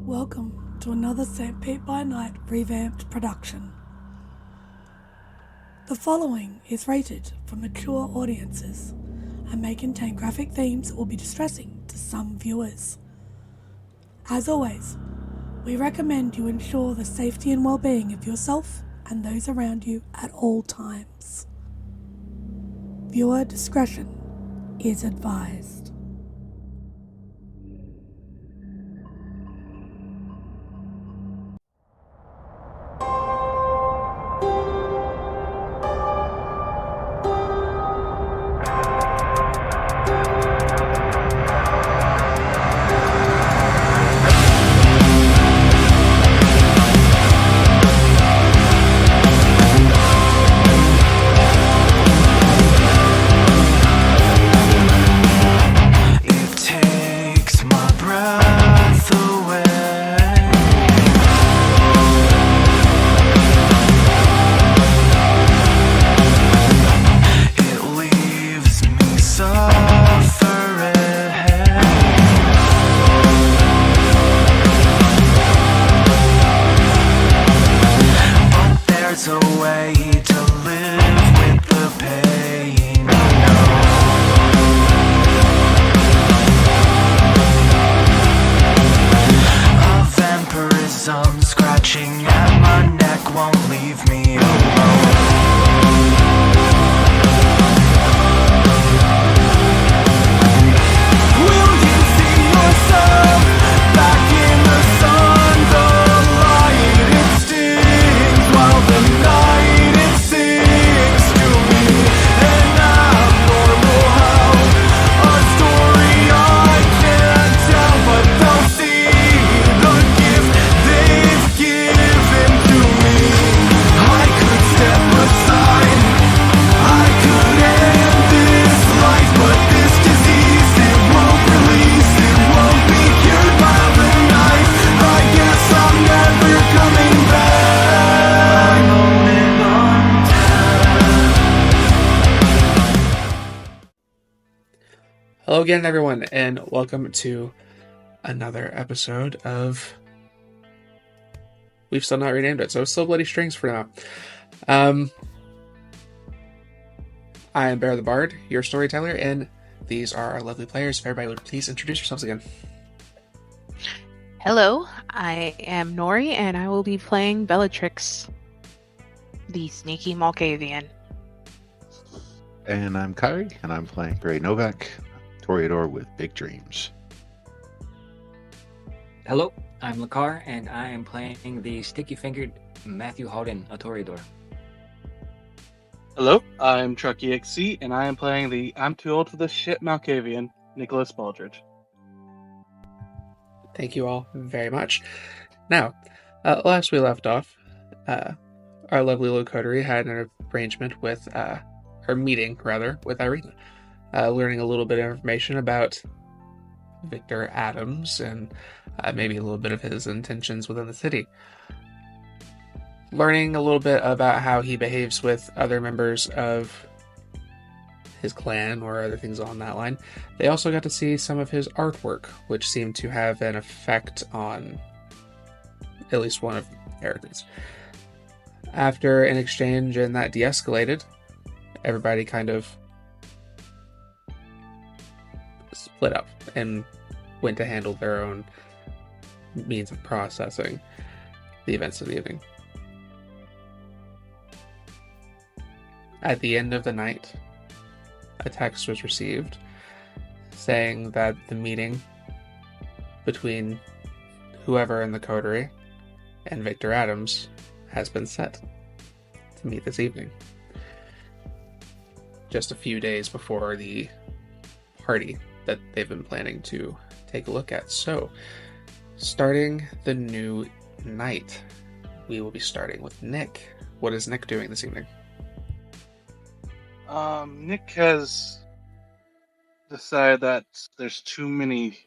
Welcome to another Petersburg By Night revamped production. The following is rated for mature audiences and may contain graphic themes that will be distressing to some viewers. As always, we recommend you ensure the safety and well-being of yourself and those around you at all times. Viewer discretion is advised. Hello again, everyone, and welcome to another episode of... We've still not renamed it, so it's still Bloody Strings for now. I am Bear the Bard, your storyteller, and these are our lovely players. If everybody would please introduce yourselves again. Hello, I am Nori, and I will be playing Bellatrix, the sneaky Malkavian. And I'm Kyrie, and I'm playing Grei Novak, Toreador with big dreams. Hello, I'm Lakar, and I am playing the sticky-fingered Matthew Holden, a Toreador. Hello, I'm Truck EXC, and I am playing the I'm Too Old for This Shit Malkavian, Nicholas Baldridge. Thank you all very much. Now, last we left off, our lovely little coterie had an arrangement with, or meeting, rather, with Irina. Learning a little bit of information about Victor Adams and maybe a little bit of his intentions within the city. Learning a little bit about how he behaves with other members of his clan or other things along that line. They also got to see some of his artwork, which seemed to have an effect on at least one of the characters. After an exchange and that de-escalated, everybody kind of split up and went to handle their own means of processing the events of the evening. At the end of the night, a text was received saying that the meeting between whoever in the coterie and Victor Adams has been set to meet this evening. Just a few days before the party that they've been planning to take a look at. So, starting the new night, we will be starting with Nick. What is Nick doing this evening? Nick has decided that there's too many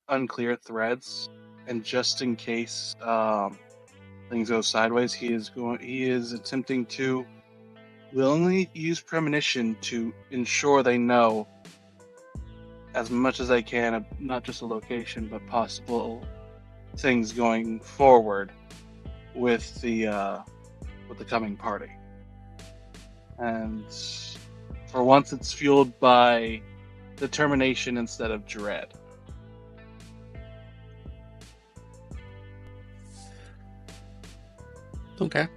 unclear threads, and just in case things go sideways, he is attempting to willingly use premonition to ensure they know as much as they can of not just a location, but possible things going forward with the coming party. And for once, it's fueled by determination instead of dread. Okay.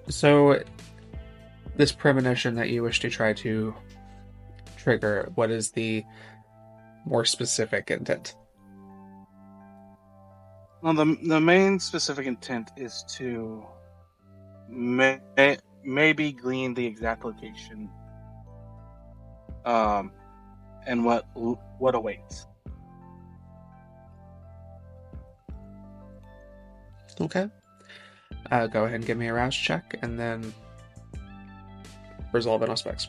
So, this premonition that you wish to try to trigger, what is the more specific intent? Well, the main specific intent is to maybe glean the exact location, and what awaits. Okay. Go ahead and give me a rouse check, and then resolve it on specs.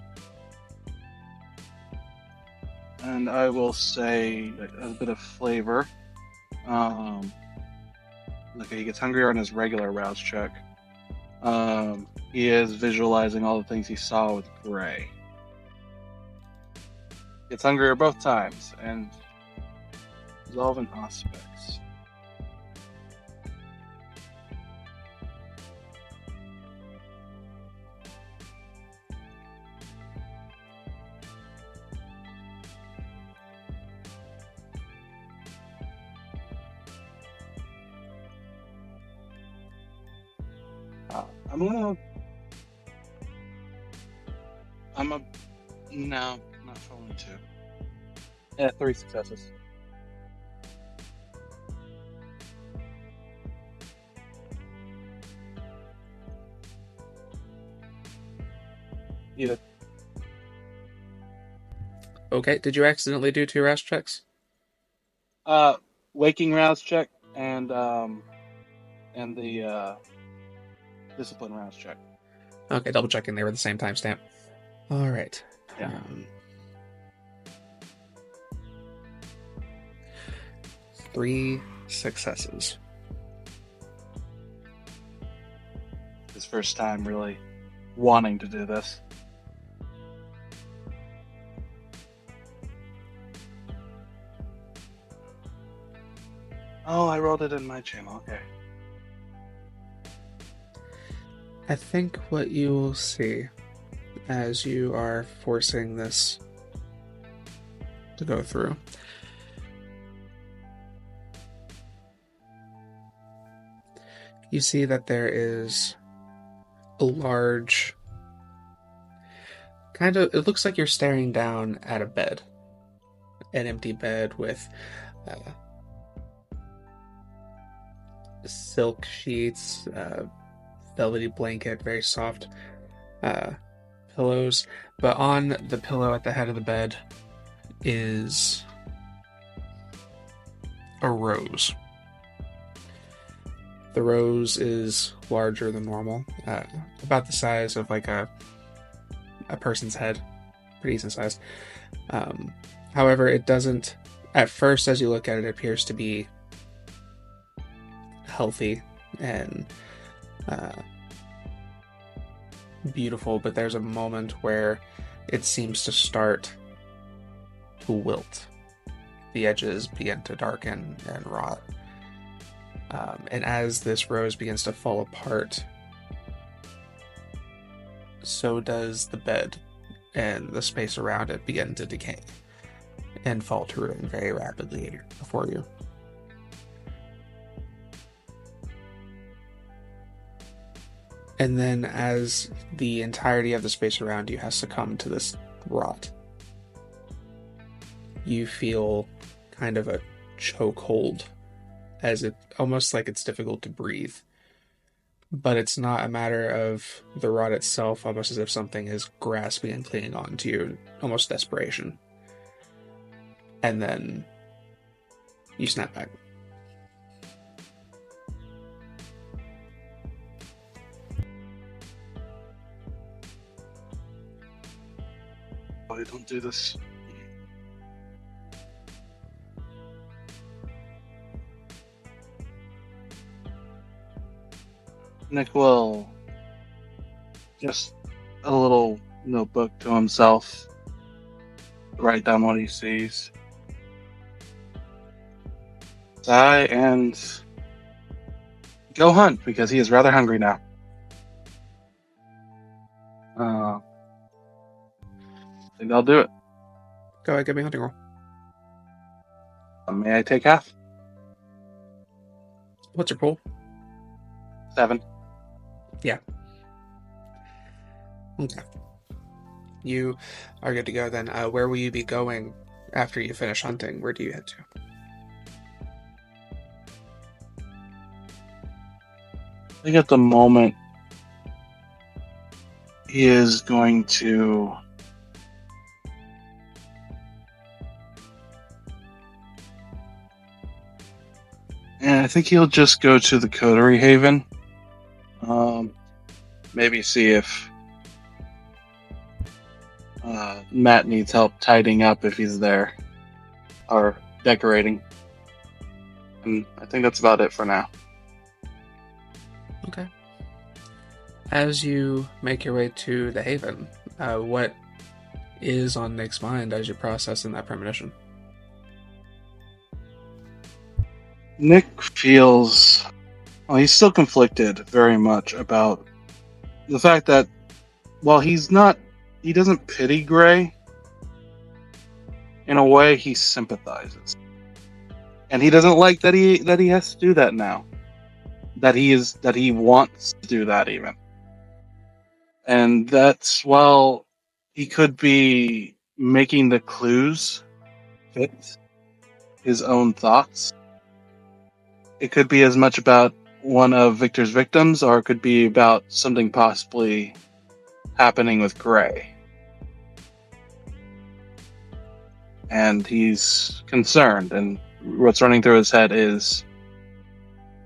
And I will say a bit of flavor. Okay, he gets hungrier on his regular rouse check. He is visualizing all the things he saw with Grei. Gets hungrier both times, and resolve in aspects. No, not for only 2. Yeah, 3 successes. Either. Okay, did you accidentally do 2 rouse checks? Waking rouse check and the discipline rouse check. Okay, double checking they were the same timestamp. All right. Yeah. 3 successes. His first time really wanting to do this. Oh, I rolled it in my channel. Okay. I think what you will see as you are forcing this to go through you see that there is a large it looks like you're staring down at a bed, an empty bed with silk sheets, velvety blanket, very soft pillows, but on the pillow at the head of the bed is a rose. The rose is larger than normal, about the size of like a person's head, pretty decent size. However, it doesn't, at first as you look at it, it appears to be healthy and beautiful, but there's a moment where it seems to start to wilt. The edges begin to darken and rot. And as this rose begins to fall apart, so does the bed, and the space around it begin to decay and fall to ruin very rapidly before you. And then as the entirety of the space around you has succumbed to this rot, you feel kind of a chokehold, as it almost like it's difficult to breathe. But it's not a matter of the rot itself, almost as if something is grasping and clinging on to you, almost desperation. And then you snap back. Oh, don't do this. Nick will just a little notebook to himself. write down what he sees. Die and go hunt because he is rather hungry now. I think I'll do it. Go ahead, give me a hunting roll. May I take half? What's your pool? 7. Yeah. Okay. You are good to go then. Where will you be going after you finish hunting? Where do you head to? I think at the moment he is going to I think he'll just go to the Coterie Haven. Maybe see if Matt needs help tidying up if he's there, or decorating. And I think that's about it for now. Okay. As you make your way to the Haven, what is on Nick's mind as you're processing that premonition? Nick feels... Well, he's still conflicted very much about the fact that while he doesn't pity Grei, in a way he sympathizes. And he doesn't like that he has to do that now. That he wants to do that even. And that's, while he could be making the clues fit his own thoughts, it could be as much about one of Victor's victims, or it could be about something possibly happening with Grei. And he's concerned, and what's running through his head is,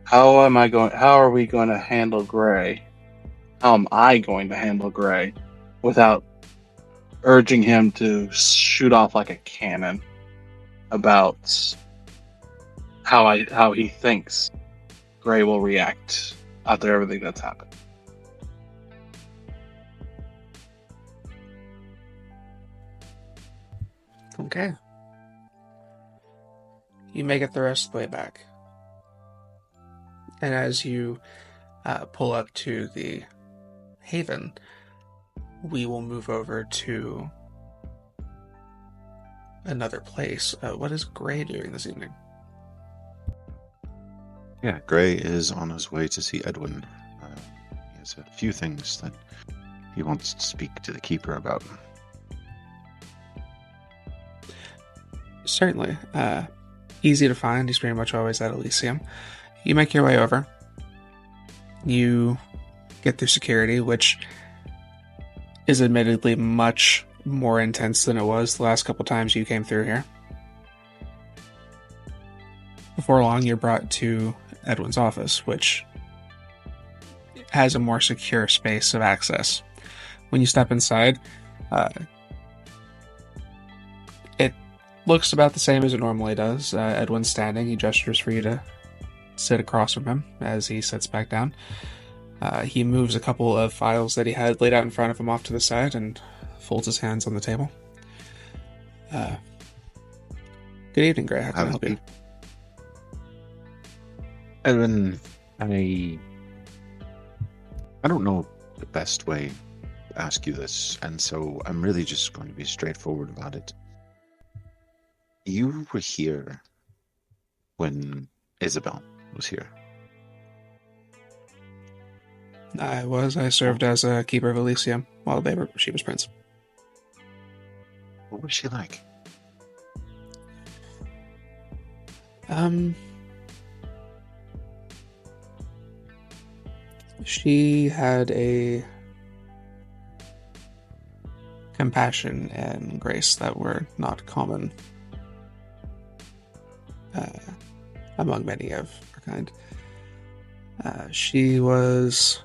how are we going to handle Grei? How am I going to handle Grei without urging him to shoot off like a cannon about how he thinks Grei will react after everything that's happened? Okay. You make it the rest of the way back. And as you pull up to the Haven, we will move over to another place. What is Grei doing this evening? Yeah, Grei is on his way to see Edwin. He has a few things that he wants to speak to the Keeper about. Certainly. Easy to find. He's pretty much always at Elysium. You make your way over. You get through security, which is admittedly much more intense than it was the last couple times you came through here. Before long, you're brought to Edwin's office, which has a more secure space of access. When you step inside, it looks about the same as it normally does. Edwin's standing. He gestures for you to sit across from him as he sits back down. He moves a couple of files that he had laid out in front of him off to the side and folds his hands on the table. Good evening, Grei. How can I help you? Edwin, I don't know the best way to ask you this, and so I'm really just going to be straightforward about it. You were here when Isabel was here. I was. I served as a keeper of Elysium while she was prince. What was she like? She had a compassion and grace that were not common among many of her kind. She was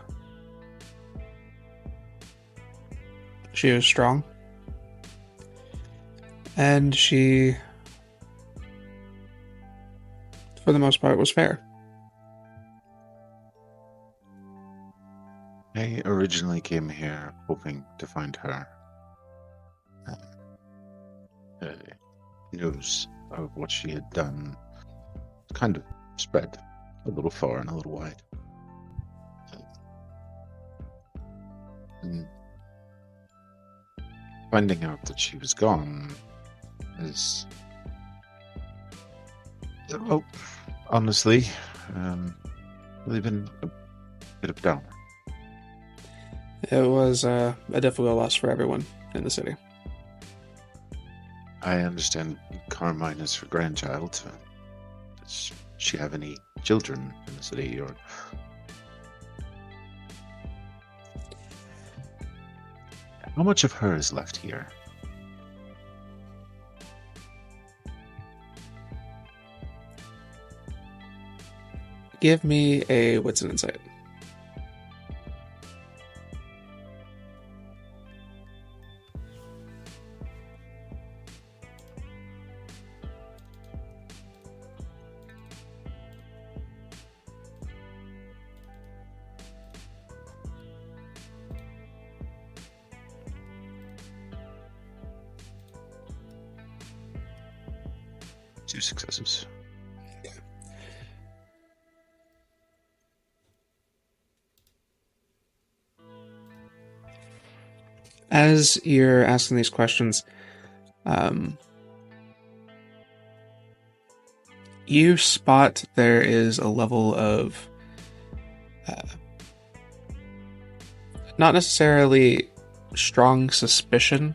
strong, and she, for the most part, was fair. I originally came here hoping to find her. news of what she had done kind of spread a little far and a little wide. And finding out that she was gone is, well, honestly, really been a bit of a downer. It was a difficult loss for everyone in the city. I understand Carmine is her grandchild. Does she have any children in the city, or? How much of her is left here? Give me a wits and insight. Two successes. As you're asking these questions, you spot there is a level of not necessarily strong suspicion,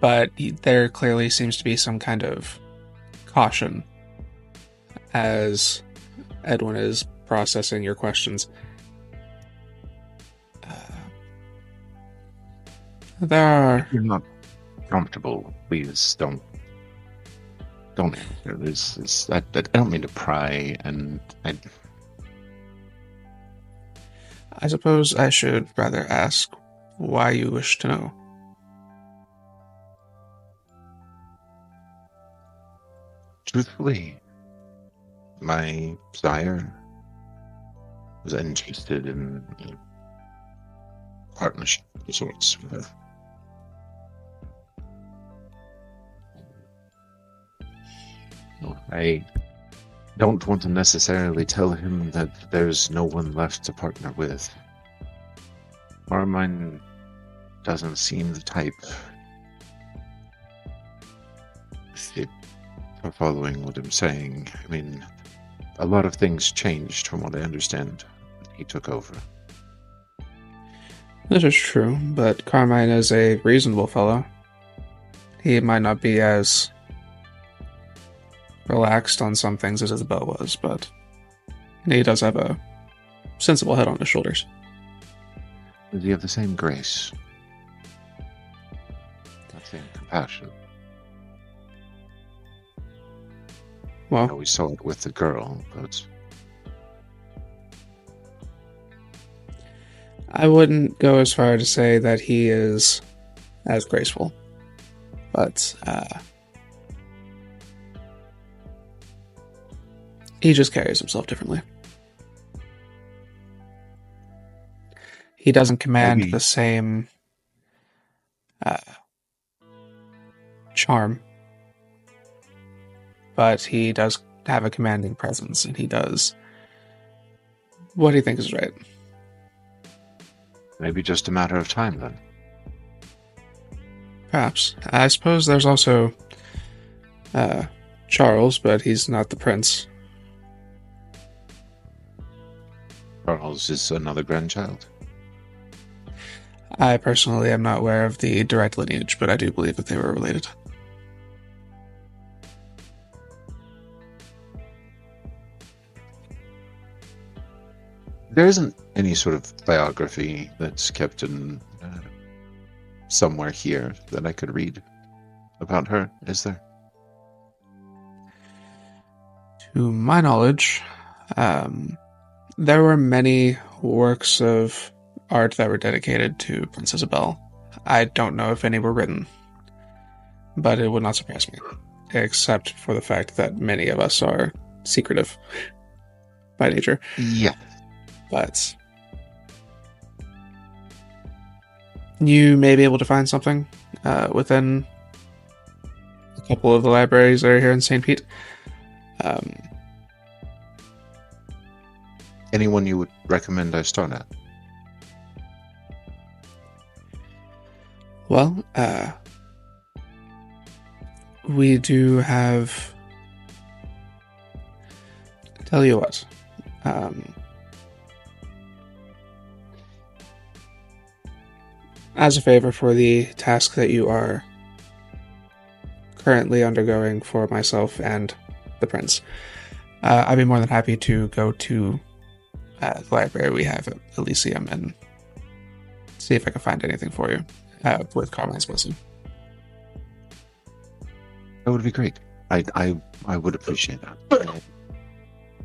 but there clearly seems to be some kind of caution as Edwin is processing your questions. There are... If you're not comfortable, please don't answer. I don't mean to pry, and I suppose I should rather ask why you wish to know. Truthfully, my sire was interested in a partnership of sorts with her. I don't want to necessarily tell him that there's no one left to partner with. Carmine doesn't seem the type. For following what I'm saying, I mean, a lot of things changed from what I understand when he took over. This is true, but Carmine is a reasonable fellow. He might not be as relaxed on some things as Isabel was, but he does have a sensible head on his shoulders. Does he have the same grace? That same compassion? Well, I know we saw it with the girl, but... I wouldn't go as far to say that he is as graceful, but he just carries himself differently. He doesn't command Maybe. the same charm, but he does have a commanding presence, and he does what he thinks is right. Maybe just a matter of time, then. Perhaps. I suppose there's also Charles, but he's not the prince. Charles is another grandchild. I personally am not aware of the direct lineage, but I do believe that they were related. There isn't any sort of biography that's kept in somewhere here that I could read about her, is there? To my knowledge, there were many works of art that were dedicated to Princess Isabel. I don't know if any were written, but it would not surprise me, except for the fact that many of us are secretive by nature. Yeah. But you may be able to find something within couple of the libraries that are here in St. Pete. Anyone you would recommend I start at? Well, we do have... Tell you what. As a favor for the task that you are currently undergoing for myself and the prince, I'd be more than happy to go to the library we have at Elysium and see if I can find anything for you with Carmine's blessing. That would be great. I would appreciate that.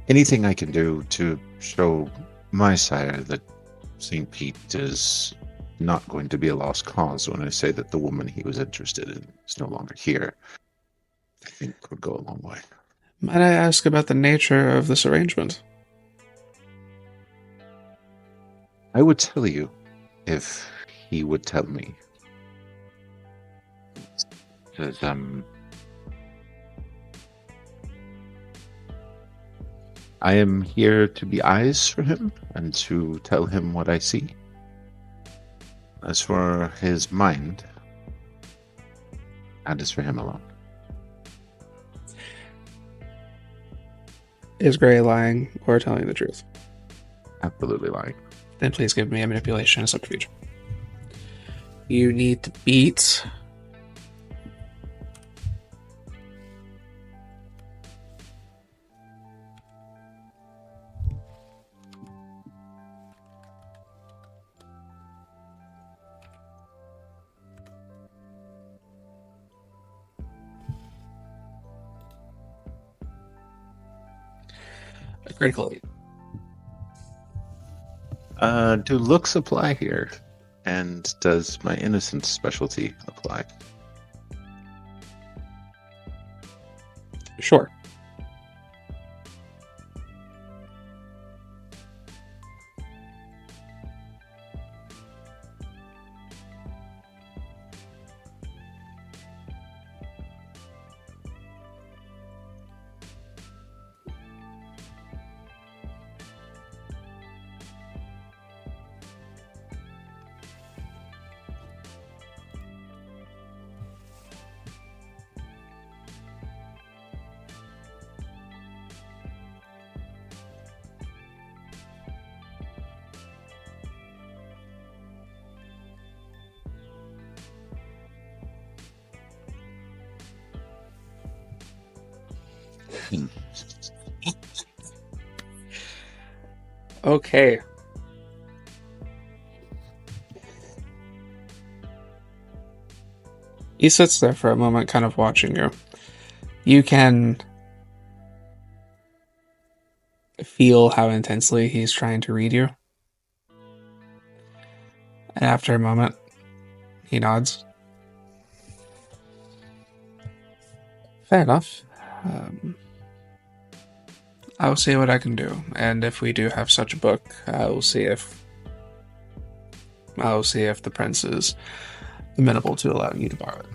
Anything I can do to show my sire that St. Pete is not going to be a lost cause when I say that the woman he was interested in is no longer here, I think would go a long way. Might I ask about the nature of this arrangement? I would tell you if he would tell me. Because, I am here to be eyes for him and to tell him what I see. As for his mind, that is for him alone. Is Grey lying or telling the truth? Absolutely lying. Then please give me a manipulation and subterfuge. You need to beat... a critical 8. Do looks apply here? And does my innocence specialty apply? Sure. Okay. He sits there for a moment, kind of watching you. You can feel how intensely he's trying to read you. And after a moment, he nods. Fair enough. I'll see what I can do, and if we do have such a book, I'll see if the prince is amenable to allowing you to borrow it.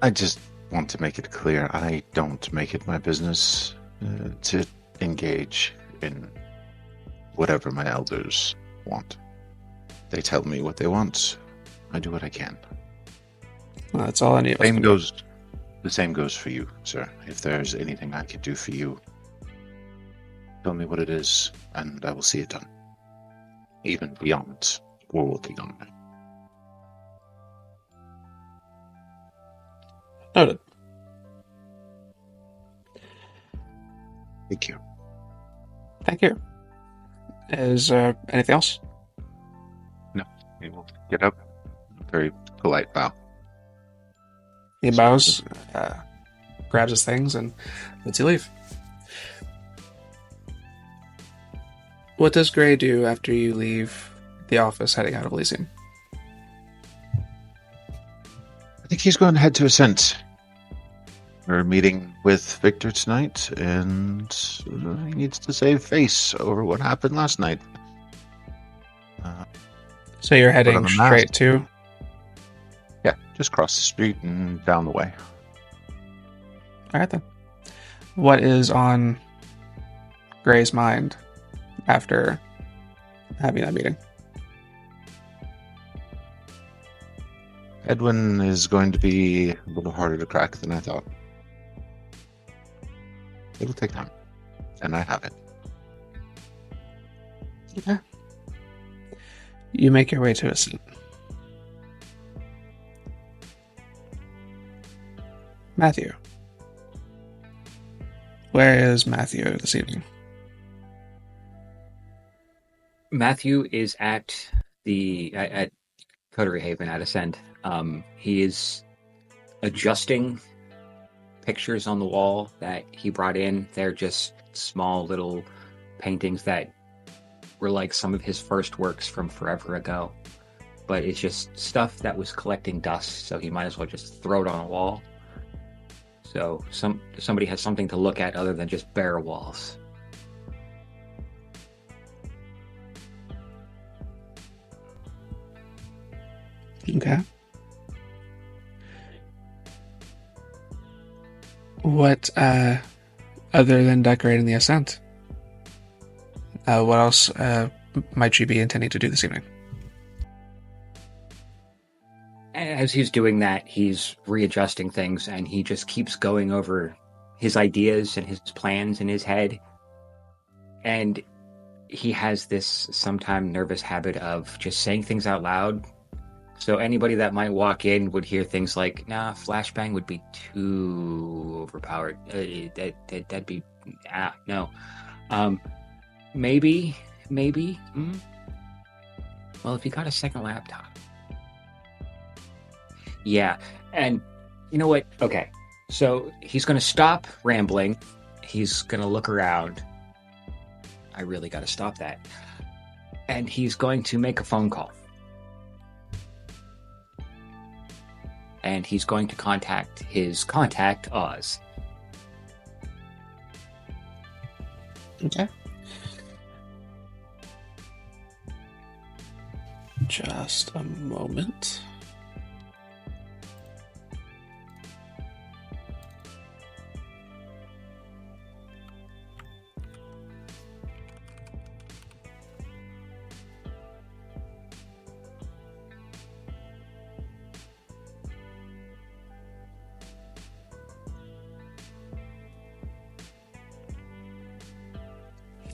I just want to make it clear, I don't make it my business to engage in whatever my elders want. They tell me what they want. I do what I can. Well, that's all I need. The same goes for you, sir. If there's anything I can do for you, tell me what it is, and I will see it done. Even beyond what we're working on. Noted. Thank you. Thank you. Is there anything else? No. He will get up. Very polite bow. He bows, grabs his things, and lets you leave. What does Grey do after you leave the office heading out of Elysium? I think he's going to head to Ascent. We're meeting with Victor tonight, and he needs to save face over what happened last night. So you're Put on heading the straight mask. to... Yeah. Just cross the street and down the way. All right then. What is on Gray's mind after having that meeting? Edwin is going to be a little harder to crack than I thought. It'll take time, and I have it. Okay. You make your way to a seat. Matthew. Where is Matthew this evening? Matthew is at Coterie Haven at Ascend. He is adjusting pictures on the wall that he brought in. They're just small little paintings that were like some of his first works from forever ago. But it's just stuff that was collecting dust, so he might as well just throw it on a wall. So somebody has something to look at other than just bare walls. Okay. What, other than decorating the Ascent, what else might you be intending to do this evening? As he's doing that, he's readjusting things, and he just keeps going over his ideas and his plans in his head. And he has this sometimes nervous habit of just saying things out loud. So anybody that might walk in would hear things like, nah, flashbang would be too overpowered. That'd be, no. Maybe. Well, if you got a second laptop. Yeah, and you know what? Okay, so he's going to stop rambling. He's going to look around. I really got to stop that. And he's going to make a phone call. And he's going to contact his contact, Oz. Okay. Just a moment.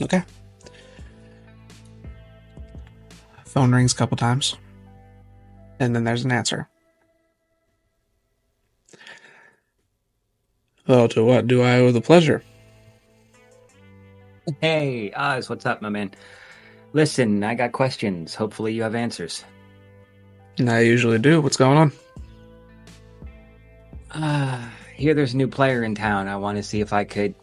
Okay. Phone rings a couple times. And then there's an answer. Well, to what do I owe the pleasure? Hey, Oz, what's up, my man? Listen, I got questions. Hopefully you have answers. I usually do. What's going on? Hear there's a new player in town. I want to see if I could,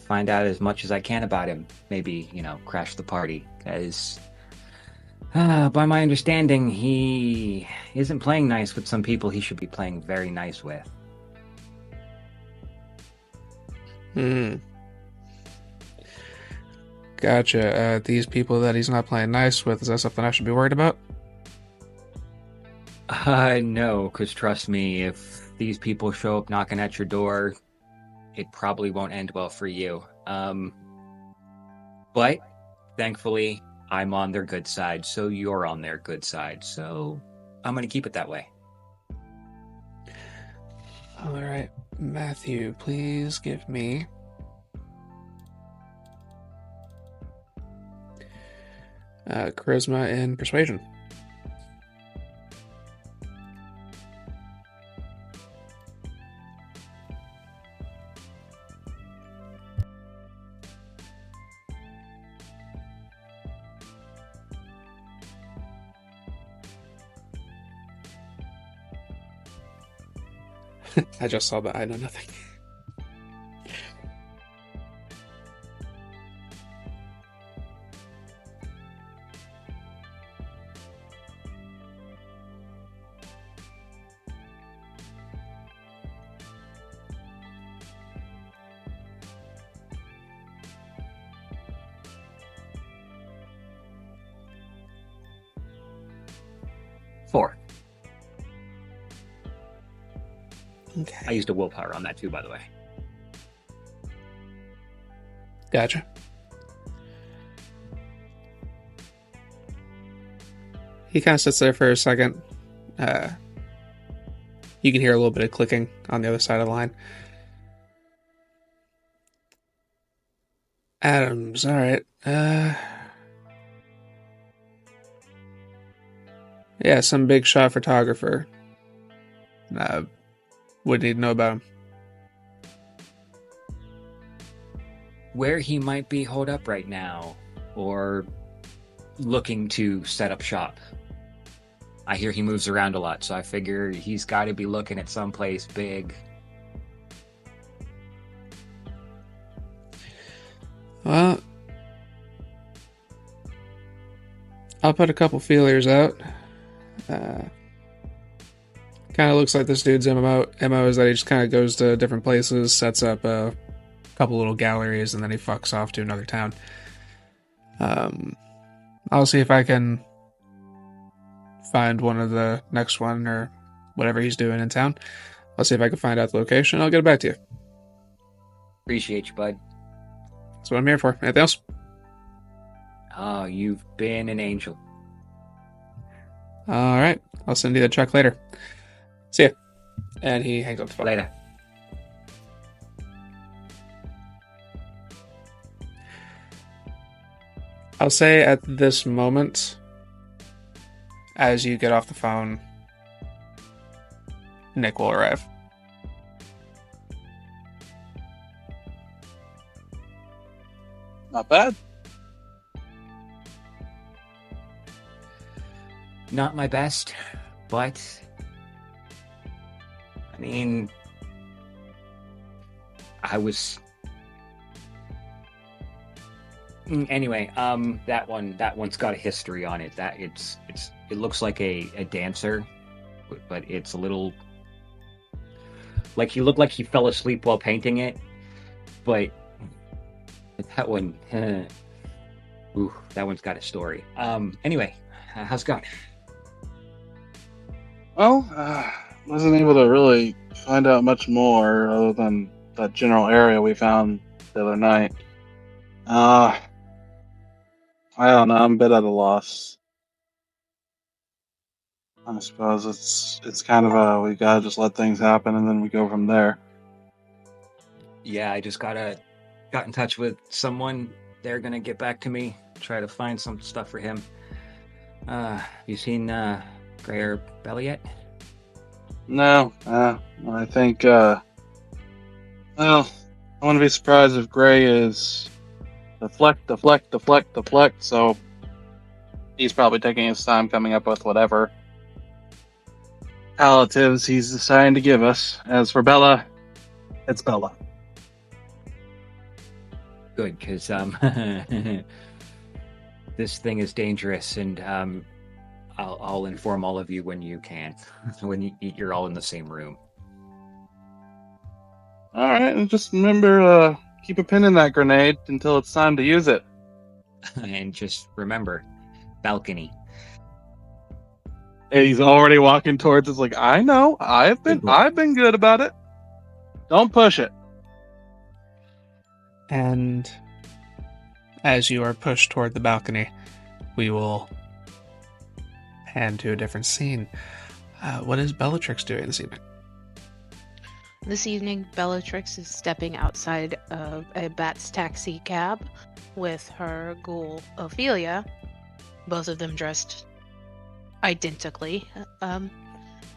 find out as much as I can about him. Maybe, crash the party. Because, by my understanding, he isn't playing nice with some people he should be playing very nice with. Gotcha. These people that he's not playing nice with, is that something I should be worried about? No, because trust me, if these people show up knocking at your door, it probably won't end well for you. But thankfully, I'm on their good side, so you're on their good side. So I'm going to keep it that way. All right. Matthew, please give me charisma and persuasion. I just saw that. I know nothing. Four. Okay. I used a willpower on that too, by the way. Gotcha. He kind of sits there for a second. You can hear a little bit of clicking on the other side of the line. Adams, alright. Yeah, some big shot photographer. Would need to know about him. Where he might be holed up right now, or looking to set up shop. I hear he moves around a lot, so I figure he's got to be looking at someplace big. Well, I'll put a couple feelers out. Kind of looks like this dude's MO is that he just kind of goes to different places, sets up a couple little galleries, and then he fucks off to another town. I'll see if I can find one of the next one or whatever he's doing in town. I'll see if I can find out the location. I'll get it back to you. Appreciate you, bud. That's what I'm here for. Anything else? Oh, you've been an angel. All right. I'll send you the check later. See ya. And he hangs up the phone. Later. I'll say at this moment, as you get off the phone, Nick will arrive. Not bad. Not my best, but I mean, I was anyway. That one's got a history on it. That it looks like a dancer, but it's a little like he looked like he fell asleep while painting it. But that one, that one's got a story. Anyway, how's it going? Well, wasn't able to really find out much more other than that general area we found the other night. I don't know. I'm a bit at a loss. I suppose it's kind of we gotta just let things happen and then we go from there. Yeah, I just got in touch with someone. They're gonna get back to me. Try to find some stuff for him. You seen Grei or Bella yet? No, I think well, I wouldn't be surprised if Grei is deflect. So he's probably taking his time coming up with whatever palliatives he's deciding to give us. As for Bella, it's Bella. Good, because this thing is dangerous, and I'll inform all of you when you can. When you're all in the same room. All right, and just remember, keep a pin in that grenade until it's time to use it. And just remember, balcony. And he's already walking towards us. Like, I know, I've been good about it. Don't push it. And as you are pushed toward the balcony, we will pan to a different scene. What is Bellatrix doing this evening? This evening, Bellatrix is stepping outside of a Bat's taxi cab with her ghoul, Ophelia, both of them dressed identically,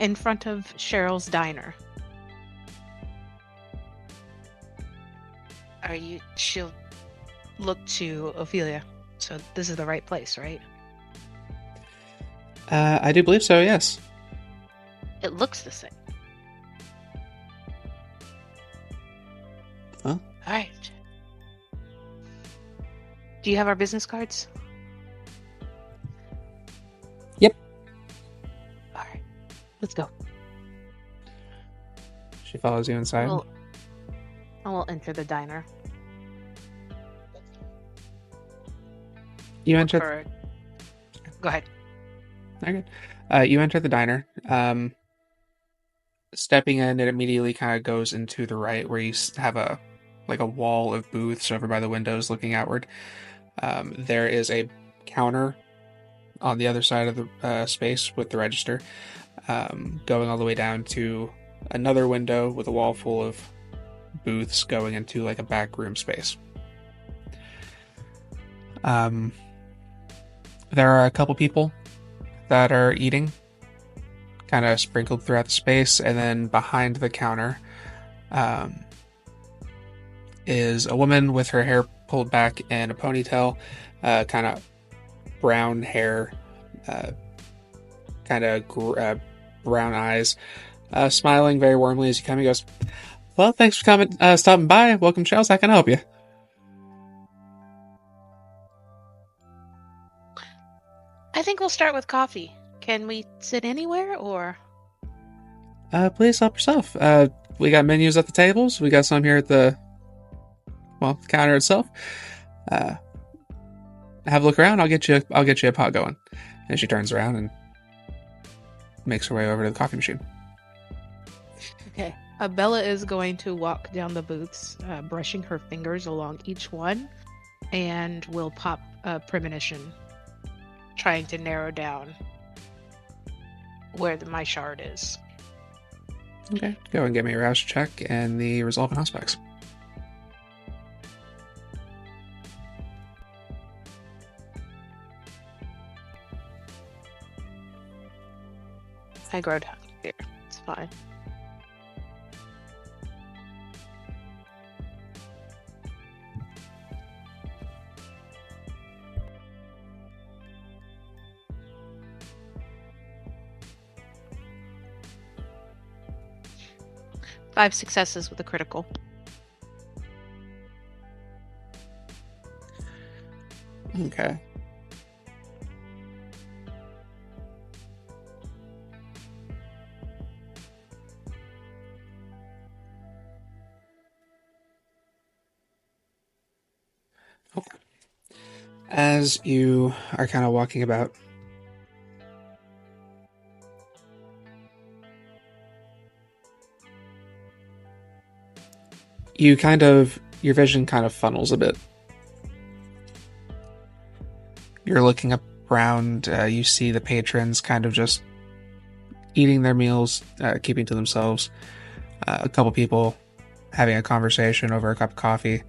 in front of Cheryl's diner. She'll look to Ophelia. So this is the right place, right? I do believe so, yes. It looks the same. Huh? Alright. Do you have our business cards? Yep. Alright. Let's go. She follows you inside. I will enter the diner. You enter. Go ahead. Okay. You enter the diner. stepping in, it immediately kind of goes into the right, where you have a wall of booths over by the windows looking outward. There is a counter on the other side of the space with the register, going all the way down to another window with a wall full of booths going into like a back room space. There are a couple people that are eating, kind of sprinkled throughout the space, and then behind the counter is a woman with her hair pulled back in a ponytail, kind of brown hair, kind of brown eyes, smiling very warmly as you come. He goes, "Well, thanks for coming, stopping by. Welcome, Charles. How can I help you?" I think we'll start with coffee. Can we sit anywhere, or? Please help yourself. We got menus at the tables. We got some here at the counter itself. Have a look around. I'll get you a pot going. And she turns around and makes her way over to the coffee machine. Okay. Bella is going to walk down the booths, brushing her fingers along each one, and will pop a premonition, trying to narrow down where my shard is. Okay. Go and give me a rouse check and the resolve and aspects. I grow down here. It's fine. Five successes with a critical. Okay. As you are kind of walking about, your vision kind of funnels a bit. You're looking up around, you see the patrons kind of just eating their meals, keeping to themselves. A couple people having a conversation over a cup of coffee.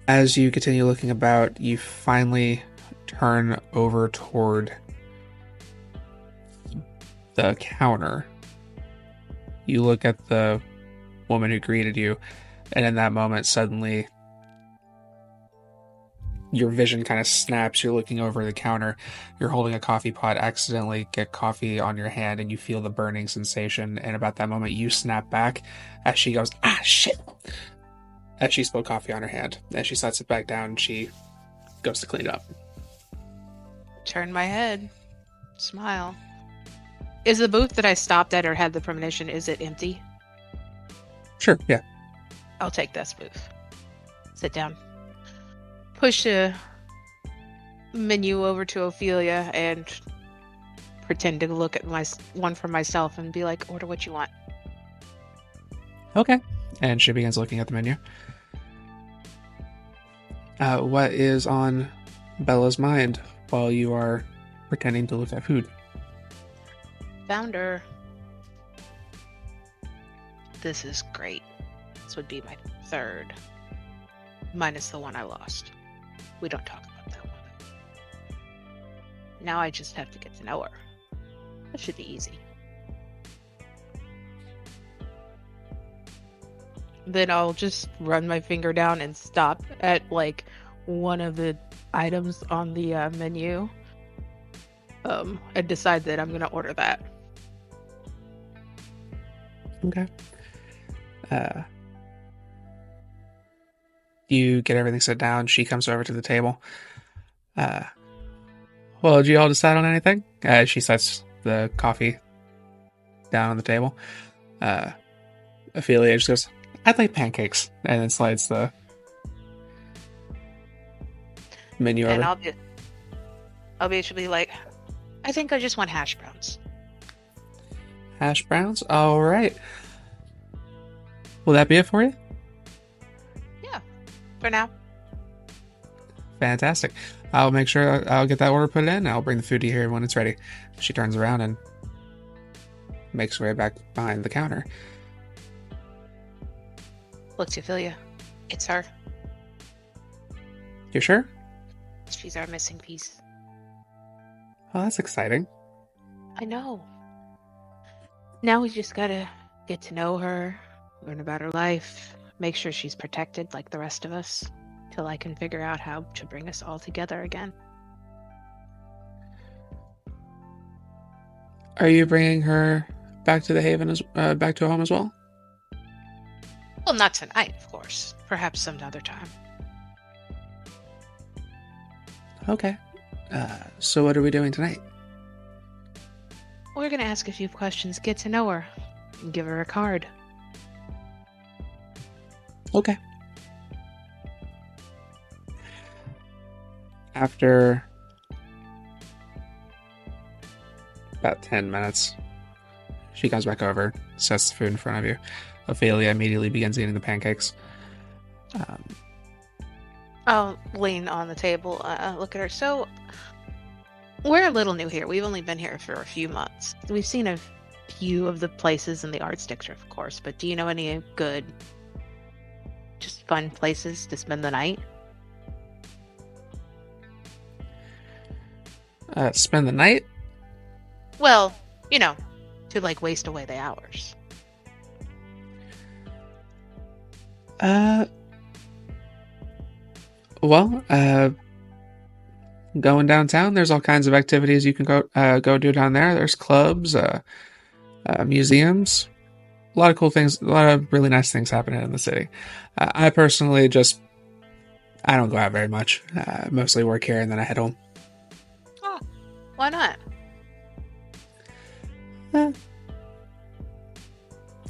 As you continue looking about, you finally turn over toward the counter. You look at the woman who greeted you, and in that moment, suddenly, your vision kind of snaps. You're looking over the counter. You're holding a coffee pot, accidentally get coffee on your hand, and you feel the burning sensation. And about that moment, you snap back as she goes, "Ah, shit!" As she spilled coffee on her hand. As she sets it back down, she goes to clean it up. Turn my head. Smile. Is the booth that I stopped at or had the premonition, is it empty? Sure, yeah. I'll take this booth. Sit down. Push a menu over to Ophelia and pretend to look at one for myself and be like, order what you want. Okay. And she begins looking at the menu. What is on Bella's mind while you are pretending to look at food? Found her. This is great. This would be my third. Minus the one I lost. We don't talk about that one. Now I just have to get to know her. That should be easy. Then I'll just run my finger down and stop at like one of the items on the menu, and decide that I'm gonna order that. Okay. You get everything set down. She comes over to the table. Well, did you all decide on anything? She sets the coffee down on the table. Ophelia just goes, "I'd like pancakes," and then slides the menu over. And I'll basically like, I think I just want hash browns. Hash browns? Alright. Will that be it for you? Yeah, for now. Fantastic. I'll make sure I'll get that order put in. I'll bring the food to you here when it's ready. She turns around and makes her way back behind the counter. Look, Ophelia, it's her. You sure? She's our missing piece. Oh, that's exciting. I know. Now we just gotta get to know her, learn about her life, make sure she's protected like the rest of us, till I can figure out how to bring us all together again. Are you bringing her back to the Haven, back to home as well? Well, not tonight, of course. Perhaps some other time. Okay. So what are we doing tonight? We're gonna ask a few questions, get to know her, and give her a card. Okay. After about 10 minutes, she comes back over, sets the food in front of you. Ophelia immediately begins eating the pancakes. I'll lean on the table, look at her. So, we're a little new here. We've only been here for a few months. We've seen a few of the places in the Arts District, of course, but do you know any good, just fun places to spend the night? Spend the night? Well, you know, to like waste away the hours. Well, going downtown, there's all kinds of activities you can go do down there. There's clubs, museums, a lot of cool things, a lot of really nice things happening in the city. I personally I don't go out very much. Mostly work here and then I head home. Oh, why not?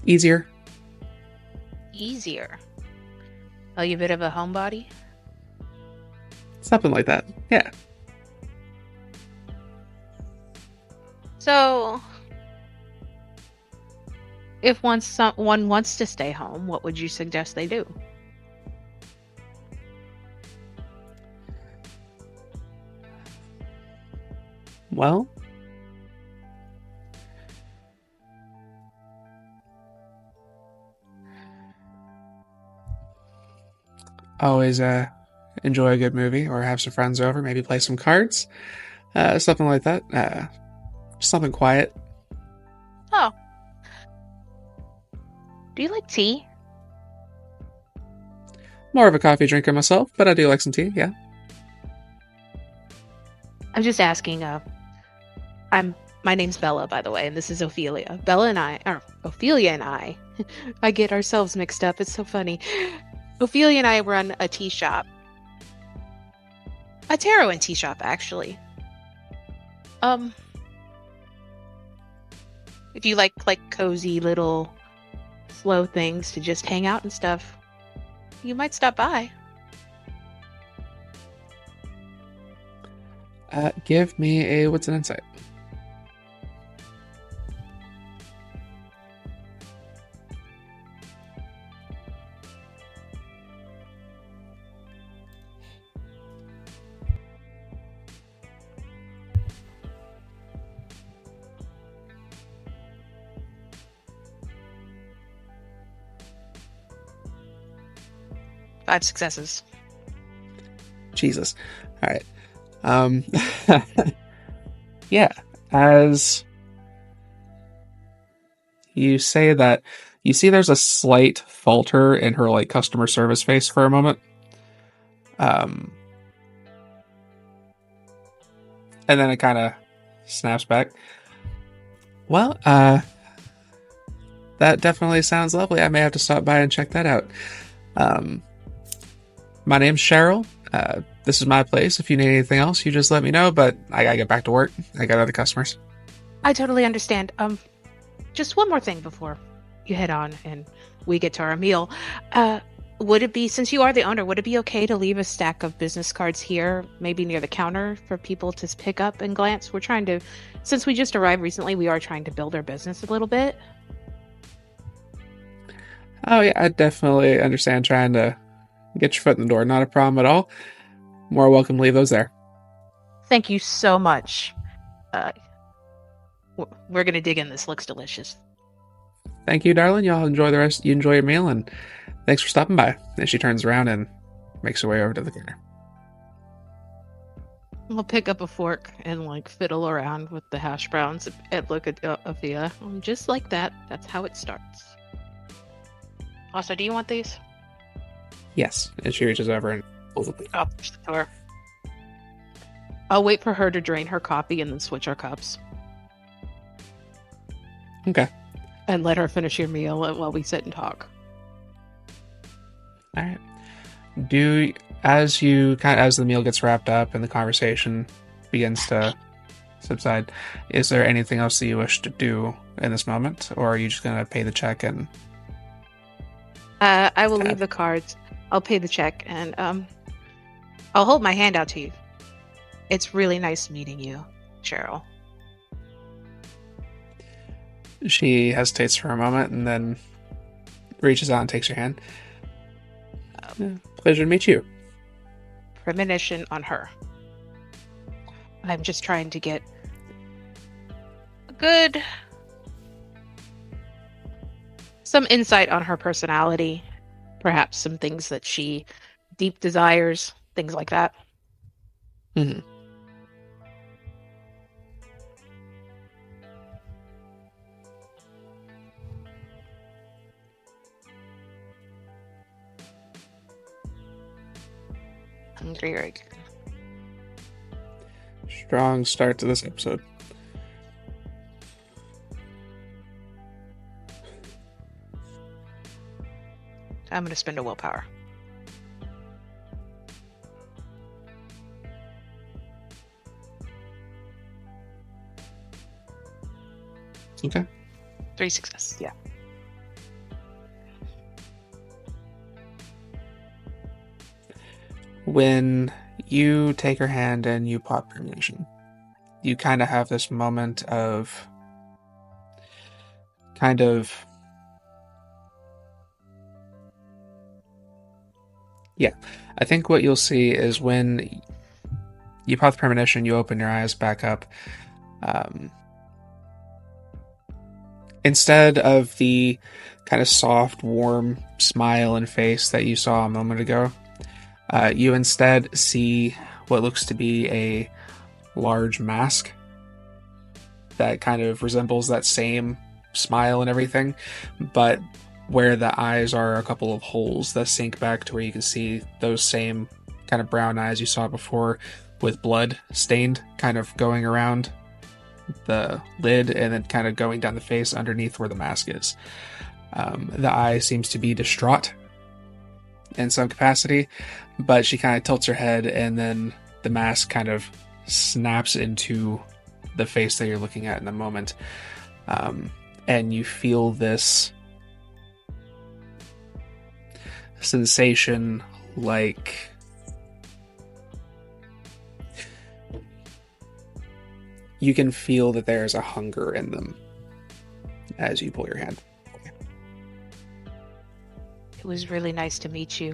Easier. Easier. Are you a bit of a homebody? Something like that. Yeah. So, if someone wants to stay home, what would you suggest they do? Well, always enjoy a good movie or have some friends over, maybe play some cards, something like that. Just something quiet. Oh. Do you like tea? More of a coffee drinker myself, but I do like some tea, yeah. I'm just asking, my name's Bella, by the way, and this is Ophelia. Ophelia and I, I get ourselves mixed up, it's so funny. Ophelia and I run a tea shop. A tarot and tea shop, actually. If you like cozy little slow things to just hang out and stuff, you might stop by. Give me what's an insight? Five successes. Jesus. All right. Yeah, as you say that, you see there's a slight falter in her like customer service face for a moment. And then it kind of snaps back. Well, that definitely sounds lovely. I may have to stop by and check that out. My name's Cheryl. This is my place. If you need anything else, you just let me know, but I gotta get back to work. I got other customers. I totally understand. Just one more thing before you head on and we get to our meal. Would it be, since you are the owner, would it be okay to leave a stack of business cards here, maybe near the counter, for people to pick up and glance? We're trying to, since we just arrived recently, we are trying to build our business a little bit. Oh yeah, I definitely understand trying to get your foot in the door. Not a problem at all. More welcome to leave those there. Thank you so much. We're gonna dig in. This looks delicious. Thank you, darling. Y'all enjoy the rest. You enjoy your meal, and thanks for stopping by. And she turns around and makes her way over to the counter. I'll pick up a fork and like fiddle around with the hash browns and look at Avia. Just like that. That's how it starts. Also, do you want these? Yes. And she reaches over and pulls the plate. I'll push the door. I'll wait for her to drain her coffee and then switch our cups. Okay. And let her finish your meal while we sit and talk. All right. As the meal gets wrapped up and the conversation begins to subside, is there anything else that you wish to do in this moment, or are you just going to pay the check and? I will leave the cards. I'll pay the check and I'll hold my hand out to you. It's really nice meeting you, Cheryl. She hesitates for a moment and then reaches out and takes your hand. Pleasure to meet you. Premonition on her. I'm just trying to get some insight on her personality, perhaps some things that she deep desires, things like that. Mm-hmm. Hungry or Strong start to this episode. I'm going to spend a willpower. Okay. 3 successes, yeah. When you take her hand and you pop premonition, you kind of have this moment of I think what you'll see is when you pop the premonition, you open your eyes back up. Instead of the kind of soft, warm smile and face that you saw a moment ago, you instead see what looks to be a large mask that kind of resembles that same smile and everything, but where the eyes are a couple of holes that sink back to where you can see those same kind of brown eyes you saw before, with blood stained kind of going around the lid and then kind of going down the face underneath where the mask is. The eye seems to be distraught in some capacity, but she kind of tilts her head and then the mask kind of snaps into the face that you're looking at in the moment. And you feel this sensation like you can feel that there's a hunger in them as you pull your hand. It was really nice to meet you,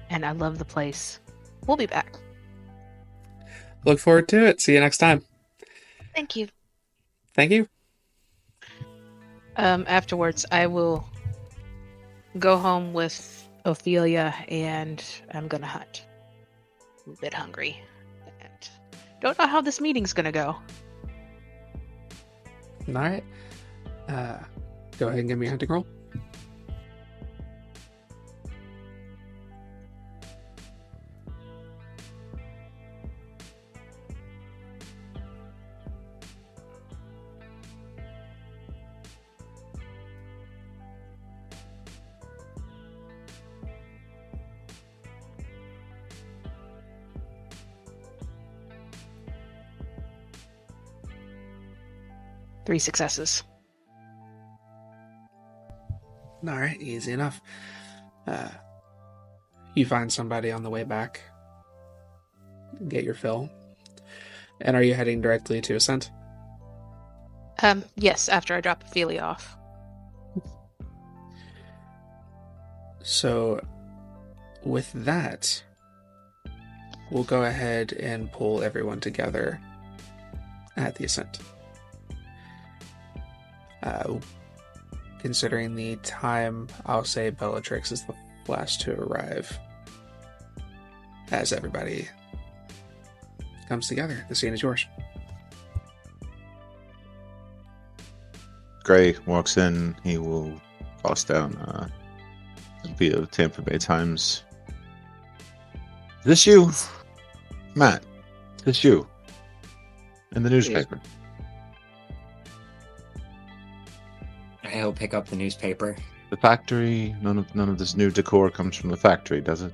and I love the place. We'll be back. Look forward to it. See you next time. Thank you. Thank you. Afterwards, I will go home with Ophelia, and I'm gonna hunt. I'm a bit hungry, and don't know how this meeting's gonna go. All right. Go ahead and give me a hunting roll. Three successes. All right, easy enough. You find somebody on the way back. Get your fill. And are you heading directly to Ascent? Yes, after I drop Ophelia off. So, with that, we'll go ahead and pull everyone together at the Ascent. Considering the time, I'll say Bellatrix is the last to arrive. As everybody comes together, the scene is yours. Grei walks in. He will toss down via Tampa Bay Times. Is this you? Matt, is this you? In the newspaper. I'll pick up the newspaper. The factory, none of this new decor comes from the factory, does it?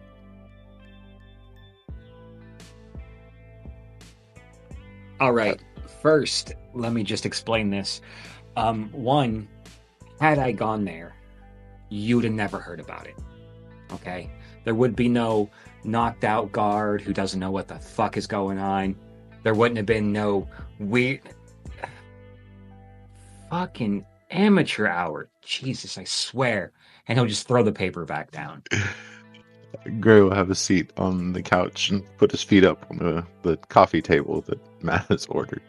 All right. First, let me just explain this. One, had I gone there, you'd have never heard about it. Okay? There would be no knocked out guard who doesn't know what the fuck is going on. There wouldn't have been no weird fucking amateur hour. Jesus, I swear. And he'll just throw the paper back down. Grei will have a seat on the couch and put his feet up on the coffee table that Matt has ordered.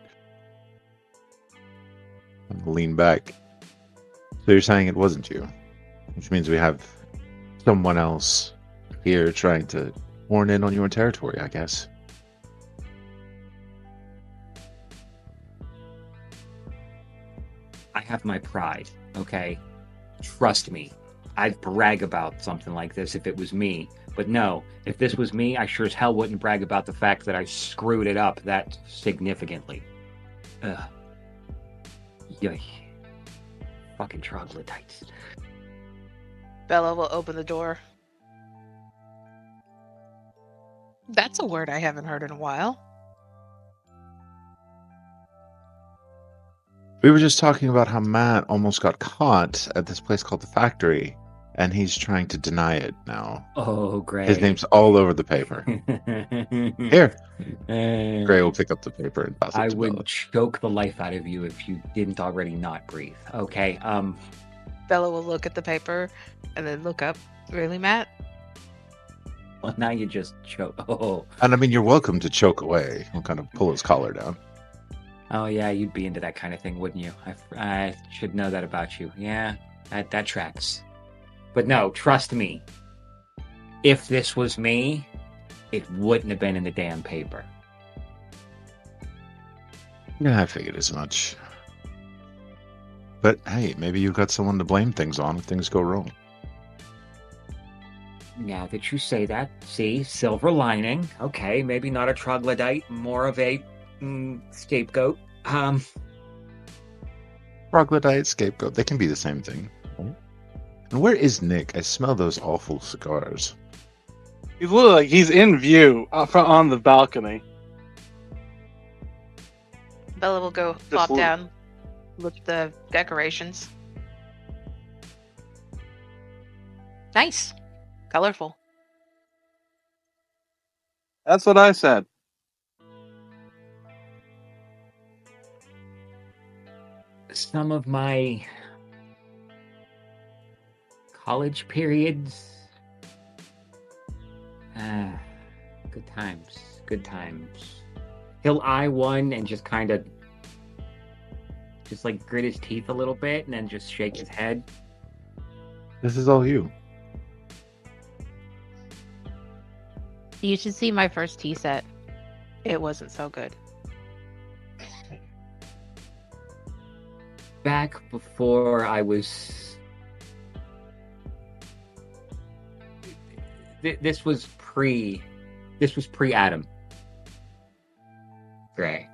And lean back. So you're saying it wasn't you? Which means we have someone else here trying to horn in on your territory, I guess. I have my pride, okay? Trust me. I'd brag about something like this if it was me. But no, if this was me, I sure as hell wouldn't brag about the fact that I screwed it up that significantly. Ugh. Yoy. Fucking troglodytes. Bella will open the door. That's a word I haven't heard in a while. We were just talking about how Matt almost got caught at this place called the Factory, and he's trying to deny it now. Oh, great. His name's all over the paper. Here. Grei will pick up the paper and toss it I to would Bella. choke the life out of you if you didn't already not breathe. Okay, Bella will look at the paper and then look up. Really, Matt? well, now you just choke. Oh. And I mean, you're welcome to choke away. He'll kind of pull his collar down. Oh yeah, you'd be into that kind of thing, wouldn't you? I should know that about you. Yeah, that tracks. But no, trust me. If this was me, it wouldn't have been in the damn paper. Yeah, I figured as much. But hey, maybe you've got someone to blame things on if things go wrong. Now that you say that, see, silver lining. Okay, maybe not a troglodyte, more of a scapegoat. Troglodyte, scapegoat, they can be the same thing. And where is Nick? I smell those awful cigars. He's literally like he's in view on the balcony. Bella will go plop down, look at the decorations. Nice. Colorful. That's what I said. Some of my college periods. Good times. Good times. He'll eye one and just kind of just like grit his teeth a little bit and then just shake his head. This is all you. You should see my first tea set. It wasn't so good. Back before I was... This was pre-Adam. Grei.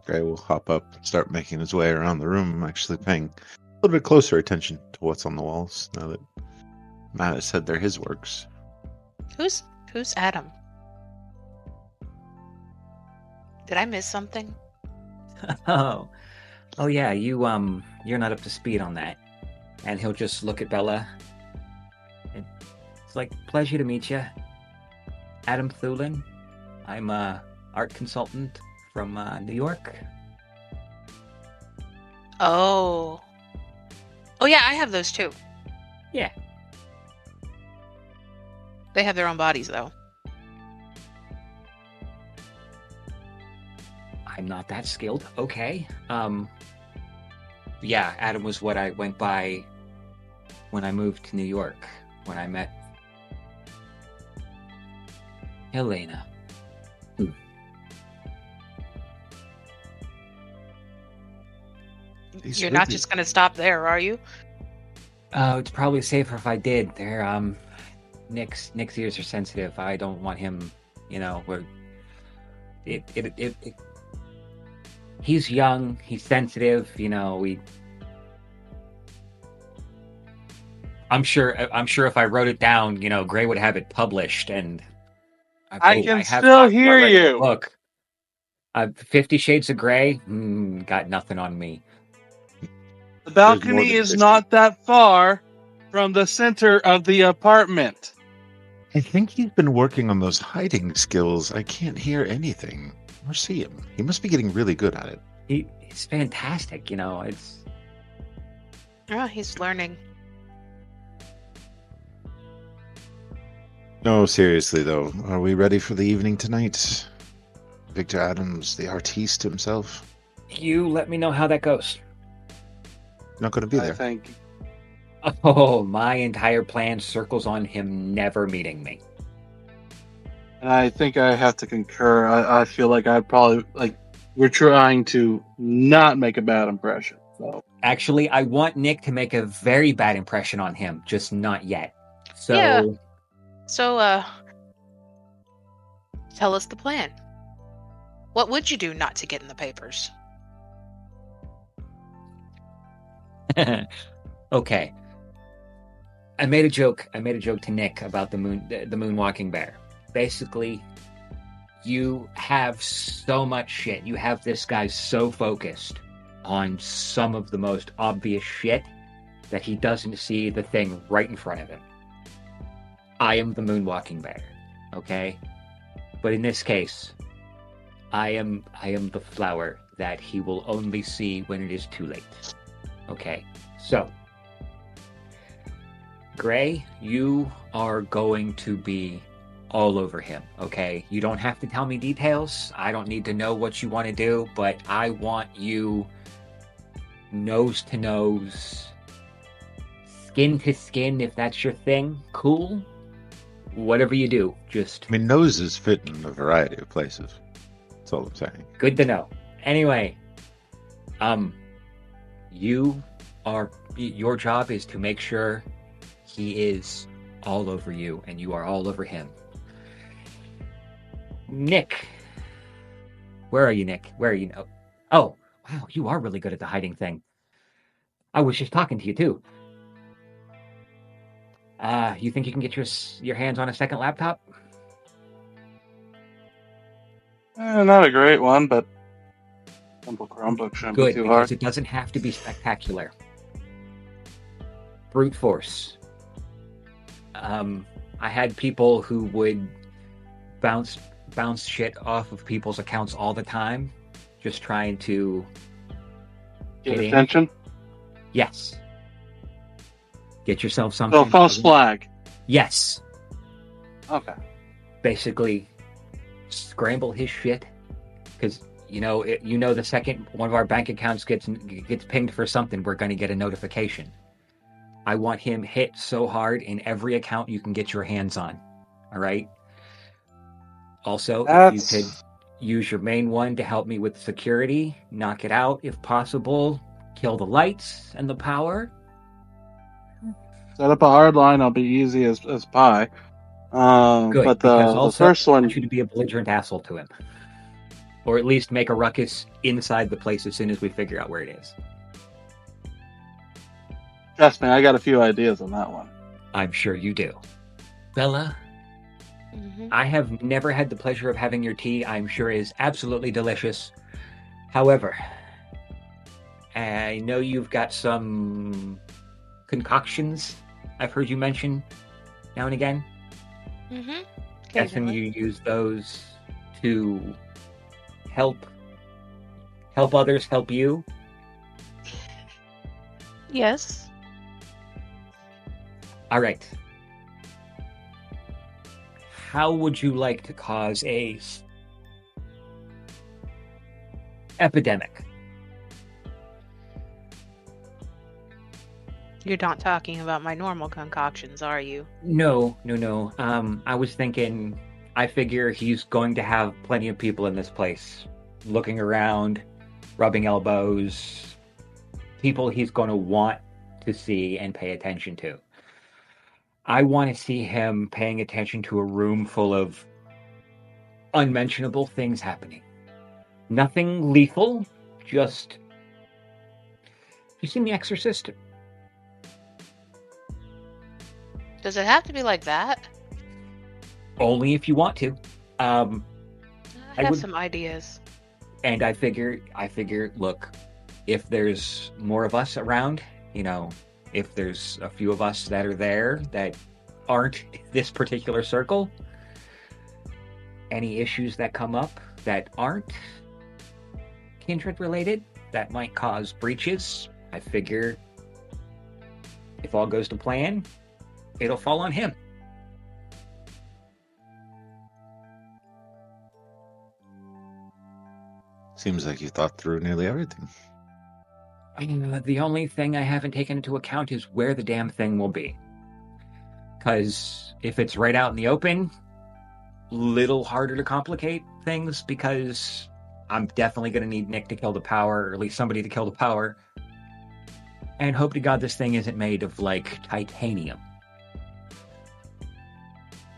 Grei will hop up and start making his way around the room, actually paying a little bit closer attention to what's on the walls now that Matt has said they're his works. Who's Adam? Did I miss something? Oh yeah, you're not up to speed on that. And he'll just look at Bella It's like, pleasure to meet you. Adam Thulin. I'm a art consultant from New York. Oh. Oh yeah, I have those too. Yeah. They have their own bodies though. I'm not that skilled. Okay. Yeah, Adam was what I went by when I moved to New York, when I met Helena. You're not just gonna stop there, are you? It's probably safer if I did. Nick's ears are sensitive. I don't want him, he's young, he's sensitive, I'm sure if I wrote it down, Grei would have it published, and I can still hear you. Look, 50 Shades of Grey, got nothing on me. The balcony is not that far from the center of the apartment. I think he's been working on those hiding skills. I can't hear anything or see him. He must be getting really good at it. He's fantastic, it's... Oh, he's learning. No, seriously though, are we ready for the evening tonight? Victor Adams, the artiste himself? You let me know how that goes. Not going to be there. I think. Oh, my entire plan circles on him never meeting me. And I think I have to concur. I feel like we're trying to not make a bad impression. So actually, I want Nick to make a very bad impression on him, just not yet. So, yeah. So, tell us the plan. What would you do not to get in the papers? Okay. I made a joke to Nick about the moonwalking bear. Basically, you have so much shit. You have this guy so focused on some of the most obvious shit that he doesn't see the thing right in front of him. I am the moonwalking bear, okay? But in this case, I am the flower that he will only see when it is too late. Okay, so Grei, you are going to be all over him, okay? You don't have to tell me details. I don't need to know what you want to do, but I want you nose to nose, skin to skin, if that's your thing. Cool? Whatever you do, just... I mean, noses fit in a variety of places. That's all I'm saying. Good to know. Anyway, your job is to make sure he is all over you and you are all over him. Nick. Where are you, Nick? Where are you? Oh, wow, you are really good at the hiding thing. I was just talking to you, too. You think you can get your hands on a second laptop? Not a great one, but simple Chromebook shouldn't Good, be too because hard. it doesn't have to be spectacular. Brute force. I had people who would bounce shit off of people's accounts all the time, just trying to Get attention? Yes. Get yourself something. So false flag. Yes. Okay. Basically, scramble his shit, because the second one of our bank accounts gets pinged for something, we're going to get a notification. I want him hit so hard in every account you can get your hands on. All right. Also, if you could use your main one to help me with security, knock it out if possible, kill the lights and the power. Set up a hard line. I'll be easy as pie. Good, but because the also first I one, want you to be a belligerent asshole to him, or at least make a ruckus inside the place as soon as we figure out where it is. trust me, I got a few ideas on that one. I'm sure you do. Bella, Mm-hmm. I have never had the pleasure of having your tea. I'm sure it is absolutely delicious. However, I know you've got some concoctions I've heard you mention now and again? Mm-hmm. Guessing you use those to help others help you? Yes. All right. How would you like to cause a epidemic? You're not talking about my normal concoctions, are you? No. I was thinking, I figure he's going to have plenty of people in this place looking around, rubbing elbows, people he's going to want to see and pay attention to. I want to see him paying attention to a room full of unmentionable things happening. Nothing lethal, just... You seen The Exorcist? Does it have to be like that? Only if you want to. I have would- some ideas. And I figure, look, if there's more of us around, if there's a few of us that are there that aren't this particular circle, any issues that come up that aren't kindred related, that might cause breaches, I figure if all goes to plan, it'll fall on him. Seems like you thought through nearly everything. The only thing I haven't taken into account is where the damn thing will be. Because if it's right out in the open, little harder to complicate things, because I'm definitely going to need Nick to kill the power, or at least somebody to kill the power. And hope to God this thing isn't made of, titanium.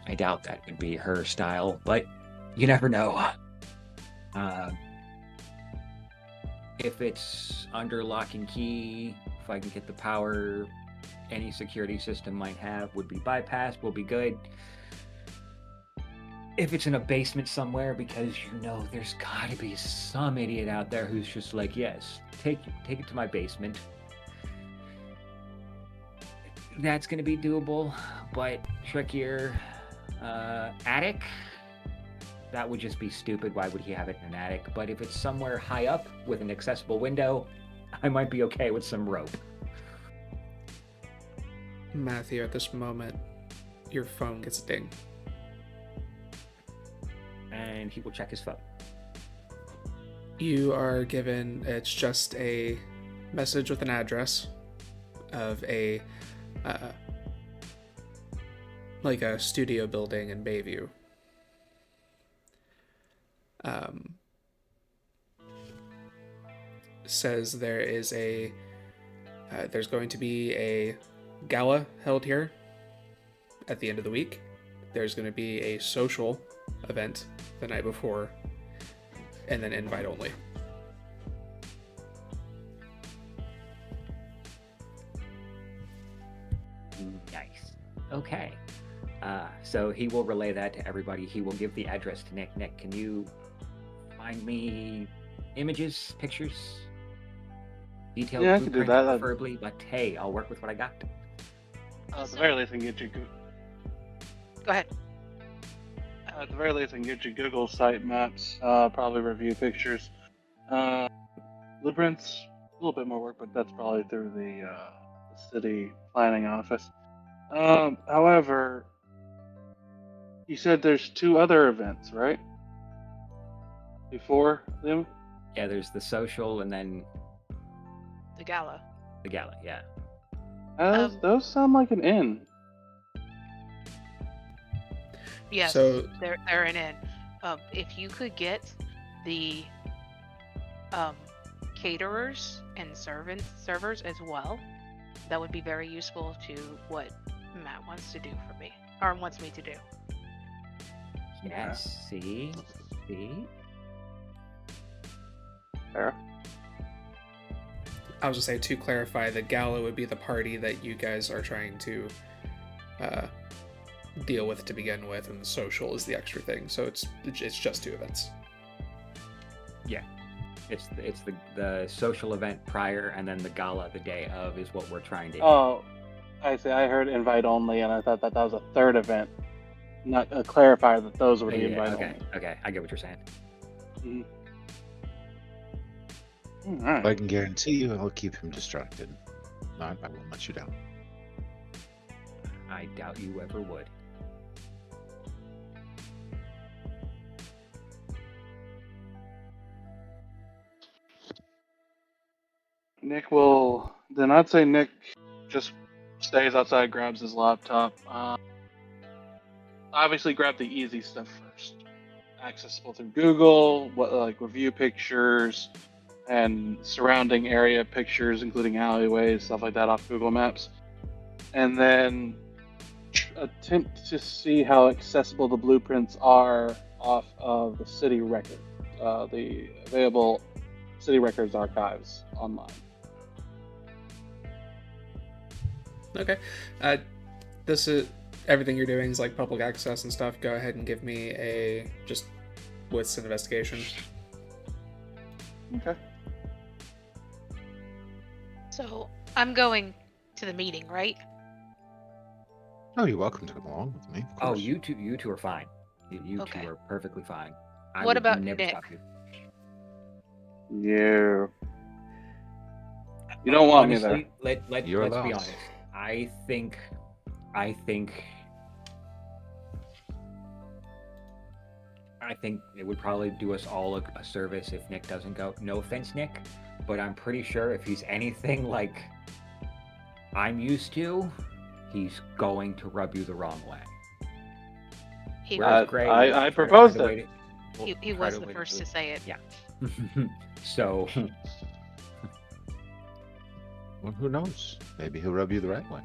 I doubt that would be her style, but you never know. If it's under lock and key, if I can get the power any security system might have would be bypassed, will be good. If it's in a basement somewhere, because there's gotta be some idiot out there who's just like, yes, take it to my basement. That's gonna be doable, but trickier. Attic? That would just be stupid. Why would he have it in an attic? But if it's somewhere high up with an accessible window, I might be okay with some rope. Matthew, at this moment, your phone gets a ding. And he will check his phone. You are given, it's just a message with an address of a studio building in Bayview. Says there's going to be a gala held here at the end of the week. There's going to be a social event the night before, and then invite only. Nice. Okay. So he will relay that to everybody. He will give the address to Nick. Nick, can you find me images, pictures, detailed Yeah, I can do blueprint that. preferably, but hey, I'll work with what I got. At the very least, I can get you. Go ahead. At the very least, I can get you Google site maps. Probably review pictures. Blueprints, a little bit more work, but that's probably through the city planning office. However, you said there's 2 other events, right? Before them? Yeah, there's the social and then The gala. the gala, yeah. Those sound like an inn. Yes, So- they're an inn. If you could get the caterers and servers as well, that would be very useful to what Matt wants to do for me, or wants me to do. Yes, see? Fair. I was just say, to clarify, the gala would be the party that you guys are trying to deal with to begin with, and the social is the extra thing. So it's just 2 events. Yeah. It's the social event prior, and then the gala the day of is what we're trying to... Oh, I say I heard invite only, and I thought that was a third event. Not clarify that those were the invite okay, only. okay, I get what you're saying. Mm-hmm. All If right. I can guarantee you, I'll keep him distracted. Not, I won't let you down. I doubt you ever would. Nick will. Then I'd say Nick just stays outside, grabs his laptop. Obviously, grab the easy stuff first. Accessible through Google, like review pictures and surrounding area pictures, including alleyways, stuff like that, off Google Maps, and then attempt to see how accessible the blueprints are off of the city record, the available city records archives online. Okay. This is everything you're doing is like public access and stuff. Go ahead and give me a just wits and investigation. Okay. So I'm going to the meeting, right? Oh, you're welcome to come along with me. Of Oh, course. you two are fine. You Okay. two are perfectly fine. I What would about never Nick? stop you. Yeah. You don't want me there. Honestly, let's You're be lost. honest. I think it would probably do us all a service if Nick doesn't go. No offense, Nick, but I'm pretty sure if he's anything like I'm used to, he's going to rub you the wrong way. He, Whereas Grey, I proposed try to it. he was the first to say it. Yeah. So, Well, who knows? Maybe he'll rub you the right way.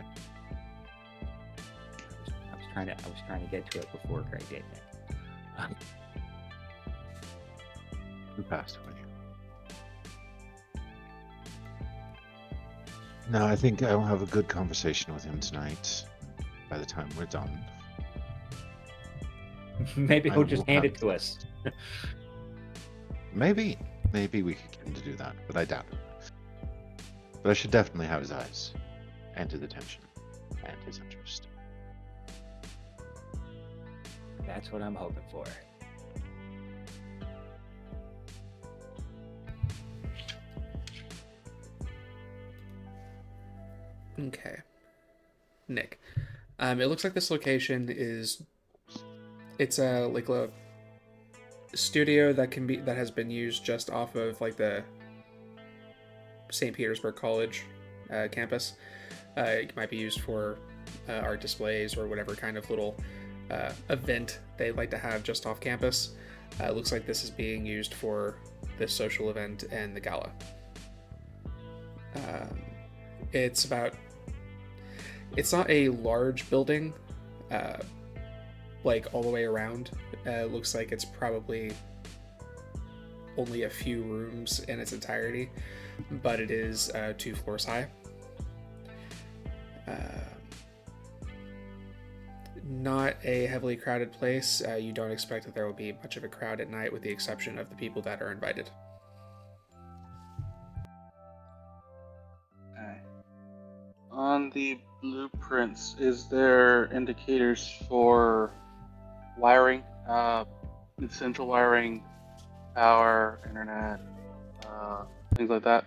I was trying to get to it before Grey did it. Who passed away? No, I think I'll have a good conversation with him tonight. By the time we're done, Maybe I he'll just will hand have- it to us. maybe we could get him to do that, but I doubt it. But I should definitely have his eyes, and his attention, and his interest. That's what I'm hoping for. Okay. Nick. It looks like this location it's a studio that has been used just off of like the St. Petersburg College campus. It might be used for art displays or whatever kind of little event they like to have just off campus. It looks like this is being used for this social event and the gala. It's not a large building, like all the way around. It looks like it's probably only a few rooms in its entirety, but it is 2 floors high. Not a heavily crowded place. You don't expect that there will be much of a crowd at night, with the exception of the people that are invited. Okay. On the blueprints, is there indicators for wiring, essential wiring, power, internet, things like that?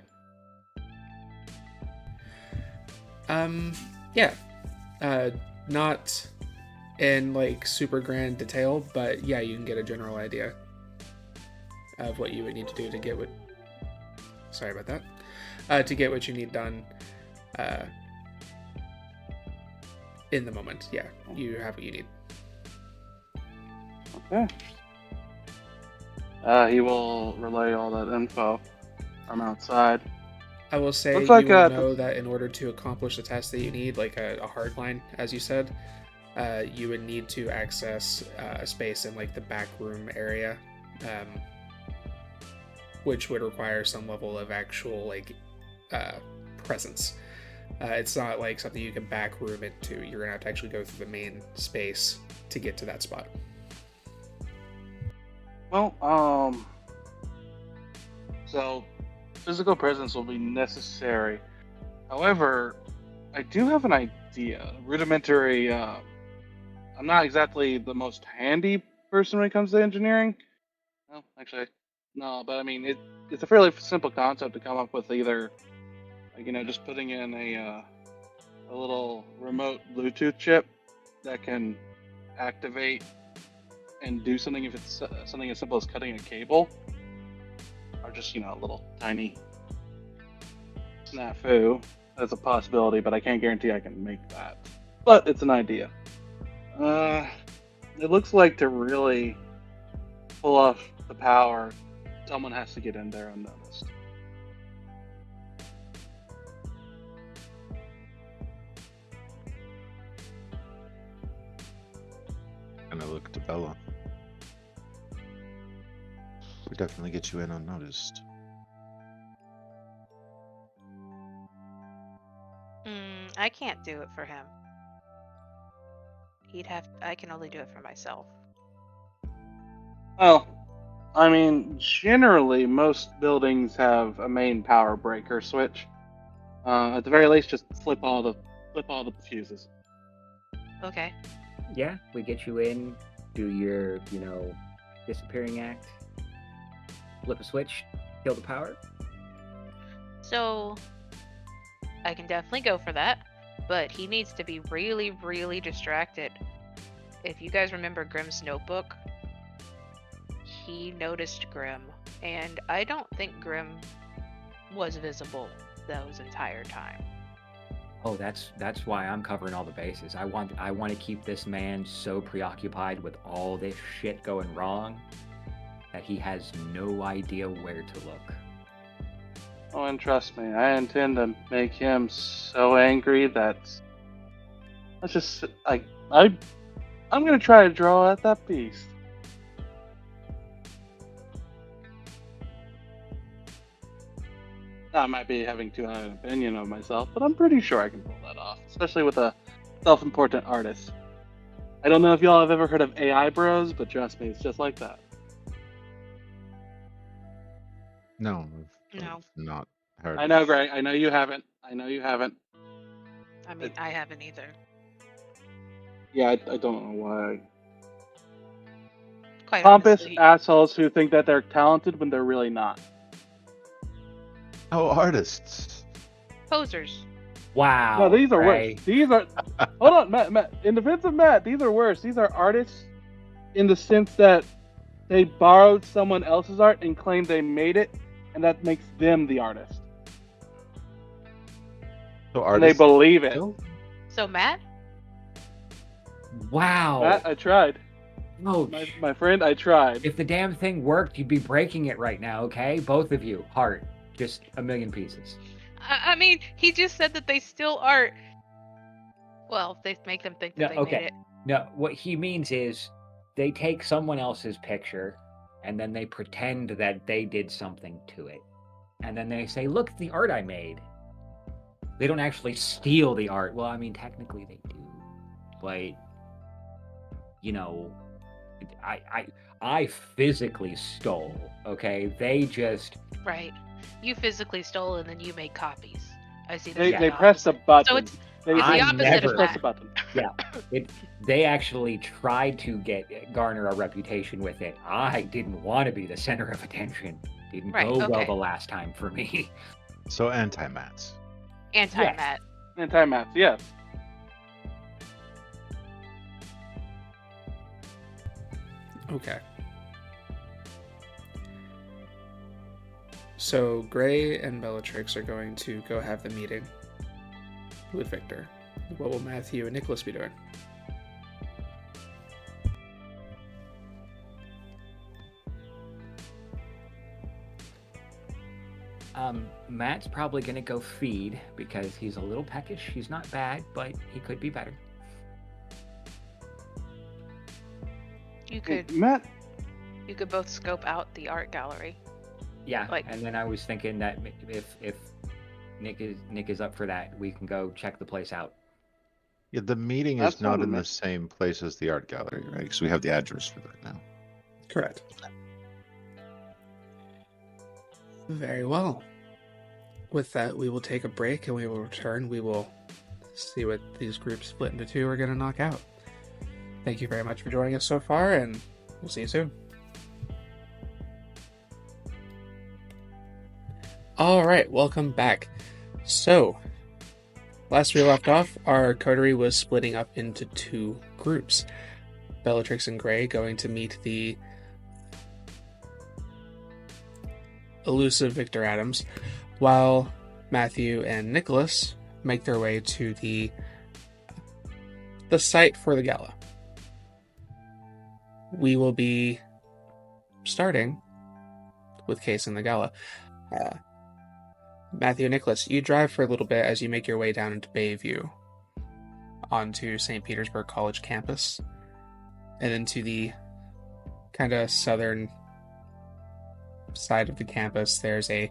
Yeah. Not in like super grand detail, but yeah, you can get a general idea of what you would need to do to get what. Sorry about that. To get what you need done. In the moment, yeah, you have what you need. Okay. He will relay all that info from outside. I will say Looks you like, will know that in order to accomplish the task that you need, like a hard line, as you said, you would need to access a space in like the back room area, which would require some level of actual like presence. It's not like something you can back room into. You're gonna have to actually go through the main space to get to that spot. Well, so physical presence will be necessary. However, I do have an idea. Rudimentary. I'm not exactly the most handy person when it comes to engineering. No, actually, no. But I mean, it's a fairly simple concept to come up with. Either, like, just putting in a little remote Bluetooth chip that can activate and do something if it's something as simple as cutting a cable, or just a little tiny snafu. That's a possibility, but I can't guarantee I can make that. But it's an idea. It looks like to really pull off the power, someone has to get in there unnoticed. And I look to Bella. We definitely get you in unnoticed. I can't do it for him. I can only do it for myself. Well, I mean, generally, most buildings have a main power breaker switch. At the very least, just flip all the fuses. Okay. Yeah, we get you in, do your, disappearing act, flip a switch, kill the power. So I can definitely go for that, but he needs to be really, really distracted. If you guys remember Grimm's notebook, he noticed Grimm, and I don't think Grimm was visible those entire time. Oh, that's why I'm covering all the bases. I want to keep this man so preoccupied with all this shit going wrong that he has no idea where to look. Oh, and trust me, I intend to make him so angry that I'm gonna try to draw at that beast. I might be having too high an opinion of myself, but I'm pretty sure I can pull that off, especially with a self-important artist. I don't know if y'all have ever heard of AI bros, but trust me, it's just like that. No, No. I've not heard. I know, Greg. I know you haven't. I know you haven't. I mean, I haven't either. Yeah, I don't know why. Quite Pompous honestly. assholes who think that they're talented when they're really not. Oh, artists. Posers. Wow. No, these are Ray. worse. These are. Hold on, Matt. In defense of Matt, these are worse. These are artists in the sense that they borrowed someone else's art and claimed they made it, and that makes them the artist. So And they artists. believe it. Still? So Matt? Wow. Matt, I tried. Oh, My friend, I tried. if the damn thing worked, you'd be breaking it right now, okay? Both of you. Heart. Just a million pieces. I mean, he just said that they still are. Well, they make them think that they made it. No, what he means is they take someone else's picture and then they pretend that they did something to it. And then they say, look at the art I made. They don't actually steal the art. Well, I mean, technically they do. But, I physically stole, okay? They just... Right. You physically stole and then you made copies. I see that. They pressed a button. So it's They the I opposite never of pressed that. a button. Yeah, they actually tried to garner a reputation with it. I didn't want to be the center of attention. Didn't Right, go well okay. the last time for me. So anti-mats. Anti-Matt. Anti-math, yes. Okay. So Grei and Bellatrix are going to go have the meeting with Victor. What will Matthew and Nicholas be doing? Matt's probably gonna go feed because he's a little peckish. He's not bad, but he could be better. You Hey, could Matt, both scope out the art gallery. Yeah, Like- and then I was thinking that if Nick is up for that, we can go check the place out. Yeah, the meeting That's is not fine, in man. the same place as the art gallery, right? Because we have the address for that now. Correct. Very well. With that, we will take a break and we will return. We will see what these groups split into two are going to knock out. Thank you very much for joining us so far, and we'll see you soon. Alright, welcome back. So, last we left off, our coterie was splitting up into two groups. Bellatrix and Grei going to meet the elusive Victor Adams, while Matthew and Nicholas make their way to the site for the gala. We will be starting with Case and the gala. Matthew and Nicholas, you drive for a little bit as you make your way down into Bayview onto St. Petersburg College campus, and then to the kind of southern side of the campus. There's a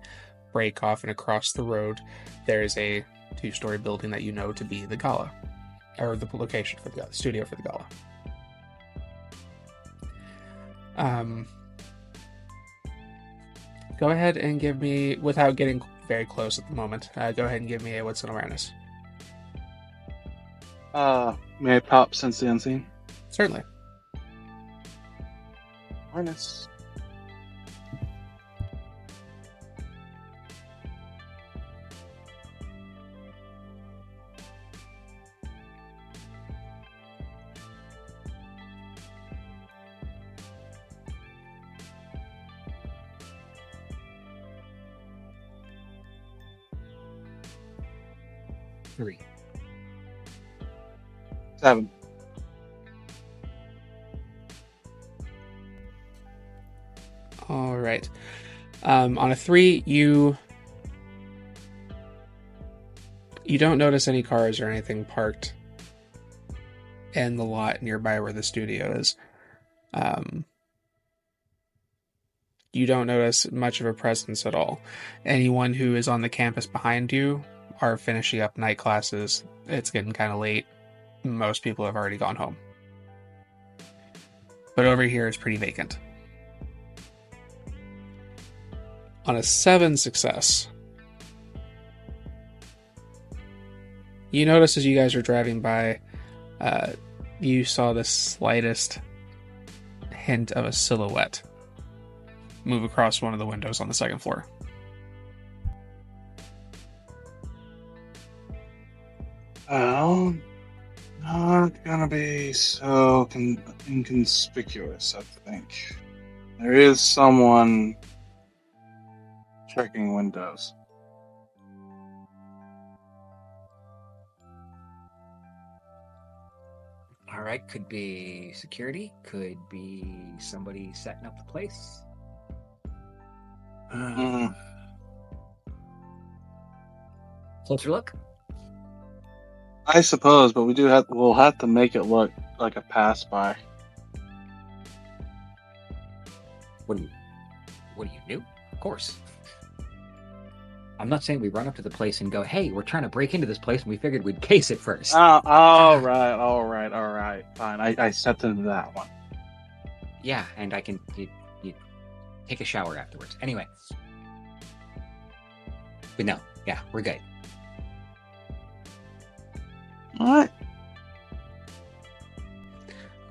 break off, and across the road there's a 2-story building that you know to be the gala, or the location for the gala, studio for the gala. Go ahead and give me, without getting very close at the moment, go ahead and give me a wits and awareness. May I pop Sense the Unseen? Certainly. Awareness. Three. 7. All right. On a 3, you don't notice any cars or anything parked in the lot nearby where the studio is. You don't notice much of a presence at all. Anyone who is on the campus behind you are finishing up night classes. It's getting kind of late. Most people have already gone home. But over here it's pretty vacant. On a 7 success, you notice as you guys are driving by, you saw the slightest hint of a silhouette move across one of the windows on the second floor. Well, not gonna be so inconspicuous, I think. There is someone checking windows. All right, could be security, could be somebody setting up the place. Closer look. I suppose, but we'll have to make it look like a pass by. What are you new? Of course. I'm not saying we run up to the place and go, "Hey, we're trying to break into this place, and we figured we'd case it first." All right. Fine. I stepped into that one. Yeah, and I can you take a shower afterwards. Anyway. But no, yeah, we're good. All right.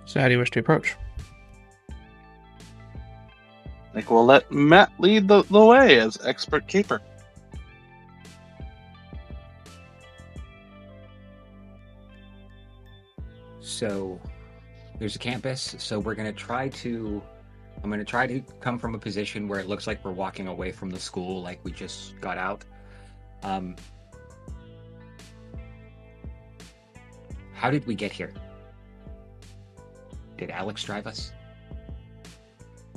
So how do you wish to approach? I think we'll let Matt lead the way as expert keeper. So there's a campus, so I'm going to try to come from a position where it looks like we're walking away from the school, like we just got out. How did we get here? Did Alex drive us?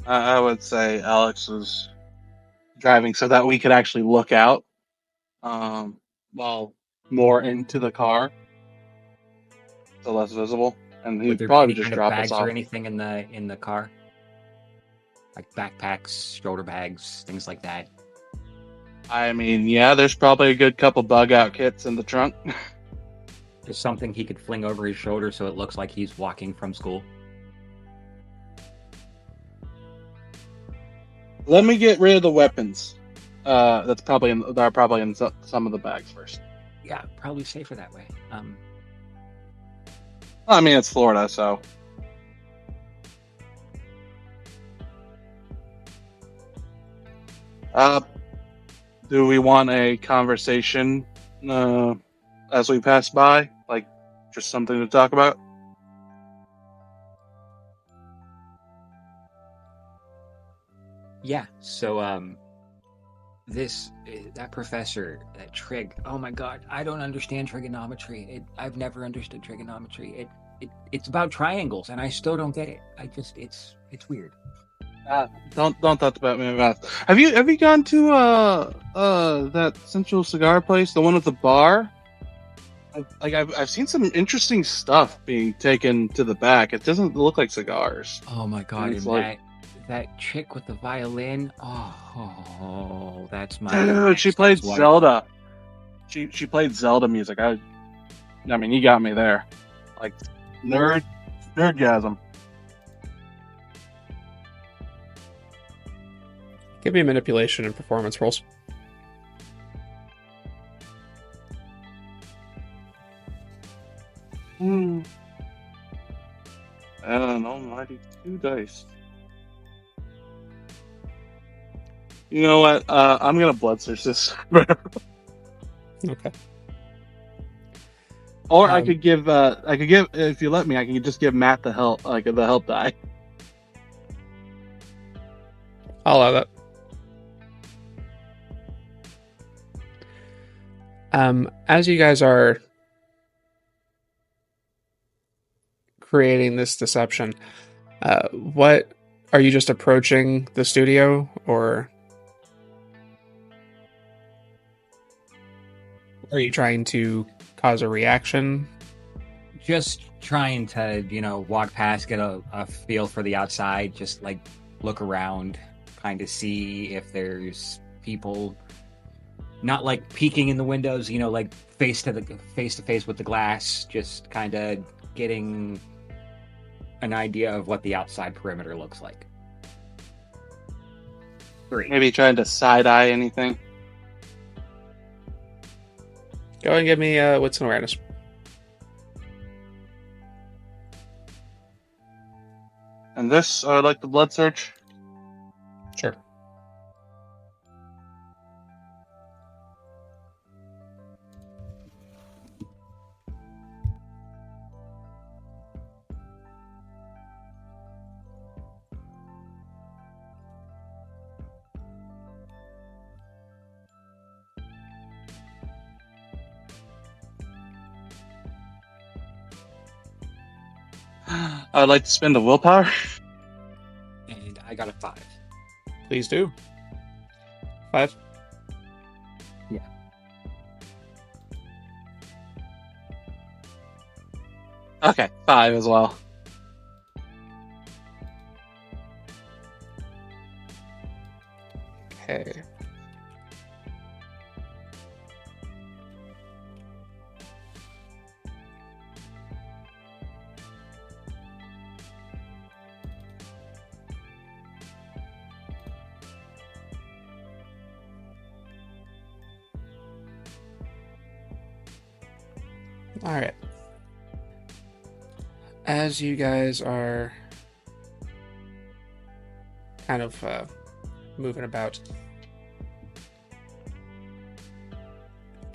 I would say Alex was driving so that we could actually look out, while more into the car, so less visible. And he'd probably just drop us off. Or anything in the car, like backpacks, shoulder bags, things like that. I mean, yeah, there's probably a good couple bug out kits in the trunk. Just something he could fling over his shoulder so it looks like he's walking from school. Let me get rid of the weapons. They're probably in some of the bags first. Yeah, probably safer that way. I mean, it's Florida, so. Do we want a conversation as we pass by? Like, just something to talk about? Yeah. So that professor, that trig. Oh my god, I don't understand trigonometry. I've never understood trigonometry. It's about triangles, and I still don't get it. It's weird. Don't talk about me math. Have you gone to that Central Cigar place, the one at the bar? I've seen some interesting stuff being taken to the back. It doesn't look like cigars. Oh my god, It's and like- that chick with the violin. Oh, that's my. Dude, she next played ex-wife. Zelda. She played Zelda music. I mean, you got me there. Like nerdgasm. Give me manipulation and performance rolls. And an almighty 2 dice. You know what? I'm gonna bloodthirst this. Okay. Or I could give if you let me, I can just give Matt the help die. I'll allow that. As you guys are creating this deception, what are you just approaching the studio, or are you trying to cause a reaction? Just trying to, walk past, get a feel for the outside, just like look around, kind of see if there's people. Not like peeking in the windows, like face to face with the glass, just kind of getting an idea of what the outside perimeter looks like. 3. Maybe trying to side eye anything. Go and give me wits and awareness. And this, like the blood search. Sure. I'd like to spend a willpower. And I got a 5. Please do. 5. Yeah. Okay, 5 as well. Okay. All right. As you guys are kind of moving about,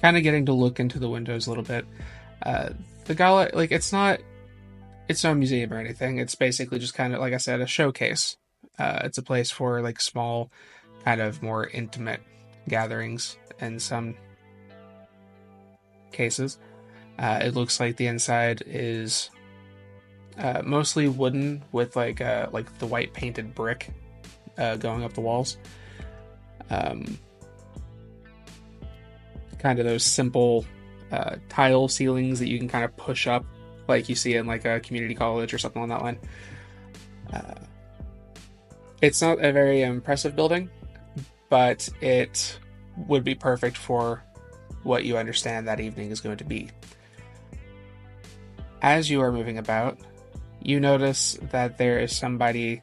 kind of getting to look into the windows a little bit, the gala, like, it's no museum or anything. It's basically just kind of, like I said, a showcase. It's a place for like small, kind of more intimate gatherings in some cases. It looks like the inside is mostly wooden with like the white painted brick going up the walls. Kind of those simple tile ceilings that you can kind of push up, like you see in like a community college or something on that line. It's not a very impressive building, but it would be perfect for what you understand that evening is going to be. As you are moving about, you notice that there is somebody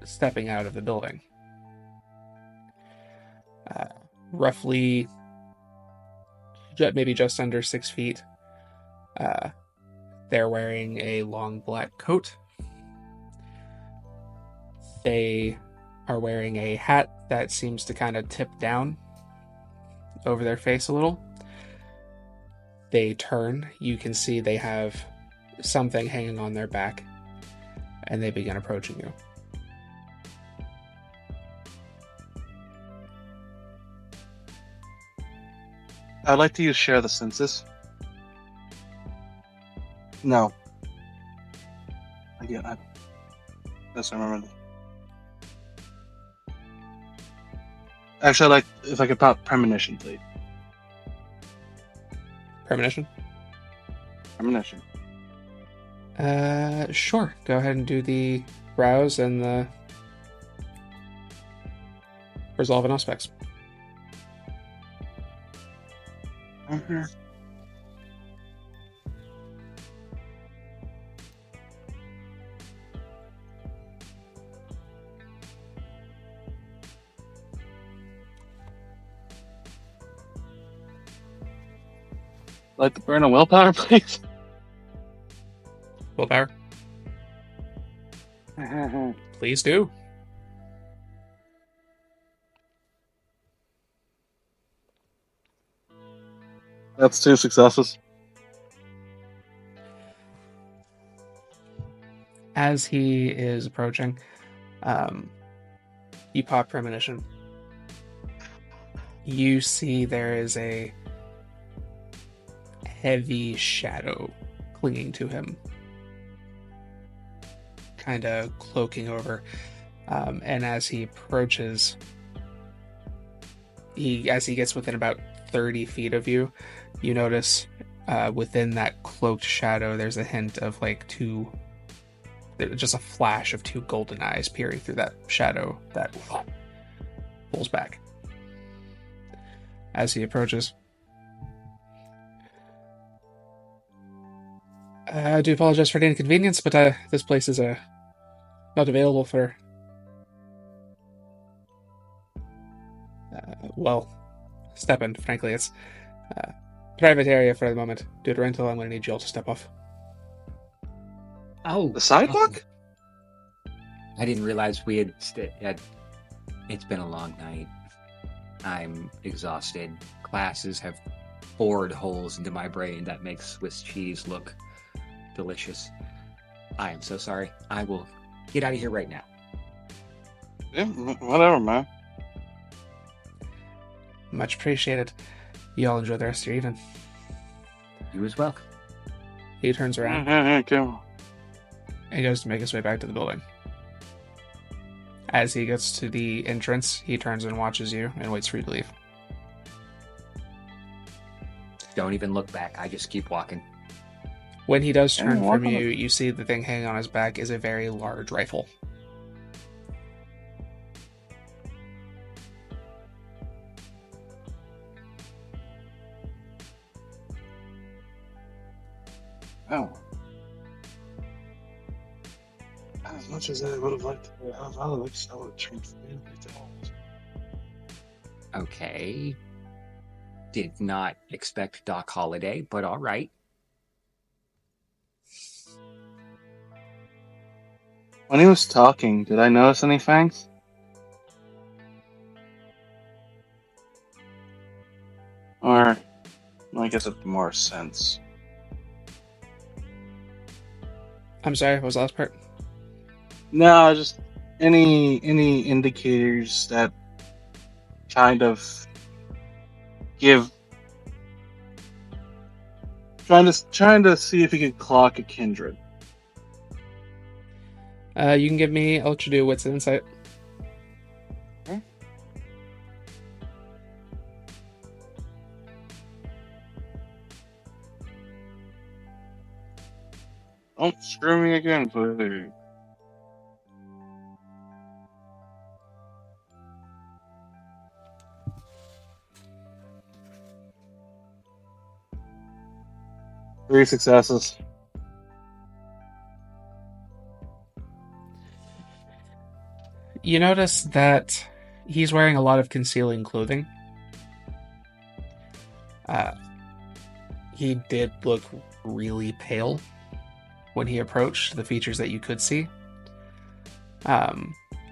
stepping out of the building. Roughly maybe just under 6 feet. They're wearing a long black coat. They are wearing a hat that seems to kind of tip down over their face a little. They turn. You can see they have something hanging on their back, and they begin approaching you. I'd like to use share the senses. No. Again, I just remember. Actually, I'd like if I could pop premonition, please. Premonition? Premonition. Sure. Go ahead and do the browse and the resolve and aspects. Mm-hmm. Like to burn a willpower, please. Willpower? Please do. That's 2 successes. As he is approaching, you pop premonition. You see there is a heavy shadow clinging to him, kind of cloaking over. And as he approaches, as he gets within about 30 feet of you, you notice within that cloaked shadow there's a hint of like just a flash of 2 golden eyes peering through that shadow that pulls back. As he approaches, I do apologize for the inconvenience, but this place is not available for step in. Frankly, it's private area for the moment. Due to rental, I'm going to need you all to step off. Oh, The sidewalk? I didn't realize we had. It's been a long night. I'm exhausted. Classes have bored holes into my brain that makes Swiss cheese look delicious. I am so sorry. I will get out of here right now. Yeah, whatever, man. Much appreciated. You all enjoy the rest of your evening. You as well. He turns around Okay. and he goes to make his way back to the building. As he gets to the entrance, he turns and watches you and waits for you to leave. Don't even look back. I just keep walking. When he does Yeah, turn walk from on you, you see the thing hanging on his back is a very large rifle. Oh. As much as I would have liked to have Alex, I would have changed the name to Alex. Okay. Did not expect Doc Holliday, but all right. When he was talking, did I notice any fangs? Or, I guess it's more sense. I'm sorry, what was the last part? No, just any indicators that kind of give trying to see if he could clock a kindred. You can give me, I'll let you do wits and insight. Okay. Don't screw me again, please. Three successes. You notice that he's wearing a lot of concealing clothing. he did look really pale when he approached the features that you could see.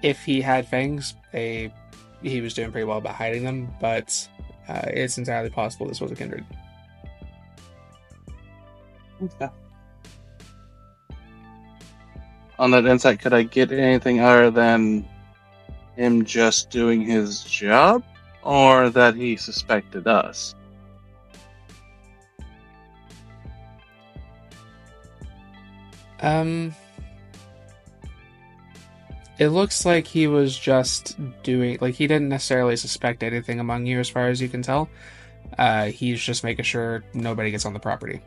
If he had fangs, he was doing pretty well about hiding them, but it's entirely possible this was a kindred. Okay. On that insight, could I get anything other than him just doing his job, or that he suspected us? It looks like he was just doing, like, he didn't necessarily suspect anything among you as far as you can tell. He's just making sure nobody gets on the property.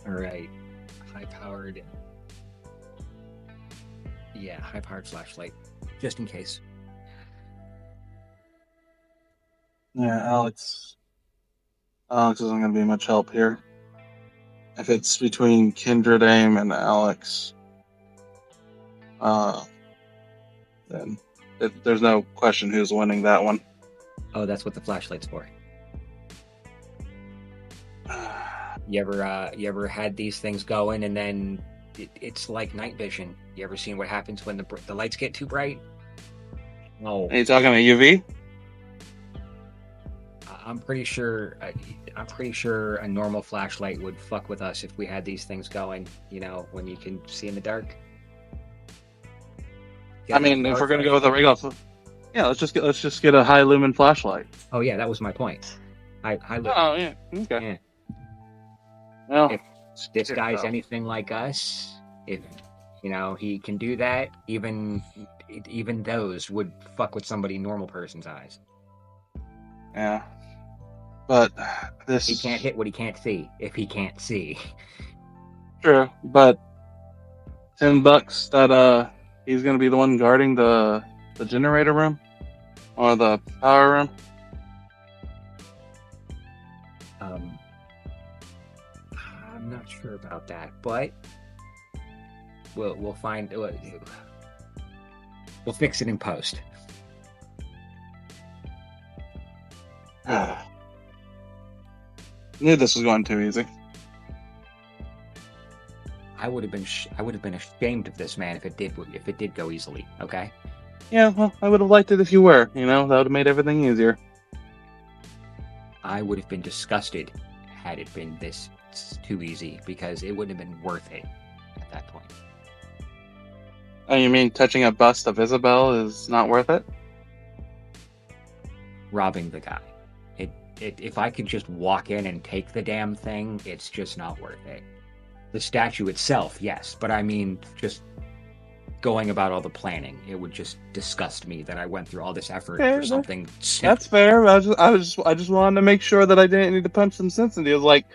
Alright. High-powered... Yeah, high-powered flashlight. Just in case. Yeah, Alex isn't going to be much help here. If it's between Kindred Aim and Alex, then there's no question who's winning that one. Oh, that's what the flashlight's for. You ever had these things going and then it's like night vision? You ever seen what happens when the lights get too bright? No. Are you talking about UV? I'm pretty sure a normal flashlight would fuck with us if we had these things going. You know, when you can see in the dark. I mean, if we're gonna go with a regular, yeah, let's just get a high lumen flashlight. Oh yeah, that was my point. High lumen. Oh yeah, okay. Yeah. Well, If this guy's anything like us, if he can do that, even those would fuck with somebody normal person's eyes. yeah, but this He can't hit what he can't see if he can't see. True, but $10 that he's gonna be the one guarding the generator room or the power room. I'm not sure about that, but we'll find. We'll fix it in post. Knew this was going too easy. I would have been ashamed of this man if it did go easily. Okay. Yeah, well, I would have liked it if you were. That would have made everything easier. I would have been disgusted had it been this too easy, because it wouldn't have been worth it at that point. Oh, you mean touching a bust of Isabel is not worth it? Robbing the guy. If I could just walk in and take the damn thing, it's just not worth it. The statue itself, yes, but I mean, just going about all the planning, it would just disgust me that I went through all this effort for something simple. That's fair. I just wanted to make sure that I didn't need to punch some sense into it. Like,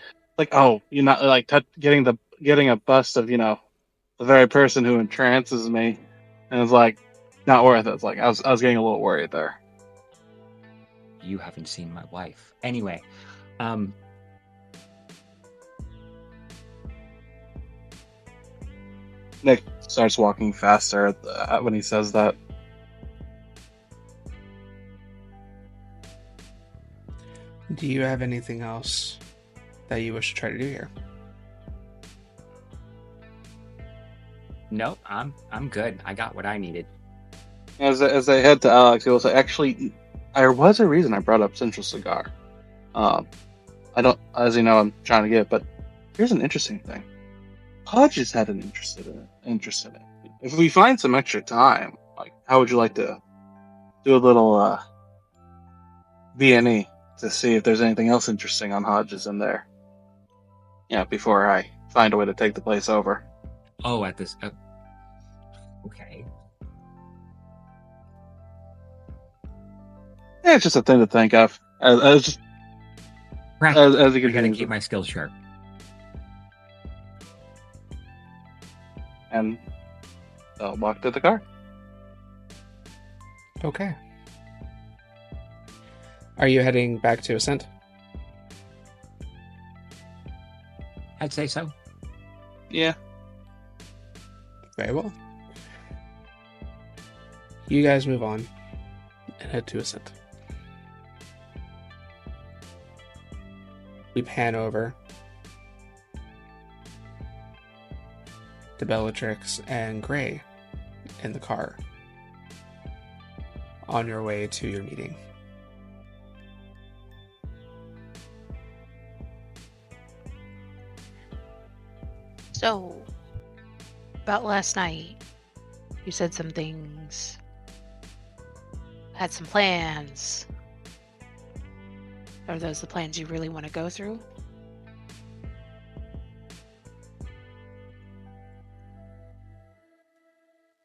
oh, you're not like getting a bust of the very person who entrances me, and it's like not worth it. It's like I was getting a little worried there. You haven't seen my wife. Anyway, Nick starts walking faster when he says that. Do you have anything else that you wish to try to do here? no, I'm good. I got what I needed. As I head to Alex, he will say, "Actually, there was a reason I brought up Central Cigar. I don't, as you know, I'm trying to get, but here's an interesting thing. Hodges had an interest in it. If we find some extra time, like, how would you like to do a little B&E to see if there's anything else interesting on Hodges in there? Before I find a way to take the place over." Oh, at this. Okay. Yeah, it's just a thing to think of. As Right. he I gotta continues. keep my skills sharp. And they'll walk to the car. Okay. Are you heading back to Ascent? I'd say so. Yeah. Very well. You guys move on and head to Ascent. We pan over to Bellatrix and Grei in the car on your way to your meeting. So, about last night, you said some things, had some plans. Are those the plans you really want to go through?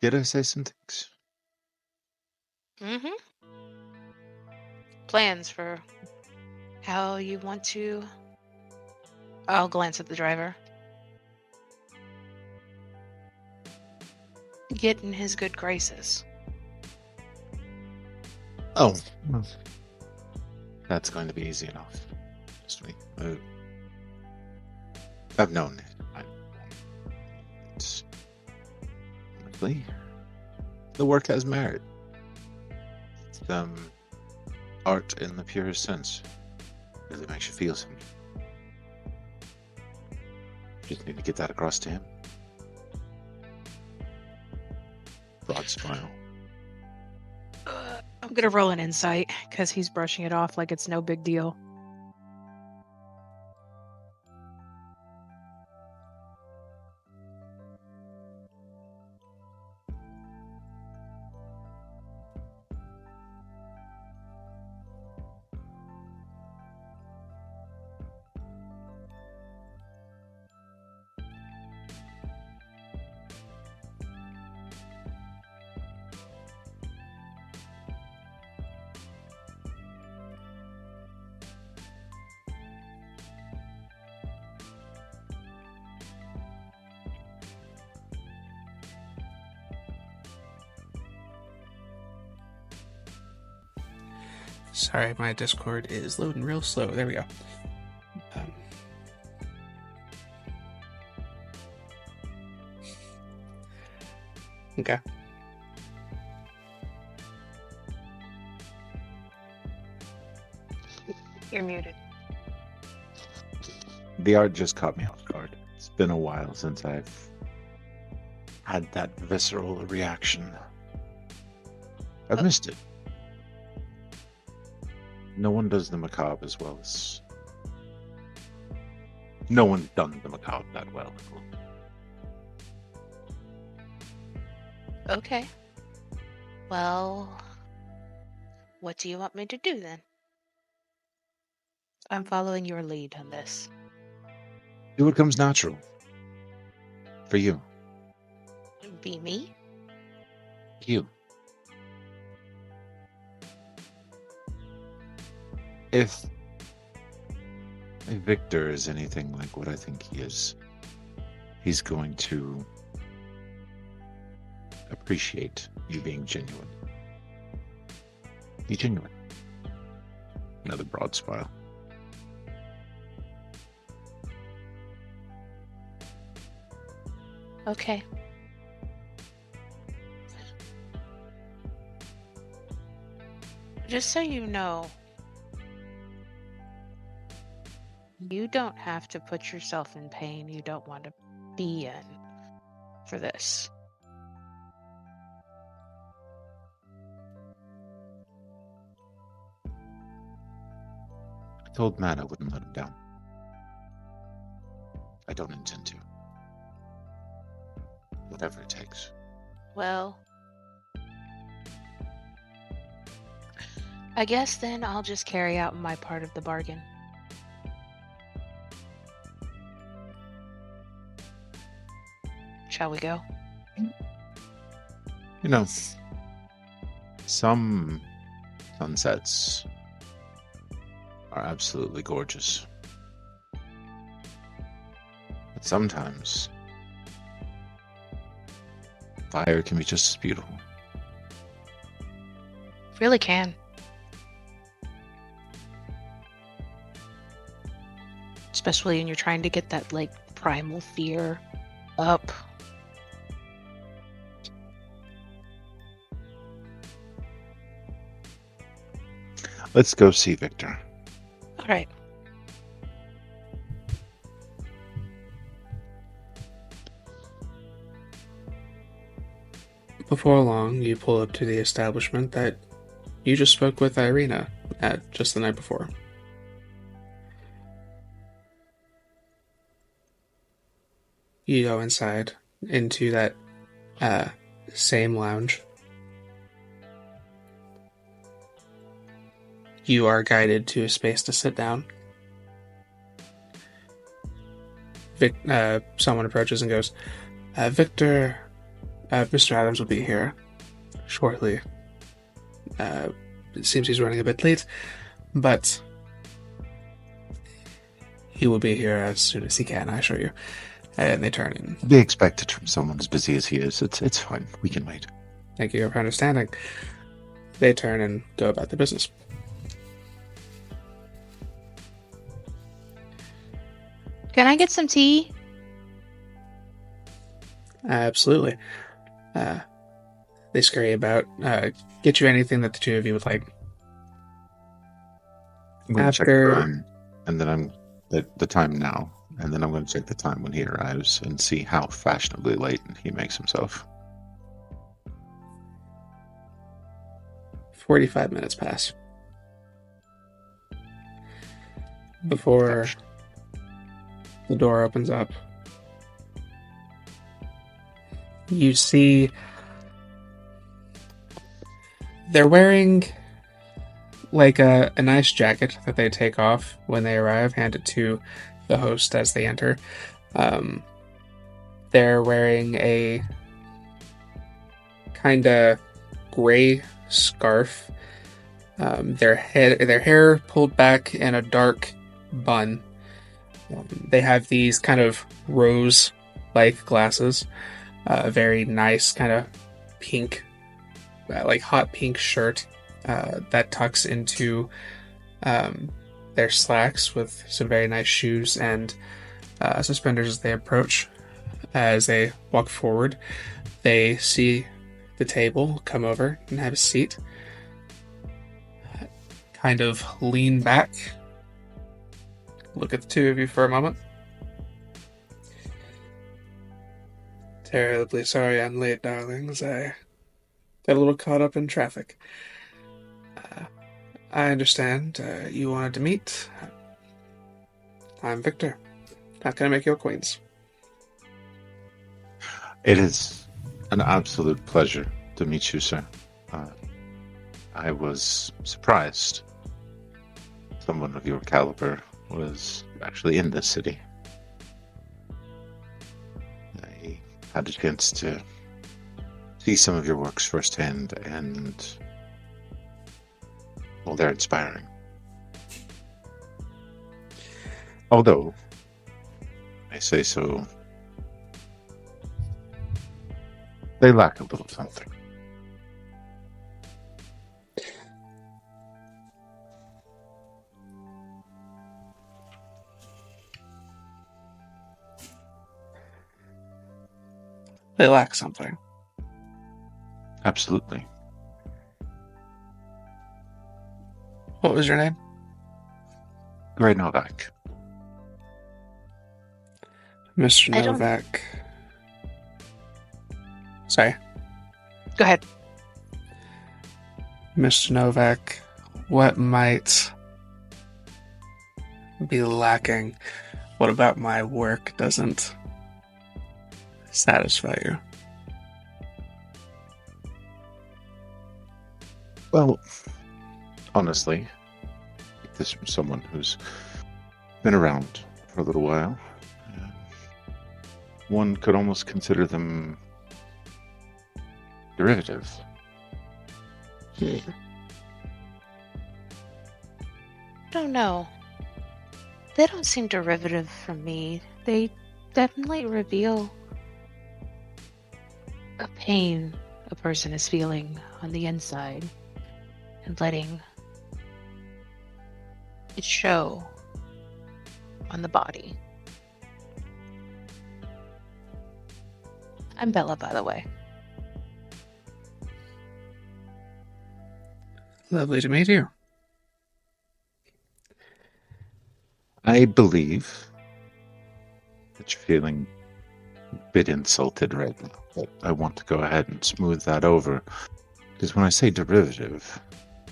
Did I say some things? Mm-hmm. Plans for how you want to... I'll glance at the driver. Get in his good graces. Oh, well, that's going to be easy enough. Trust me. I've known it. It's honestly, the work has merit. It's art in the purest sense. Really makes you feel something. Just need to get that across to him. Broad smile. I'm gonna roll an insight because he's brushing it off like it's no big deal. Sorry, my Discord is loading real slow. There we go. Okay. You're muted. The art just caught me off guard. It's been a while since I've had that visceral reaction. I've missed it. No one does the macabre as well as... No one's done the macabre that well. Okay. Well, what do you want me to do then? I'm following your lead on this. Do what comes natural. For you. Be me? You. If Victor is anything like what I think he is, he's going to appreciate you being genuine. Be genuine. Another broad smile. Okay. Just so you know, you don't have to put yourself in pain you don't want to be in for this. I told Matt I wouldn't let him down. I don't intend to. Whatever it takes. Well, I guess then I'll just carry out my part of the bargain. Shall we go? You know, some sunsets are absolutely gorgeous. But sometimes fire can be just as beautiful. Really can. Especially when you're trying to get that, like, primal fear up. Let's go see Victor. All right. Before long, you pull up to the establishment that you just spoke with Irina at just the night before. You go inside into that same lounge. You are guided to a space to sit down. Someone approaches and goes, Victor, Mr. Adams will be here shortly. It seems he's running a bit late, but he will be here as soon as he can, I assure you. And they turn in. Be expected from someone as busy as he is. It's fine. We can wait. Thank you for understanding. They turn and go about their business. Can I get some tea? Absolutely. They scurry about. Get you anything that the two of you would like. I'm going to check After- the time, and then I'm the time now, and then I'm going to check the time when he arrives and see how fashionably late he makes himself. 45 minutes pass. Before the door opens up, you see they're wearing like a nice jacket that they take off when they arrive, hand it to the host as they enter. They're wearing a kind of gray scarf. Their hair pulled back in a dark bun. They have these kind of rose-like glasses. A very nice kind of pink, like hot pink shirt that tucks into their slacks with some very nice shoes and suspenders as they approach. As they walk forward, they see the table, come over and have a seat. Kind of lean back. Look at the two of you for a moment. Terribly sorry I'm late, darlings. I got a little caught up in traffic. I understand you wanted to meet. I'm Victor. How can I make your acquaintance? It is an absolute pleasure to meet you, sir. I was surprised someone of your caliber was actually in this city. I had a chance to see some of your works firsthand, and well, they're inspiring. Although, I say so, they lack a little something. They lack something. Absolutely. What was your name? Grei Novak. Mr. I don't- Novak. Sorry. Go ahead. Mr. Novak, what might be lacking? What about my work doesn't satisfy you? Well, honestly, this from someone who's been around for a little while. One could almost consider them derivative. I don't know. They don't seem derivative from me. They definitely reveal a pain a person is feeling on the inside and letting it show on the body. I'm Bella, by the way. Lovely to meet you. I believe that you're feeling a bit insulted right now, but I want to go ahead and smooth that over. Because when I say derivative,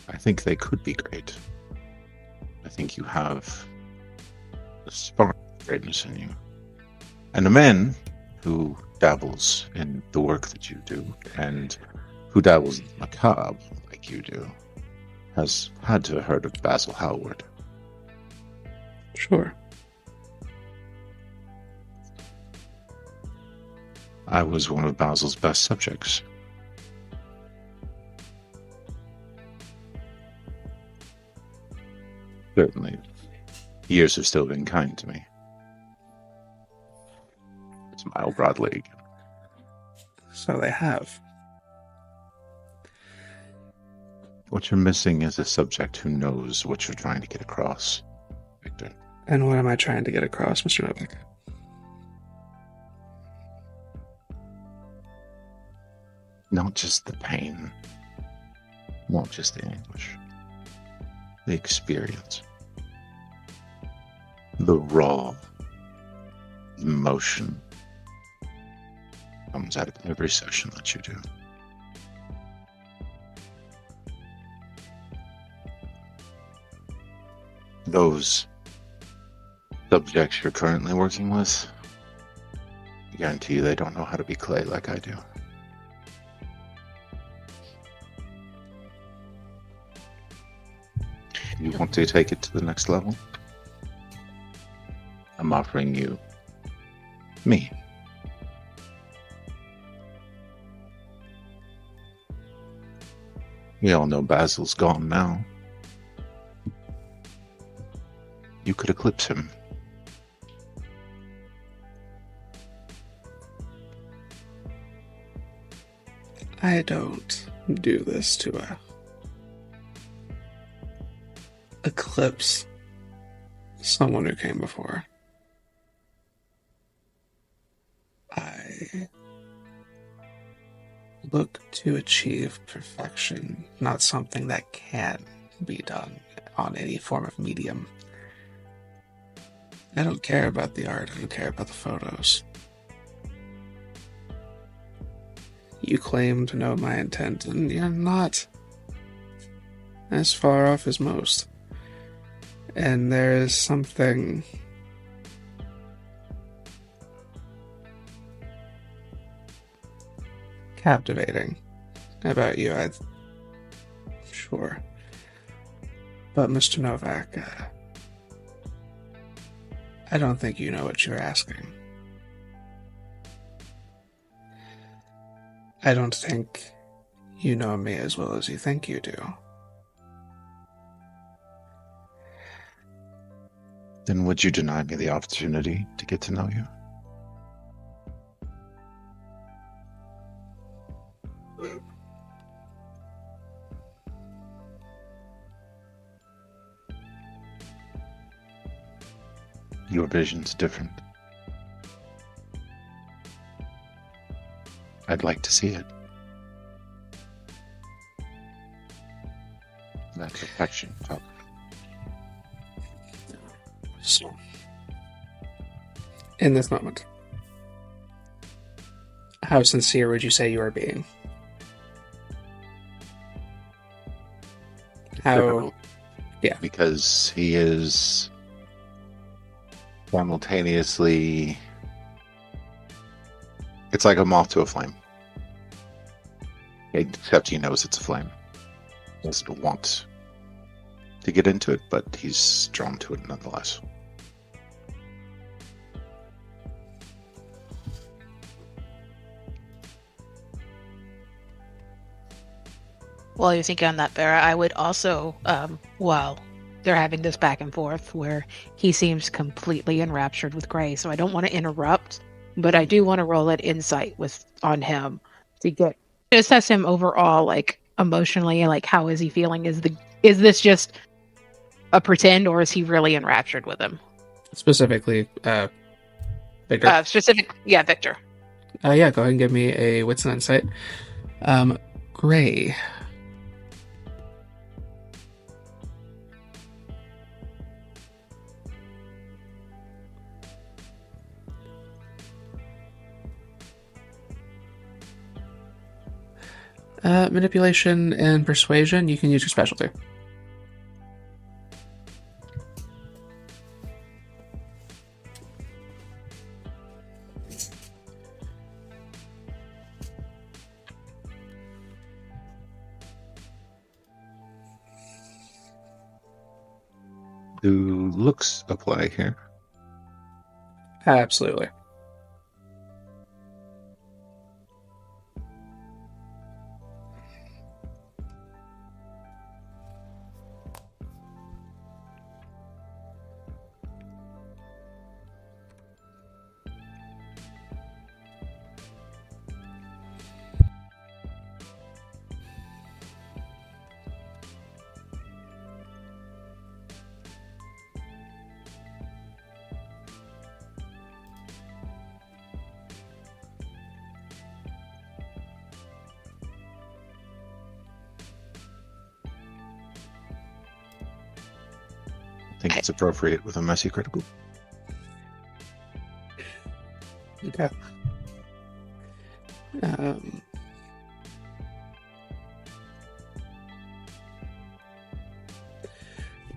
I think they could be great. I think you have a spark of greatness in you. And a man who dabbles in the work that you do, and who dabbles in the macabre like you do, has had to have heard of Basil Hallward. Sure. I was one of Basil's best subjects. Certainly, years have still been kind to me. Smile broadly. So they have. What you're missing is a subject who knows what you're trying to get across, Victor. And what am I trying to get across, Mr. Novak? Not just the pain, not just the anguish, the experience, the raw emotion comes out of every session that you do. Those subjects you're currently working with, I guarantee you they don't know how to be clay like I do. You want to take it to the next level? I'm offering you me. We all know Basil's gone now. You could eclipse him. I don't do this to eclipse someone who came before. I look to achieve perfection, not something that can be done on any form of medium. I don't care about the art, I don't care about the photos. You claim to know my intent, and you're not as far off as most. And there is something captivating about you, sure. But Mr. Novak, I don't think you know what you're asking. I don't think you know me as well as you think you do. Then would you deny me the opportunity to get to know you? Your vision's different. I'd like to see it. That perfection, Pop. So, in this moment, how sincere would you say you are being? How? Yeah. Because he is simultaneously, it's like a moth to a flame. Except he knows it's a flame. He doesn't want to get into it, but he's drawn to it nonetheless. While you're thinking on that, Barra, I would also, while they're having this back and forth where he seems completely enraptured with Grei, so I don't want to interrupt, but I do want to roll an insight on him to assess him overall, like emotionally, like how is he feeling? Is this just a pretend, or is he really enraptured with him? Specifically, Victor. Yeah, Victor. Yeah, go ahead and give me a wits and insight. Grei. Manipulation and persuasion, you can use your specialty. Do looks apply here? Absolutely. I think it's appropriate with a messy critical. Okay.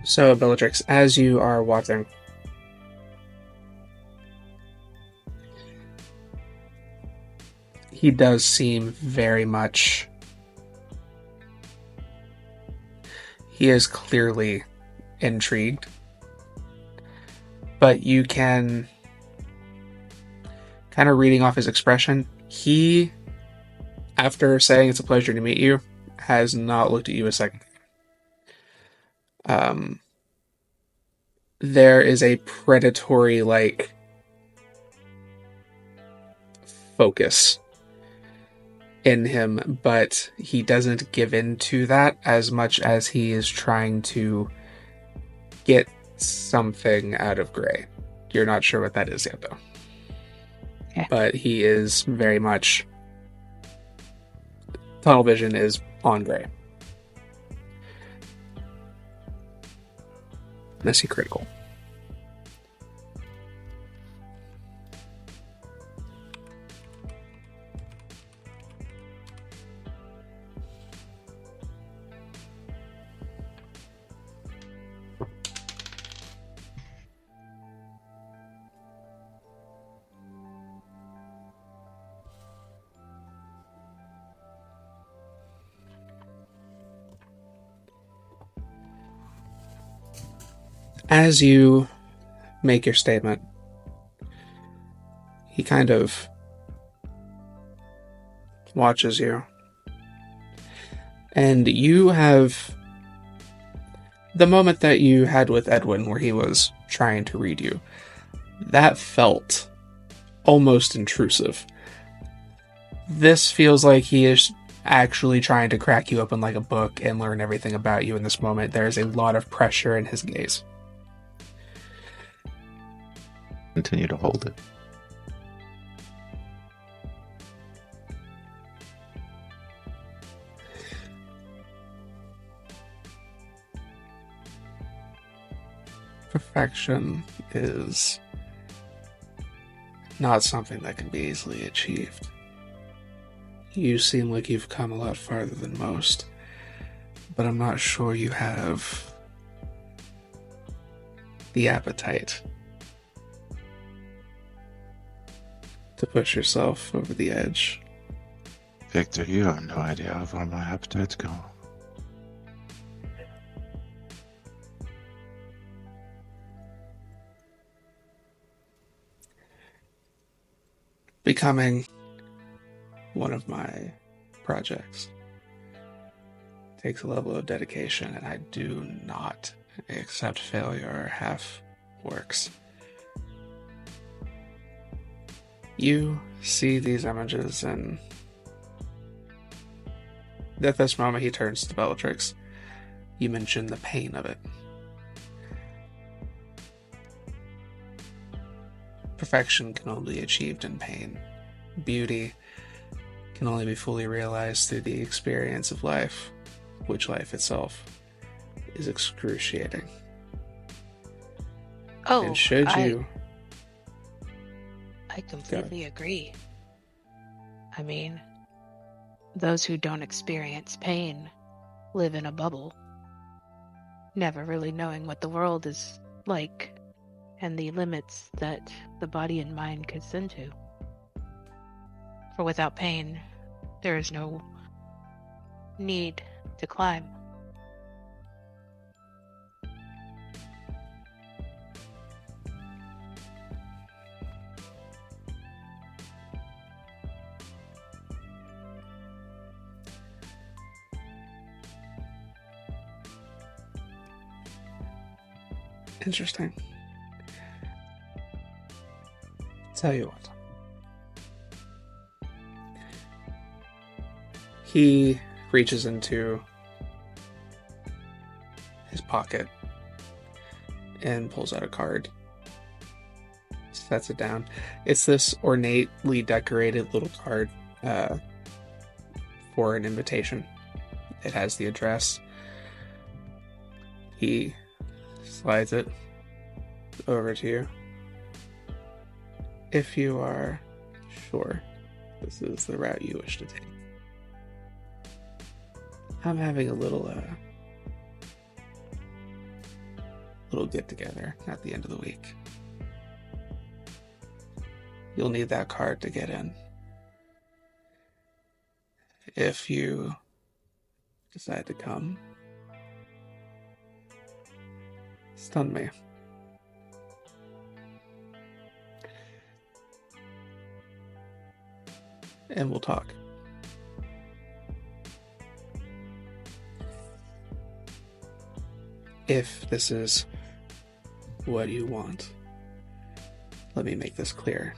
So, Bellatrix, as you are watching, he does seem very much... He is clearly intrigued. But you can... Kind of reading off his expression, he, after saying it's a pleasure to meet you, has not looked at you a second. There is a predatory, focus in him, but he doesn't give in to that as much as he is trying to get something out of Grei. You're not sure what that is yet, though. Okay. But he is very much... Tunnel vision is on Grei. Messy critical. As you make your statement, he kind of watches you. And you have the moment that you had with Edwin where he was trying to read you. That felt almost intrusive. This feels like he is actually trying to crack you open like a book and learn everything about you in this moment. There is a lot of pressure in his gaze. Continue to hold it. Perfection is not something that can be easily achieved. You seem like you've come a lot farther than most, but I'm not sure you have the appetite to push yourself over the edge. Victor, you have no idea how far my appetites go. Becoming one of my projects takes a level of dedication, and I do not accept failure or half works. You see these images, and at this moment he turns to Bellatrix. You mention the pain of it. Perfection can only be achieved in pain. Beauty can only be fully realized through the experience of life, which life itself is excruciating. Oh, And should you... I completely agree. I mean, those who don't experience pain live in a bubble, never really knowing what the world is like and the limits that the body and mind can send to. For without pain, there is no need to climb. Interesting. Tell you what. He reaches into his pocket and pulls out a card. Sets it down. It's this ornately decorated little card for an invitation. It has the address. He slides it over to you. If you are sure this is the route you wish to take. I'm having a little get together at the end of the week. You'll need that card to get in. If you decide to come, stun me. And we'll talk. If this is what you want, let me make this clear.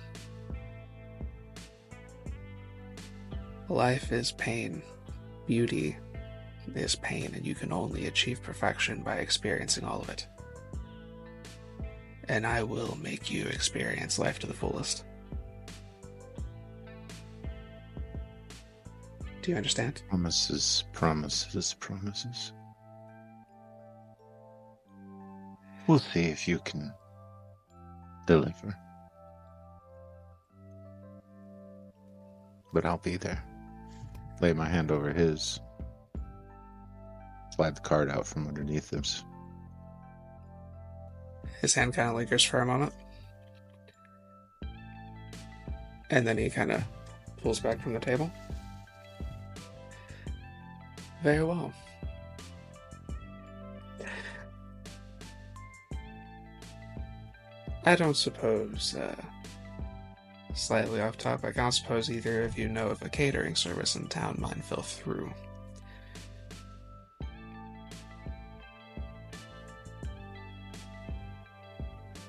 Life is pain. Beauty is pain, and you can only achieve perfection by experiencing all of it. And I will make you experience life to the fullest. Do you understand? Promises, promises, promises. We'll see if you can deliver. But I'll be there. Lay my hand over his. Slide the card out from underneath his. His hand kind of lingers for a moment. And then he kind of pulls back from the table. Very well. I don't suppose, slightly off topic, I don't suppose either of you know of a catering service in town mine fell through.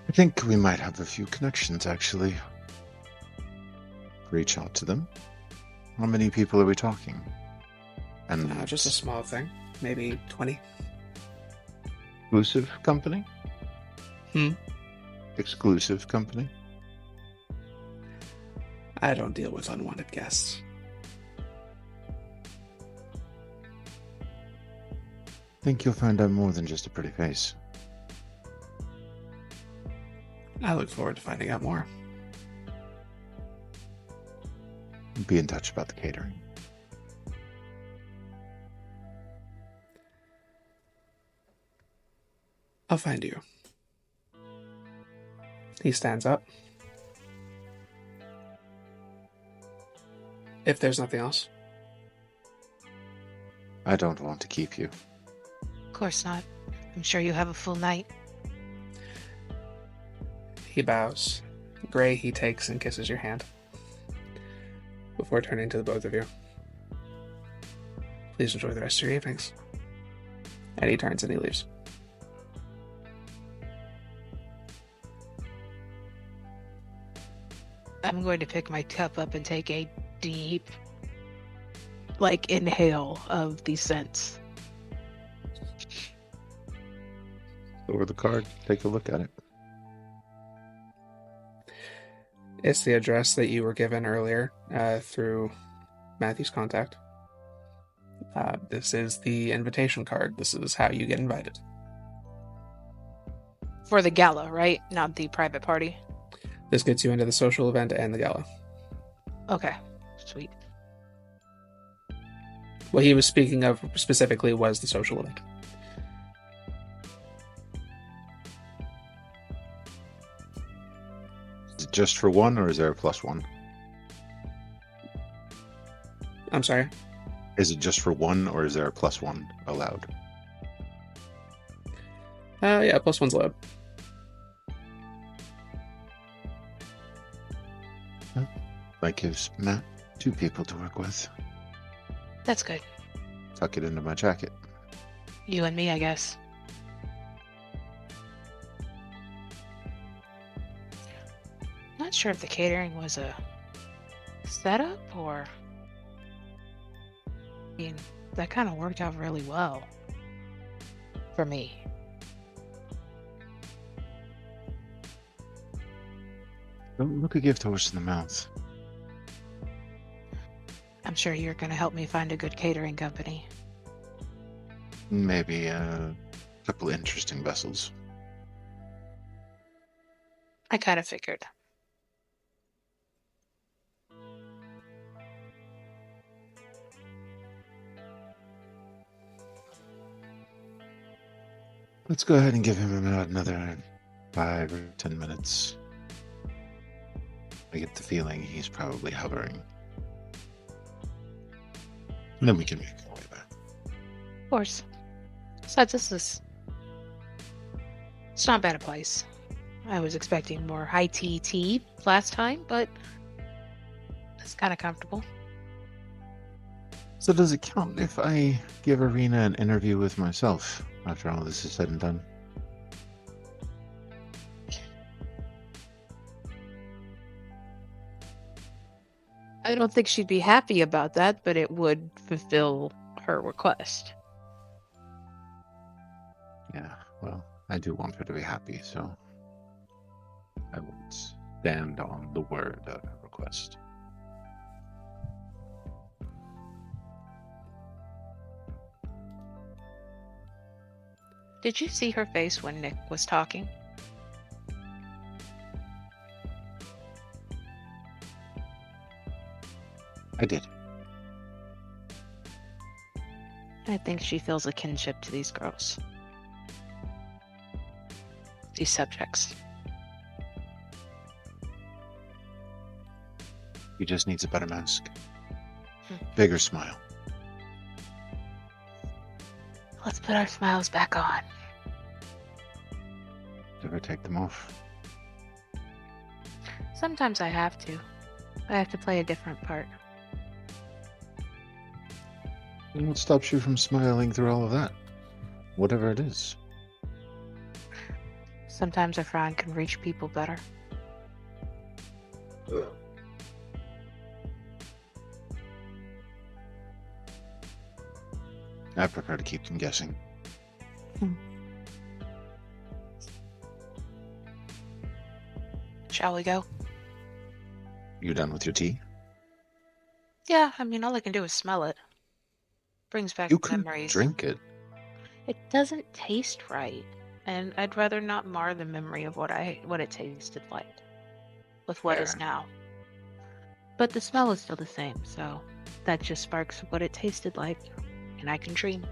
I think we might have a few connections, actually. Reach out to them. How many people are we talking? And Just a small thing. Maybe 20. exclusive company? Hmm? Exclusive company? I don't deal with unwanted guests. Think you'll find out more than just a pretty face. I look forward to finding out more. Be in touch about the catering. I'll find you. He stands up. If there's nothing else. I don't want to keep you. Of course not. I'm sure you have a full night. He bows. Grei, he takes and kisses your hand. Before turning to the both of you. Please enjoy the rest of your evenings. And he turns and he leaves. I'm going to pick my cup up and take a deep, inhale of these scents. Lower the card, take a look at it. It's the address that you were given earlier through Matthew's contact. This is the invitation card. This is how you get invited. For the gala, right? Not the private party? This gets you into the social event and the gala. Okay, sweet. What he was speaking of specifically was the social event. Is it just for one, or is there a +1? I'm sorry. Is it just for one, or is there a +1 allowed? Yeah, +1's allowed. That gives Matt 2 people to work with. That's good. Tuck it into my jacket. You and me, I guess. Not sure if the catering was a setup or... I mean, that kind of worked out really well. For me. Don't look a gift horse in the mouth. I'm sure you're going to help me find a good catering company. Maybe a couple interesting vessels. I kind of figured. Let's go ahead and give him about another 5 or 10 minutes. I get the feeling he's probably hovering. And then we can make our way back. Of course. Besides, it's not bad a place. I was expecting more high tea last time, but it's kind of comfortable. So does it count if I give Arena an interview with myself after all this is said and done? I don't think she'd be happy about that, but it would fulfill her request. Yeah, well, I do want her to be happy, so I won't stand on the word of her request. Did you see her face when Nick was talking? I did. I think she feels a kinship to these girls. These subjects. He just needs a better mask. Bigger smile. Let's put our smiles back on. Ever take them off? Sometimes I have to. I have to play a different part. And what stops you from smiling through all of that? Whatever it is. Sometimes a frown can reach people better. I prefer to keep them guessing. Shall we go? You done with your tea? Yeah, I mean, all I can do is smell it. Brings back You can memories. drink it. It doesn't taste right, and I'd rather not mar the memory of what it tasted like with what is Fair. now. But the smell is still the same, so that just sparks what it tasted like, and I can dream.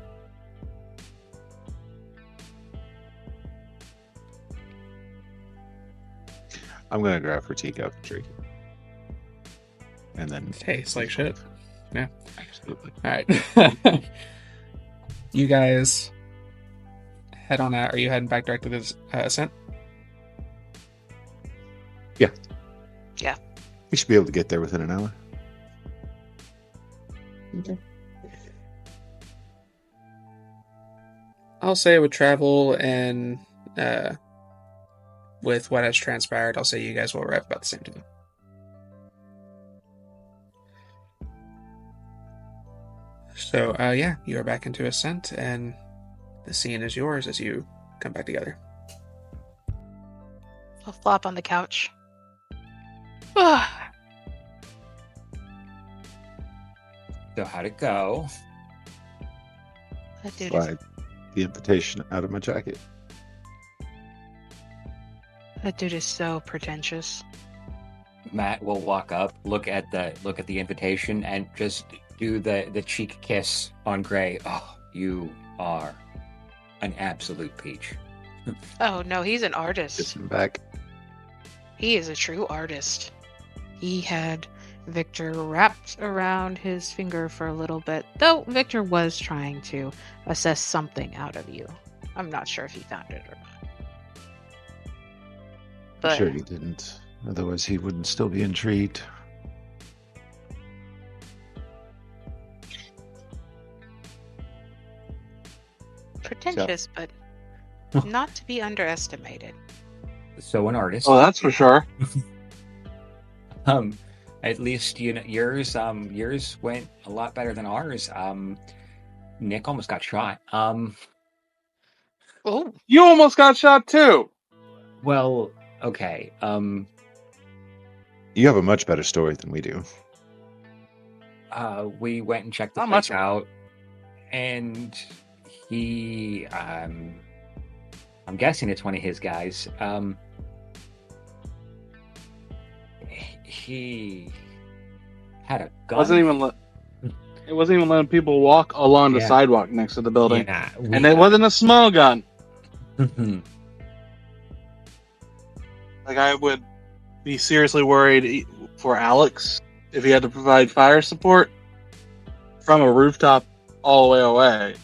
I'm gonna grab her teacup and drink it. And then Tastes like shit. Yeah. Absolutely. All right. You guys head on out. Are you heading back directly to the ascent? Yeah. Yeah. We should be able to get there within an hour. Okay. I'll say with travel and with what has transpired, I'll say you guys will arrive about the same time. So, yeah, you are back into Ascent, and the scene is yours as you come back together. I'll flop on the couch. So how'd it go? That dude Slide the invitation out of my jacket. That dude is so pretentious. Matt will walk up, look at the invitation, and just do the cheek kiss on Grey. Oh, you are an absolute peach. Oh no, he's an Kiss artist. him back. He is a true artist. He had Victor wrapped around his finger for a little bit, though Victor was trying to assess something out of you. I'm not sure if he found it or not. I'm But sure he didn't. Otherwise, he wouldn't still be intrigued. pretentious, but not to be underestimated. So an artist. Oh, that's for sure. At least yours went a lot better than ours. Nick almost got shot. Oh, You almost got shot too. Well, okay. You have a much better story than we do. We went and checked the Not place much. out, and he, I'm guessing it's one of his guys. He had a gun. It wasn't even letting people walk along the Yeah. sidewalk next to the building, Yeah, and it wasn't a small gun. Like, I would be seriously worried for Alex if he had to provide fire support from a rooftop all the way away.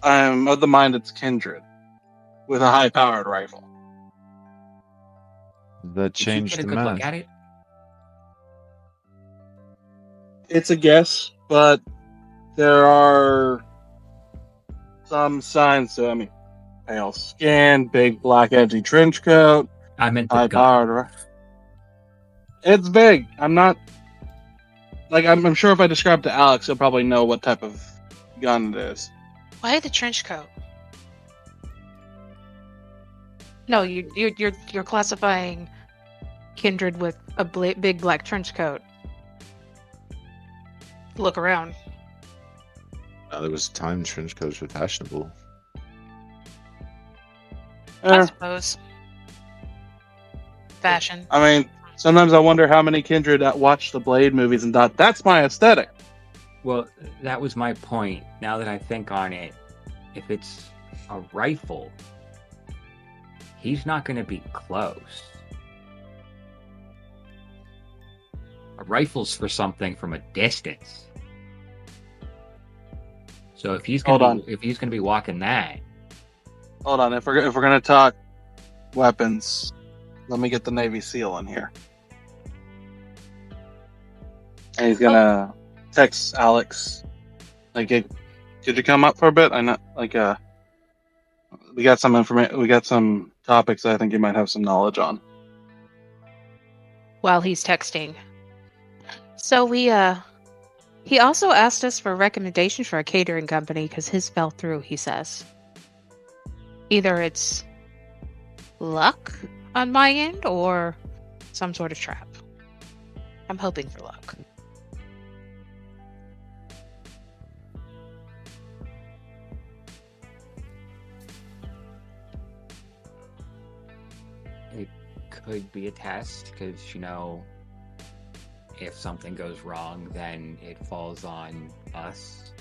I'm of the mind it's Kindred with a high-powered rifle. That Did you changed get a the good look math. at it? It's a guess, but there are some signs to, pale skin, big black edgy trench coat, I meant the gun. high-powered. It's big. I'm not... Like, I'm sure if I describe it to Alex, he'll probably know what type of gun it is. why the trench coat? No, you're classifying Kindred with a big black trench coat. Look around. There was a time trench coats were fashionable. I Eh, suppose. Fashion. Sometimes I wonder how many Kindred that watched the Blade movies and thought, that's my aesthetic. Well, that was my point. Now that I think on it, if it's a rifle, he's not going to be close. A rifle's for something from a distance. So if he's going to be walking that, Hold on, if we're gonna talk weapons, let me get the Navy SEAL in here. And he's gonna text Alex. Like, hey, could you come up for a bit? We got some information. We got some topics that I think you might have some knowledge on. While he's texting. So he also asked us for a recommendation for a catering company because his fell through, he says. Either it's luck on my end or some sort of trap. I'm hoping for luck. it could be a test because, if something goes wrong, then it falls on us.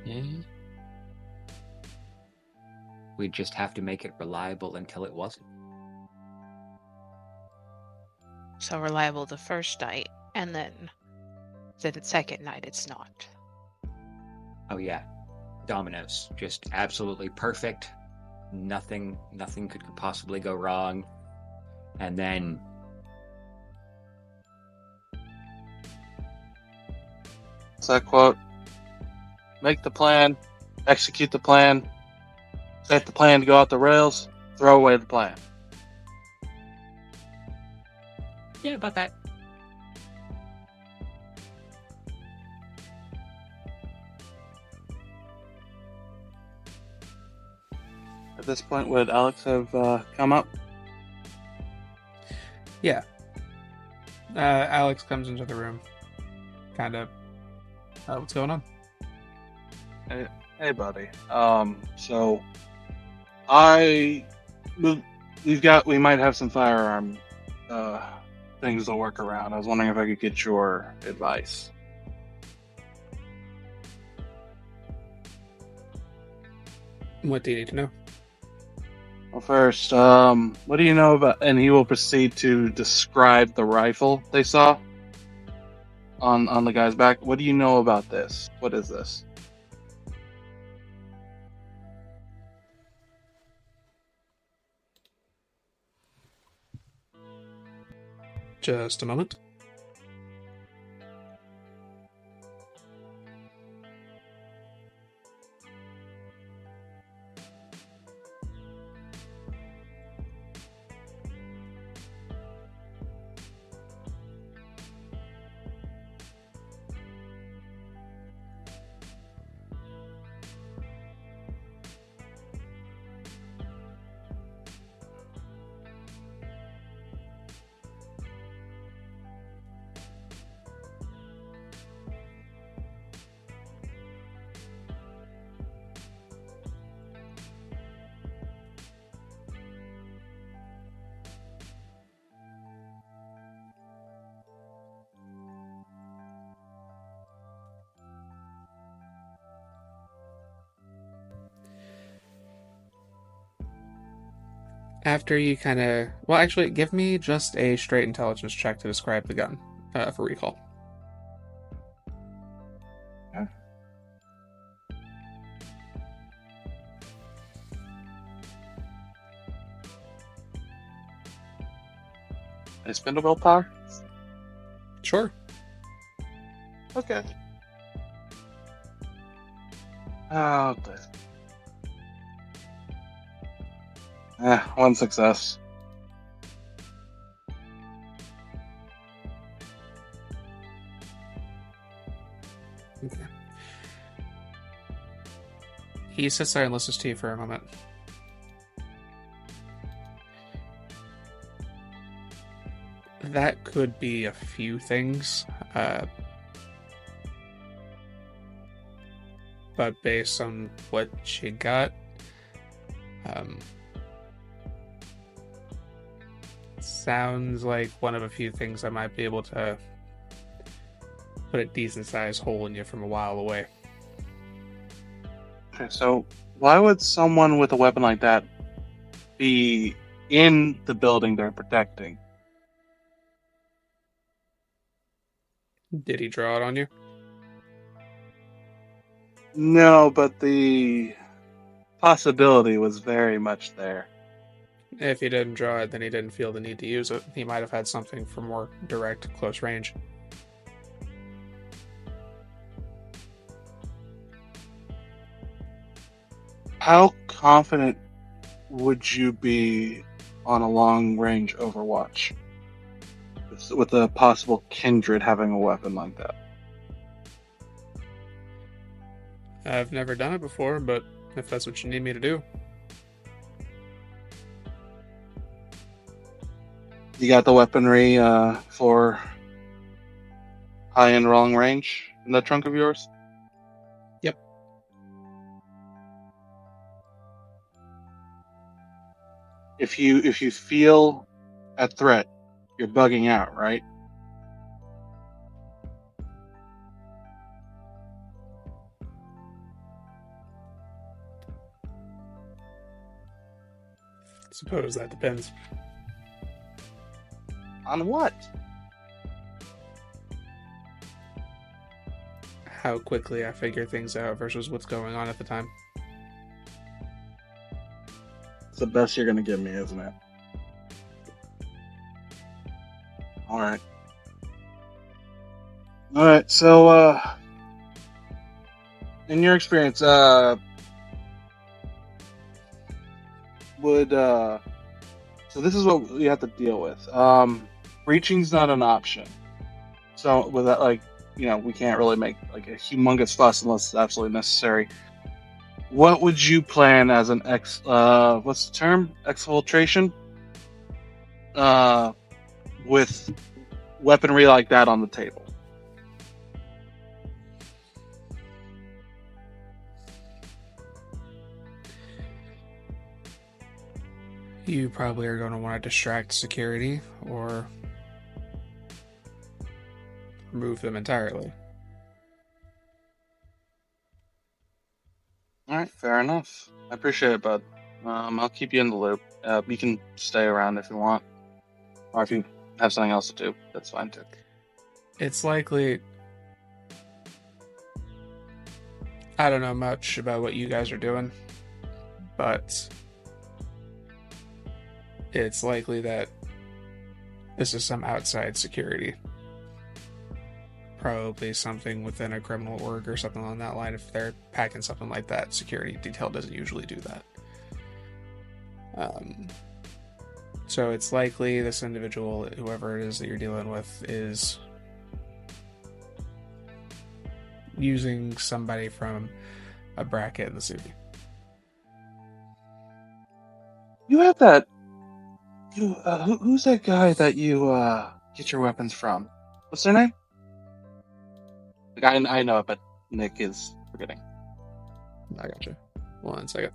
Yeah. We just have to make it reliable until it wasn't. So reliable the first night, and then the second night it's not. Oh yeah, Dominoes, just absolutely perfect. Nothing could possibly go wrong. And then What's that quote? Make the plan, execute the plan, set the plan to go off the rails, throw away the plan. yeah, about that. At this point, would Alex have come up? Yeah. Alex comes into the room. Kind of. What's going on? Hey, buddy. So I, we might have some firearm, things to work around. I was wondering if I could get your advice. What do you need to know? Well, first, what do you know about? And he will proceed to describe the rifle they saw on the guy's back. What do you know about this? What is this? Just a moment. After you kind of... Well, actually, give me just a straight intelligence check to describe the gun for recall. Okay. I spend a willpower? Sure. Okay. Oh, one success. Okay. He sits there and listens to you for a moment. That could be a few things, but based on what she got, sounds like one of a few things that might be able to put a decent sized hole in you from a while away. Okay, so why would someone with a weapon like that be in the building they're protecting? Did he draw it on you? No, but the possibility was very much there. If he didn't draw it, then he didn't feel the need to use it. He might have had something for more direct, close range. How confident would you be on a long-range Overwatch with a possible kindred having a weapon like that? I've never done it before, but if that's what you need me to do. You got the weaponry for high-end long range in that trunk of yours? Yep. If you feel a threat, you're bugging out, right? Suppose that depends. On what? How quickly I figure things out versus what's going on at the time. It's the best you're gonna give me, isn't it? Alright. Alright, so in your experience, so this is what we have to deal with. Breaching's not an option. So with that, like, we can't really make like a humongous fuss unless it's absolutely necessary. What would you plan as an what's the term? Exfiltration? With weaponry like that on the table. You probably are going to want to distract security or remove them entirely. Alright, fair enough. I appreciate it, bud. I'll keep you in the loop. You can stay around if you want. Or if you have something else to do, that's fine too. It's likely... I don't know much about what you guys are doing, but it's likely that this is some outside security. Probably something within a criminal org or something along that line. If they're packing something like that, security detail doesn't usually do that. So it's likely this individual, whoever it is that you're dealing with, is using somebody from a bracket in the city. You have that. Who's that guy that you get your weapons from? What's their name? Like, I know it, but Nick is forgetting. I gotcha. 1 second.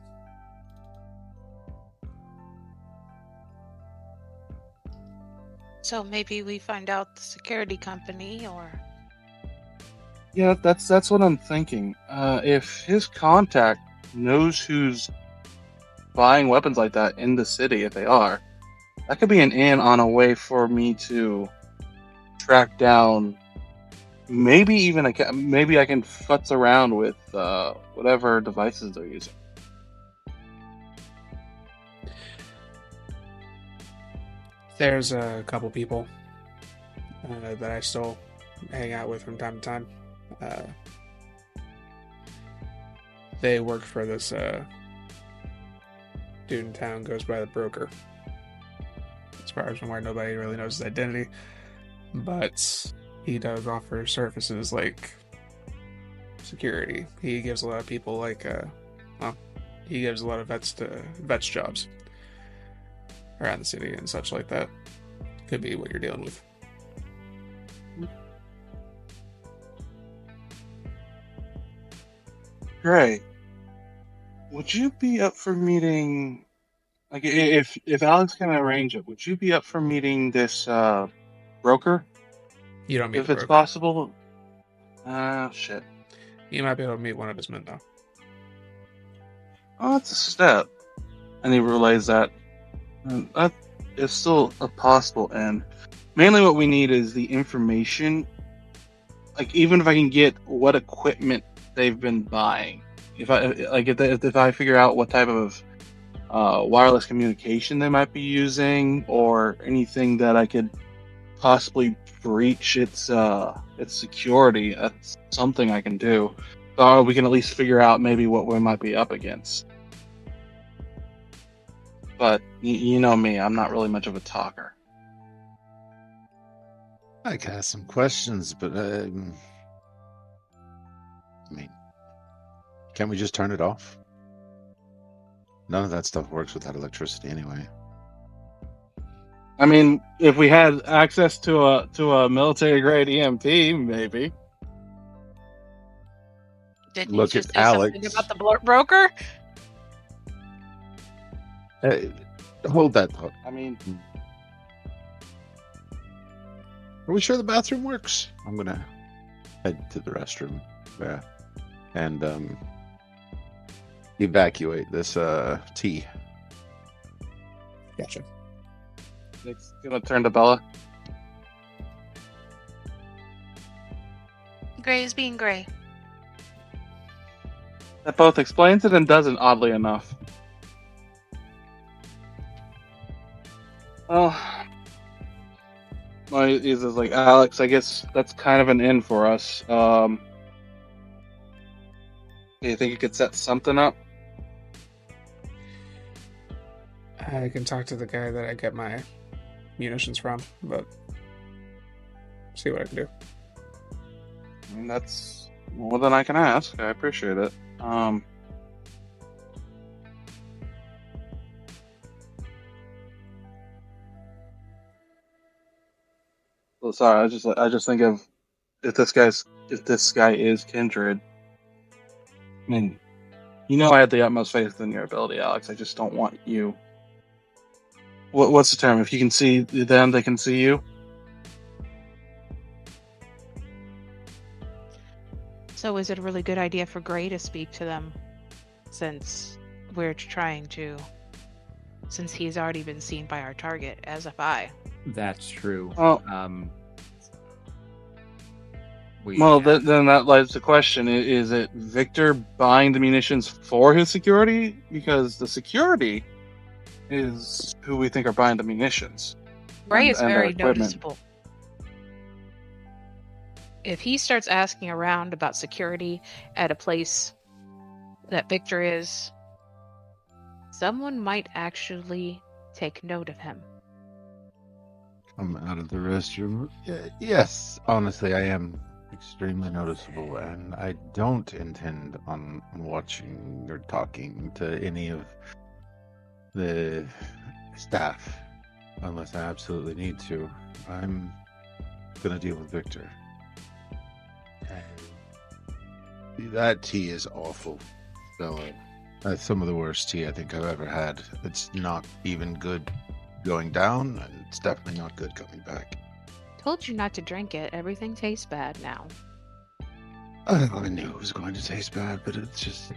So maybe we find out the security company, or Yeah, that's what I'm thinking. If his contact knows who's buying weapons like that in the city, if they are, that could be an in on a way for me to track down. Maybe I can futz around with whatever devices they're using. There's a couple people that I still hang out with from time to time. They work for this dude in town, goes by the broker. As far as I'm aware, nobody really knows his identity, but he does offer services like security. He gives a lot of people he gives a lot of vets jobs around the city and such like that. Could be what you're dealing with. Great. Would you be up for meeting? Like, if Alex can arrange it, would you be up for meeting this broker? You don't meet If the it's broker. possible. Shit. You might be able to meet one of his men though. Oh, that's a step. And he relays that. That is still a possible end. Mainly what we need is the information. Like, even if I can get what equipment they've been buying. If I figure out what type of wireless communication they might be using, or anything that I could possibly breach its security, that's something I can do. So we can at least figure out maybe what we might be up against. But you know me, I'm not really much of a talker. I can ask some questions, but I mean, can't we just turn it off? None of that stuff works without electricity anyway. I mean, if we had access to a military grade EMP, maybe. didn't Look you just at say something Alex. about the broker? Hold that thought. I mean, Are we sure the bathroom works? I'm gonna head to the restroom, yeah, and evacuate this tea. Gotcha. Nick's gonna turn to Bella. Grei is being Grei. That both explains it and doesn't, oddly enough. Well, he's just like, Alex, I guess that's kind of an in for us. Do you think you could set something up? I can talk to the guy that I get my munitions from, but see what I can do. I mean, that's more than I can ask. I appreciate it. Well, sorry, I just think of if this guy is Kindred. I mean, you know, I had the utmost faith in your ability, Alex. I just don't want you What's the term? If you can see them, they can see you. So is it a really good idea for Grei to speak to them, since he's already been seen by our target as a spy? That's true. Well, then that lies the question: is it Victor buying the munitions for his security? Because the security is who we think are buying the munitions. Grei is and very their equipment. noticeable. If he starts asking around about security at a place that Victor is, someone might actually take note of him. I'm out of the restroom. Yes, honestly, I am extremely noticeable, and I don't intend on watching or talking to any of the staff unless I absolutely need to. I'm gonna deal with Victor. That tea is awful, Bella. That's some of the worst tea I think I've ever had. It's not even good going down, and it's definitely not good coming back. Told you not to drink it. Everything tastes bad now. I knew it was going to taste bad, but it's just...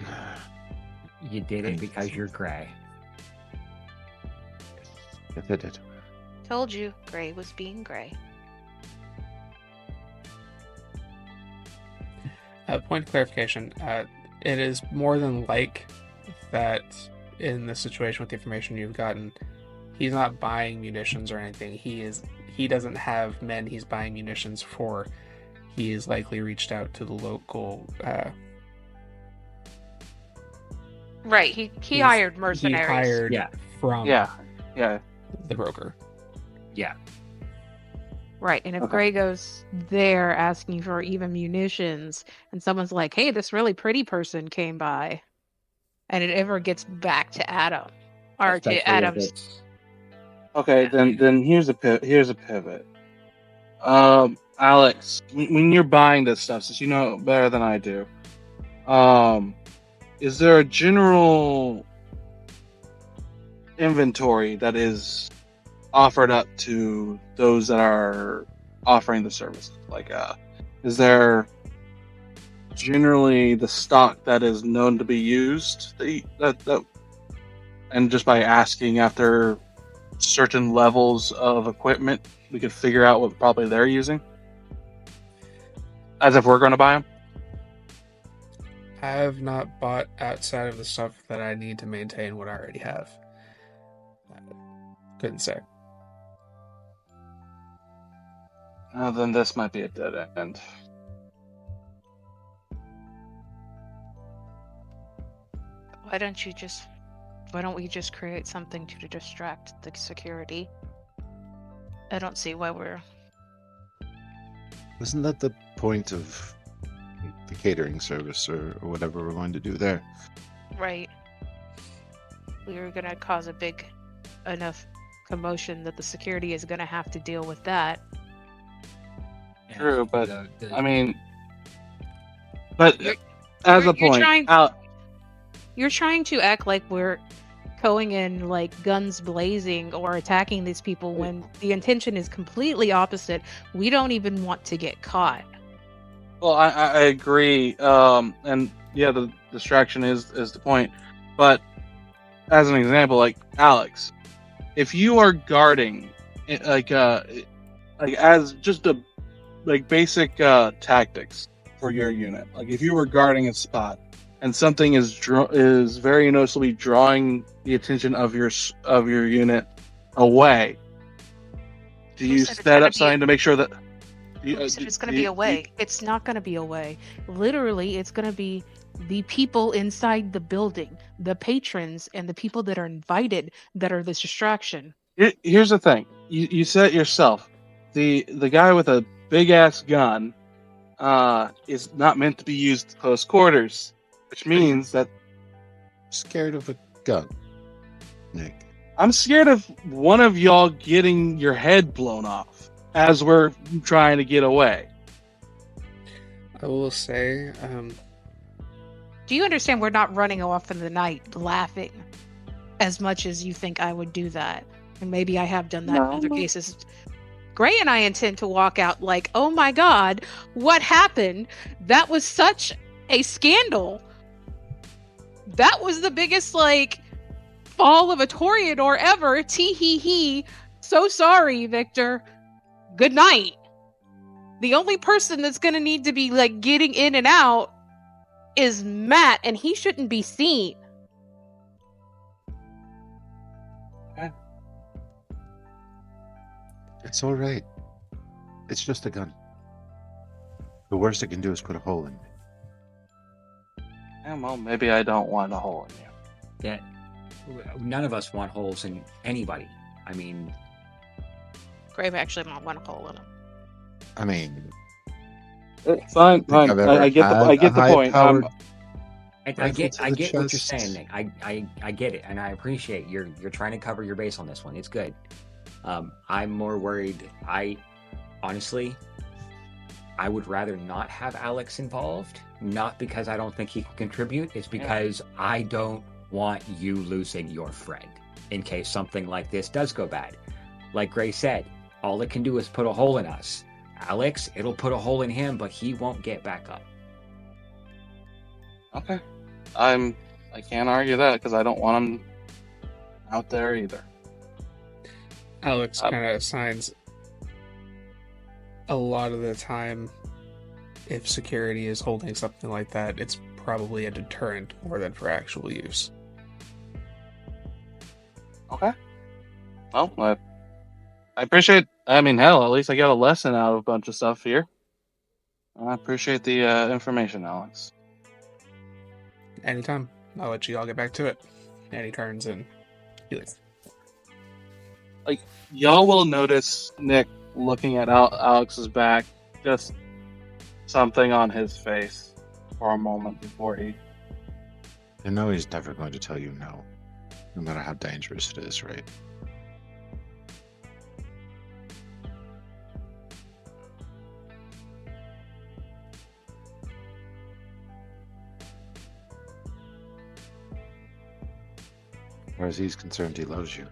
You did it because you're Grei. Yes, I did. Told you, Grei was being Grei. Point of clarification. It is more than like that in the situation with the information you've gotten, he's not buying munitions or anything. He doesn't have men he's buying munitions for. He has likely reached out to the local... Right, he hired mercenaries. He hired from Yeah. the broker. Yeah. Right, and if Okay. Grei goes there asking for even munitions, and someone's like, hey, this really pretty person came by, and it ever gets back to Adam, or Especially to if Adam's... it's- Okay, then here's a pivot. Alex, when you're buying this stuff, since you know better than I do, is there a general inventory that is offered up to those that are offering the services? Like, is there generally the stock that is known to be used that and just by asking after certain levels of equipment, we could figure out what probably they're using? As if we're going to buy them? I have not bought outside of the stuff that I need to maintain what I already have. Couldn't say. Then this might be a dead end. Why don't we just create something to distract the security? I don't see why we're... Wasn't that the point of the catering service or whatever we're going to do there? Right. We were gonna cause a big enough commotion that the security is gonna have to deal with that. True, but the- I mean, but You're- as you're a point, trying- Al- You're trying to act like we're going in like guns blazing or attacking these people when the intention is completely opposite. We don't even want to get caught. well, I agree, and yeah, the distraction is the point. But as an example, like Alex, if you are guarding, like as just a basic tactics for your unit, like if you were guarding a spot and something is very noticeably drawing the attention of your unit away, do Who you said it's set gonna up be- something to make sure that? Who said it's going to be away? It's not going to be away. Literally, it's going to be the people inside the building, the patrons, and the people that are invited that are the distraction. Here's the thing. You said it yourself. The guy with a big ass gun is not meant to be used close quarters, which means that Scared of a gun, Nick. I'm scared of one of y'all getting your head blown off as we're trying to get away. I will say, Do you understand we're not running off in the night laughing as much as you think I would do that? And maybe I have done that No. in other cases. Grei and I intend to walk out like, oh my god, what happened? That was such a scandal. That was the biggest, like, fall of a Toreador ever. Tee hee hee. So sorry, Victor. Good night. The only person that's gonna need to be, like, getting in and out is Matt, and he shouldn't be seen. It's all right. It's just a gun. The worst it can do is put a hole in me. Yeah, well, maybe I don't want a hole in you. Yeah, none of us want holes in anybody. I mean, Grave actually might want a hole in him. I mean, Fine. I've ever I get the point. high-powered I get rifle to the what you're chest. saying, Nick. I get it, and I appreciate you're trying to cover your base on this one. It's good. I'm more worried. Honestly, I would rather not have Alex involved. Not because I don't think he can contribute. It's because I don't want you losing your friend in case something like this does go bad. Like Grei said, all it can do is put a hole in us. Alex, it'll put a hole in him, but he won't get back up. Okay. I can't argue that because I don't want him out there either. Alex kind of assigns a lot of the time, if security is holding something like that, it's probably a deterrent more than for actual use. Okay. Well, I appreciate. I mean, hell, at least I got a lesson out of a bunch of stuff here. I appreciate the information, Alex. Anytime. I'll let you all get back to it. And he turns and he leaves. Y'all will notice Nick looking at Alex's back, just something on his face for a moment before he. I know he's never going to tell you no, no matter how dangerous it is, right? As far as he's concerned, he loves you.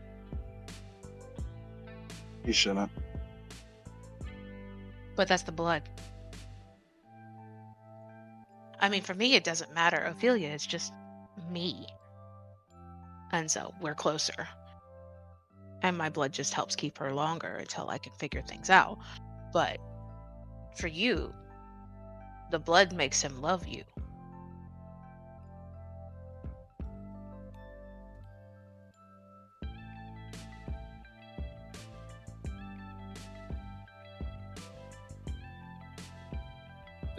He shouldn't. But that's the blood. I mean, for me, it doesn't matter. Ophelia is just me. And so we're closer. And my blood just helps keep her longer until I can figure things out. But for you, the blood makes him love you.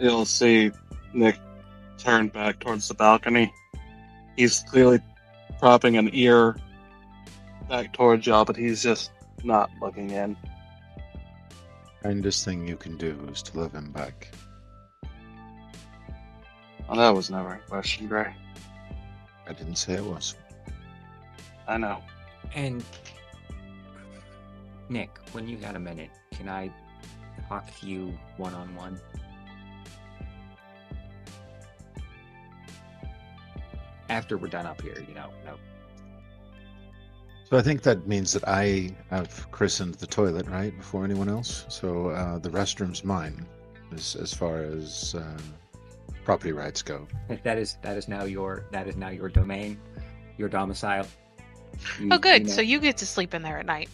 You'll see Nick turn back towards the balcony. He's clearly propping an ear back towards y'all, but he's just not looking in. Kindest thing you can do is to love him back. Well, that was never a question, Grei. I didn't say it was. I know. And Nick, when you got a minute, can I talk to you one-on-one? After we're done up here, no. So I think that means that I have christened the toilet, right, before anyone else. So the restroom's mine, as far as property rights go. That is now your domain, your domicile. Oh, good. So you get to sleep in there at night.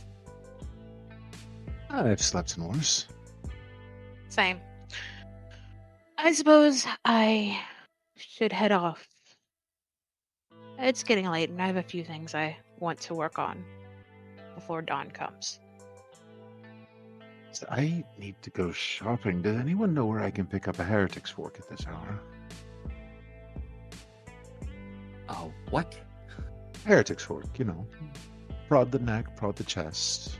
I've slept in worse. Same. I suppose I should head off. It's getting late, and I have a few things I want to work on before dawn comes. So I need to go shopping. Does anyone know where I can pick up a heretic's fork at this hour? Oh, what? Heretic's fork, you know. Prod the neck, prod the chest.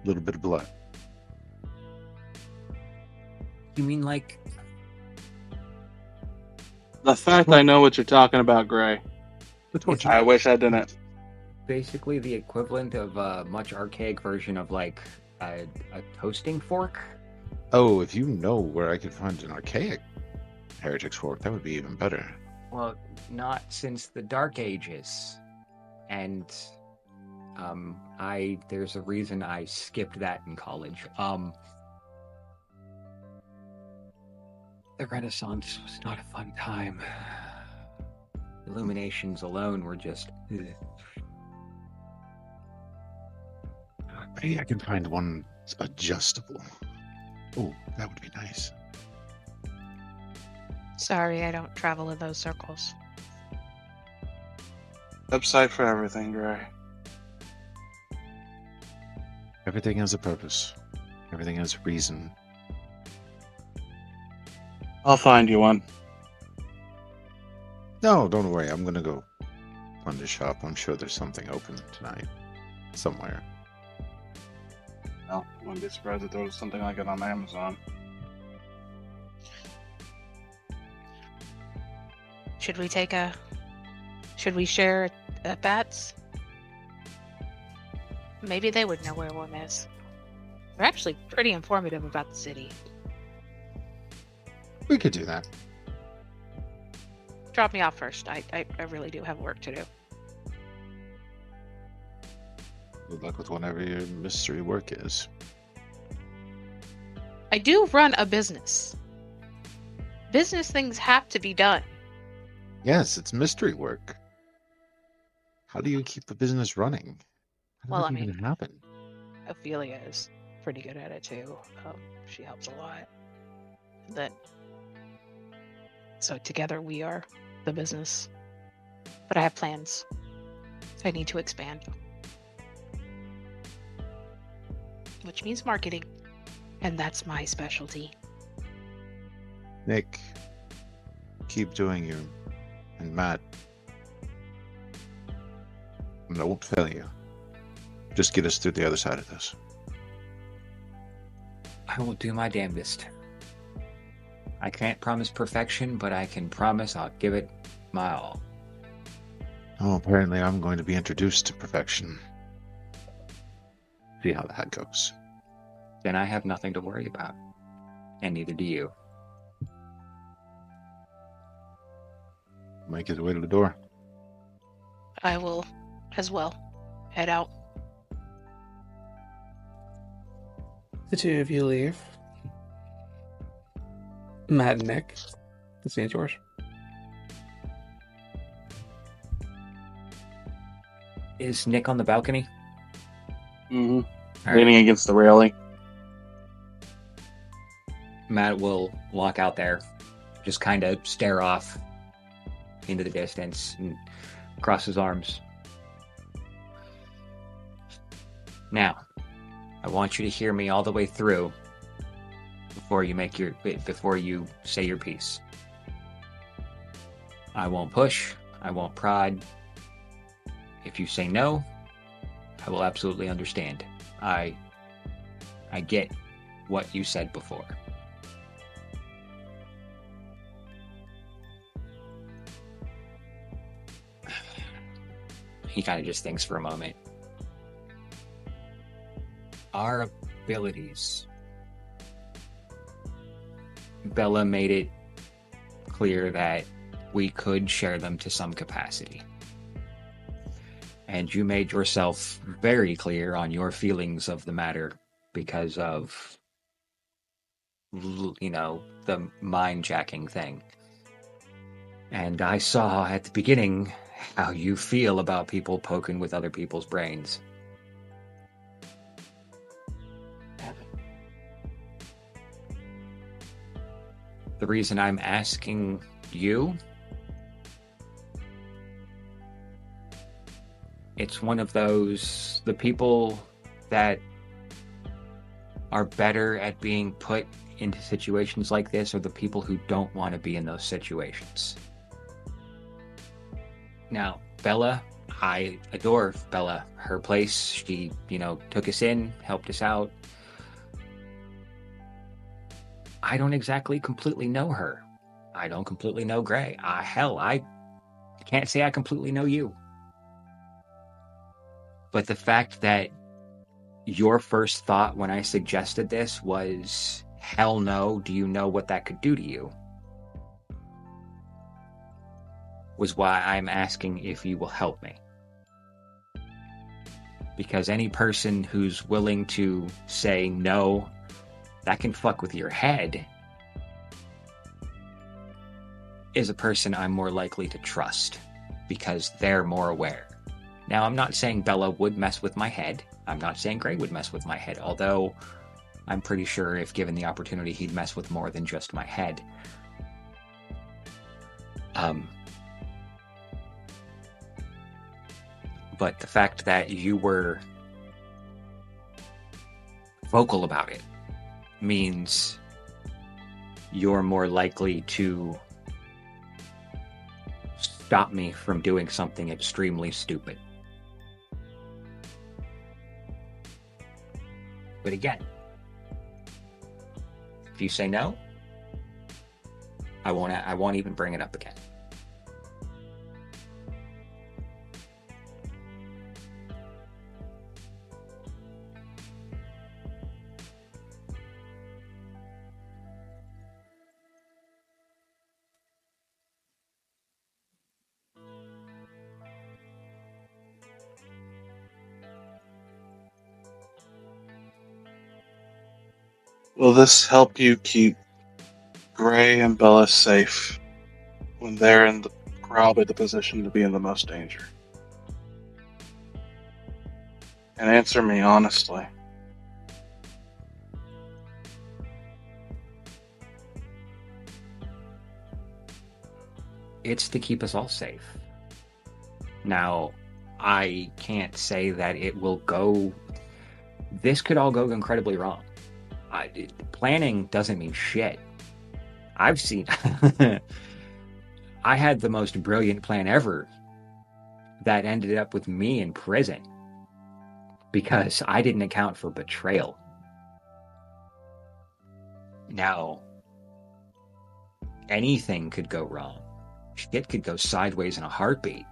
A little bit of blood. You mean like The fact I know what you're talking about, Grei. The torture. I wish I didn't. basically the equivalent of a much archaic version of like a toasting fork? Oh, if you know where I could find an archaic heretic's fork, that would be even better. Well, not since the Dark Ages. And There's a reason I skipped that in college. The Renaissance was not a fun time. Illuminations alone were just... Maybe I can find one adjustable. Oh, that would be nice. Sorry, I don't travel in those circles. Upside for everything, Grey. Everything has a purpose. Everything has a reason. I'll find you one. No, don't worry. I'm gonna go run the shop. I'm sure there's something open tonight. Somewhere. Well, I wouldn't be surprised if there was something like it on Amazon. Should we share bats? Maybe they would know where one is. They're actually pretty informative about the city. We could do that. Drop me off first. I really do have work to do. Good luck with whatever your mystery work is. I do run a business. Business things have to be done. Yes, it's mystery work. How do you keep a business running? How Well, does that even happen? Ophelia is pretty good at it too. She helps a lot. So together we are the business. But I have plans. I need to expand. Which means marketing. And that's my specialty. Nick, keep doing you. And Matt, I won't fail you. Just get us through the other side of this. I will do my damnedest. I can't promise perfection, but I can promise I'll give it my all. Oh, apparently I'm going to be introduced to perfection. See how that goes. Then I have nothing to worry about. And neither do you. Make his way to the door. I will as well head out. The two of you leave. Matt and Nick, the scene's yours. Is Nick on the balcony? Mm-hmm. All right. Leaning against the railing. Matt will walk out there, just kind of stare off into the distance and cross his arms. Now, I want you to hear me all the way through before you say your piece. I won't push. I won't prod. If you say no, I will absolutely understand. I get what you said before. He kind of just thinks for a moment. Our abilities. Bella made it clear that we could share them to some capacity. And you made yourself very clear on your feelings of the matter because of, the mind-jacking thing. And I saw at the beginning how you feel about people poking with other people's brains. The reason I'm asking you, it's one of those, the people that are better at being put into situations like this are the people who don't want to be in those situations. Now, Bella, I adore Bella. Her place, she, took us in, helped us out. I don't exactly completely know her. I don't completely know Grey. I can't say I completely know you. But the fact that your first thought when I suggested this was, hell no, do you know what that could do to you? Was why I'm asking if you will help me. Because any person who's willing to say no, that can fuck with your head, is a person I'm more likely to trust because they're more aware. Now, I'm not saying Bella would mess with my head. I'm not saying Grei would mess with my head, although I'm pretty sure if given the opportunity, he'd mess with more than just my head. But the fact that you were vocal about it means you're more likely to stop me from doing something extremely stupid. But again, if you say no, I won't even bring it up again. Will this help you keep Grei and Bella safe when they're in probably the position to be in the most danger? And answer me honestly. It's to keep us all safe. Now, I can't say that it will go... This could all go incredibly wrong. Planning doesn't mean shit. I've seen... I had the most brilliant plan ever that ended up with me in prison because I didn't account for betrayal. Now, anything could go wrong. Shit could go sideways in a heartbeat.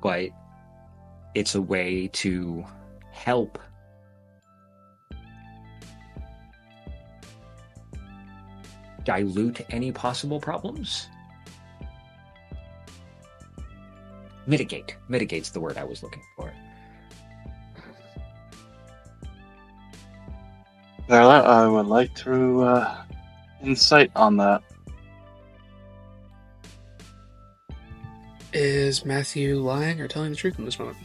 But it's a way to help dilute any possible problems. Mitigate's the word I was looking for. Darla, I would like to insight on that. Is Matthew lying or telling the truth in this moment?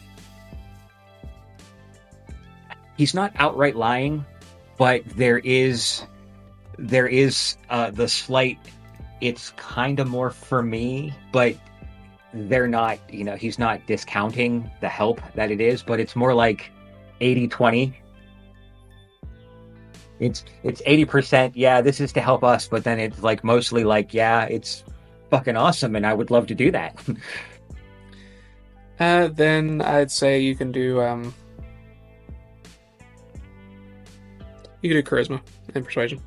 He's not outright lying, but there is the slight, it's kind of more for me, but they're not, he's not discounting the help that it is, but it's more like 80-20. It's 80%, yeah, this is to help us, but then it's like mostly like, yeah, it's fucking awesome and I would love to do that. Then I'd say you can do charisma and persuasion.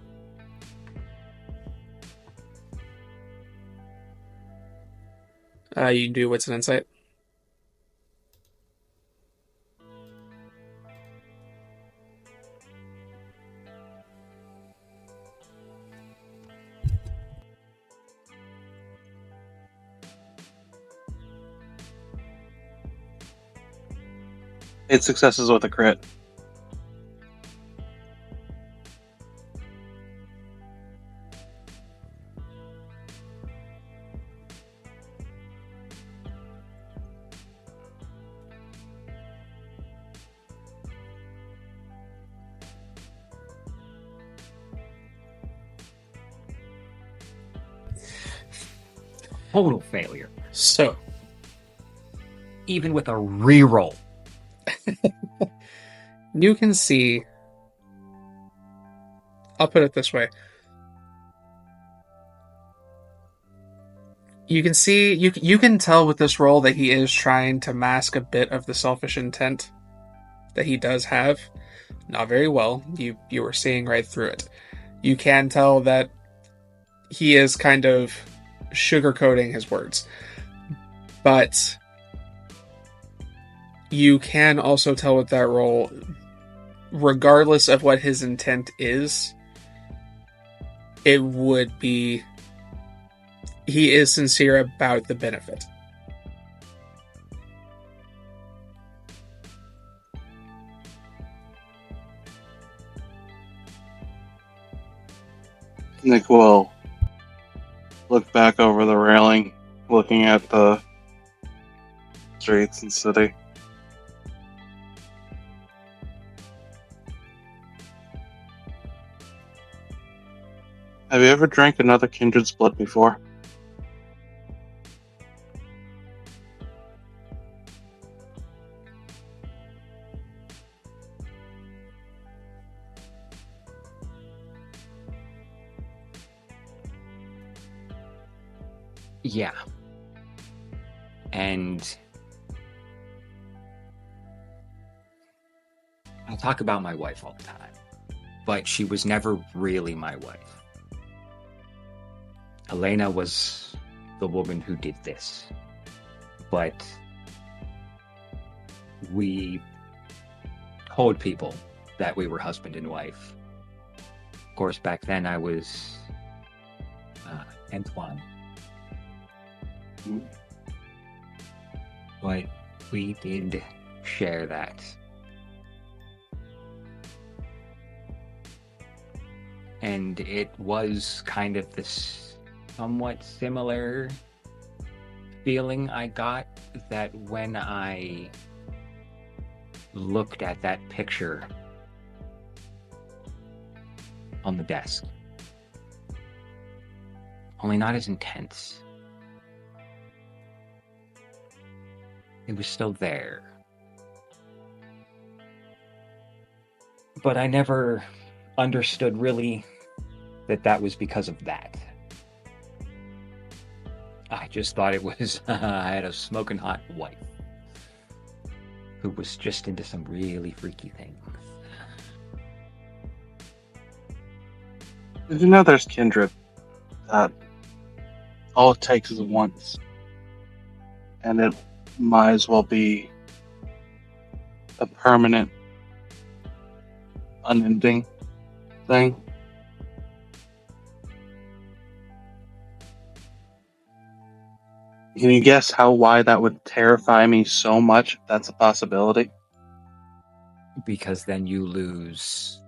You can do wits and insight. Eight successes with a crit. Total failure. So, even with a reroll. You can see, I'll put it this way. You can see, you can tell with this roll that he is trying to mask a bit of the selfish intent that he does have. Not very well. You were seeing right through it. You can tell that he is kind of sugarcoating his words. But you can also tell with that roll, regardless of what his intent is, it would be, he is sincere about the benefit. Nick will look back over the railing, looking at the streets and city. Have you ever drank another kindred's blood before? Yeah. And I talk about my wife all the time, but she was never really my wife. Elena was the woman who did this, but we told people that we were husband and wife. Of course, back then I was Antoine. But we did share that. And it was kind of this somewhat similar feeling I got that when I looked at that picture on the desk. Only not as intense. It was still there. But I never understood really that that was because of that. I just thought it was I had a smoking hot wife who was just into some really freaky things. Did you know there's kindred that all it takes is once, and it might as well be a permanent, unending thing? Can you guess why that would terrify me so much if that's a possibility? Because then you lose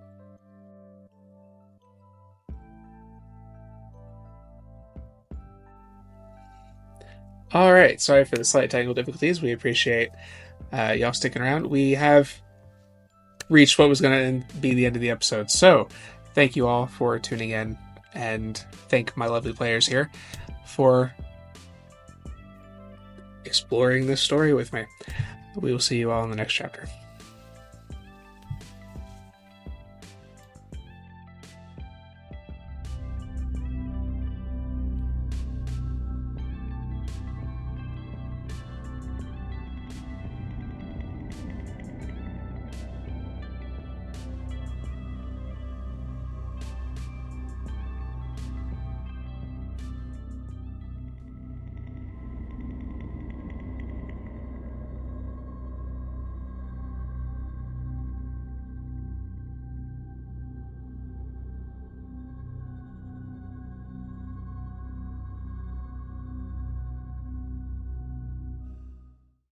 All right, sorry for the slight technical difficulties. We appreciate y'all sticking around. We have reached what was going to be the end of the episode. So, thank you all for tuning in, and thank my lovely players here for exploring this story with me. We will see you all in the next chapter.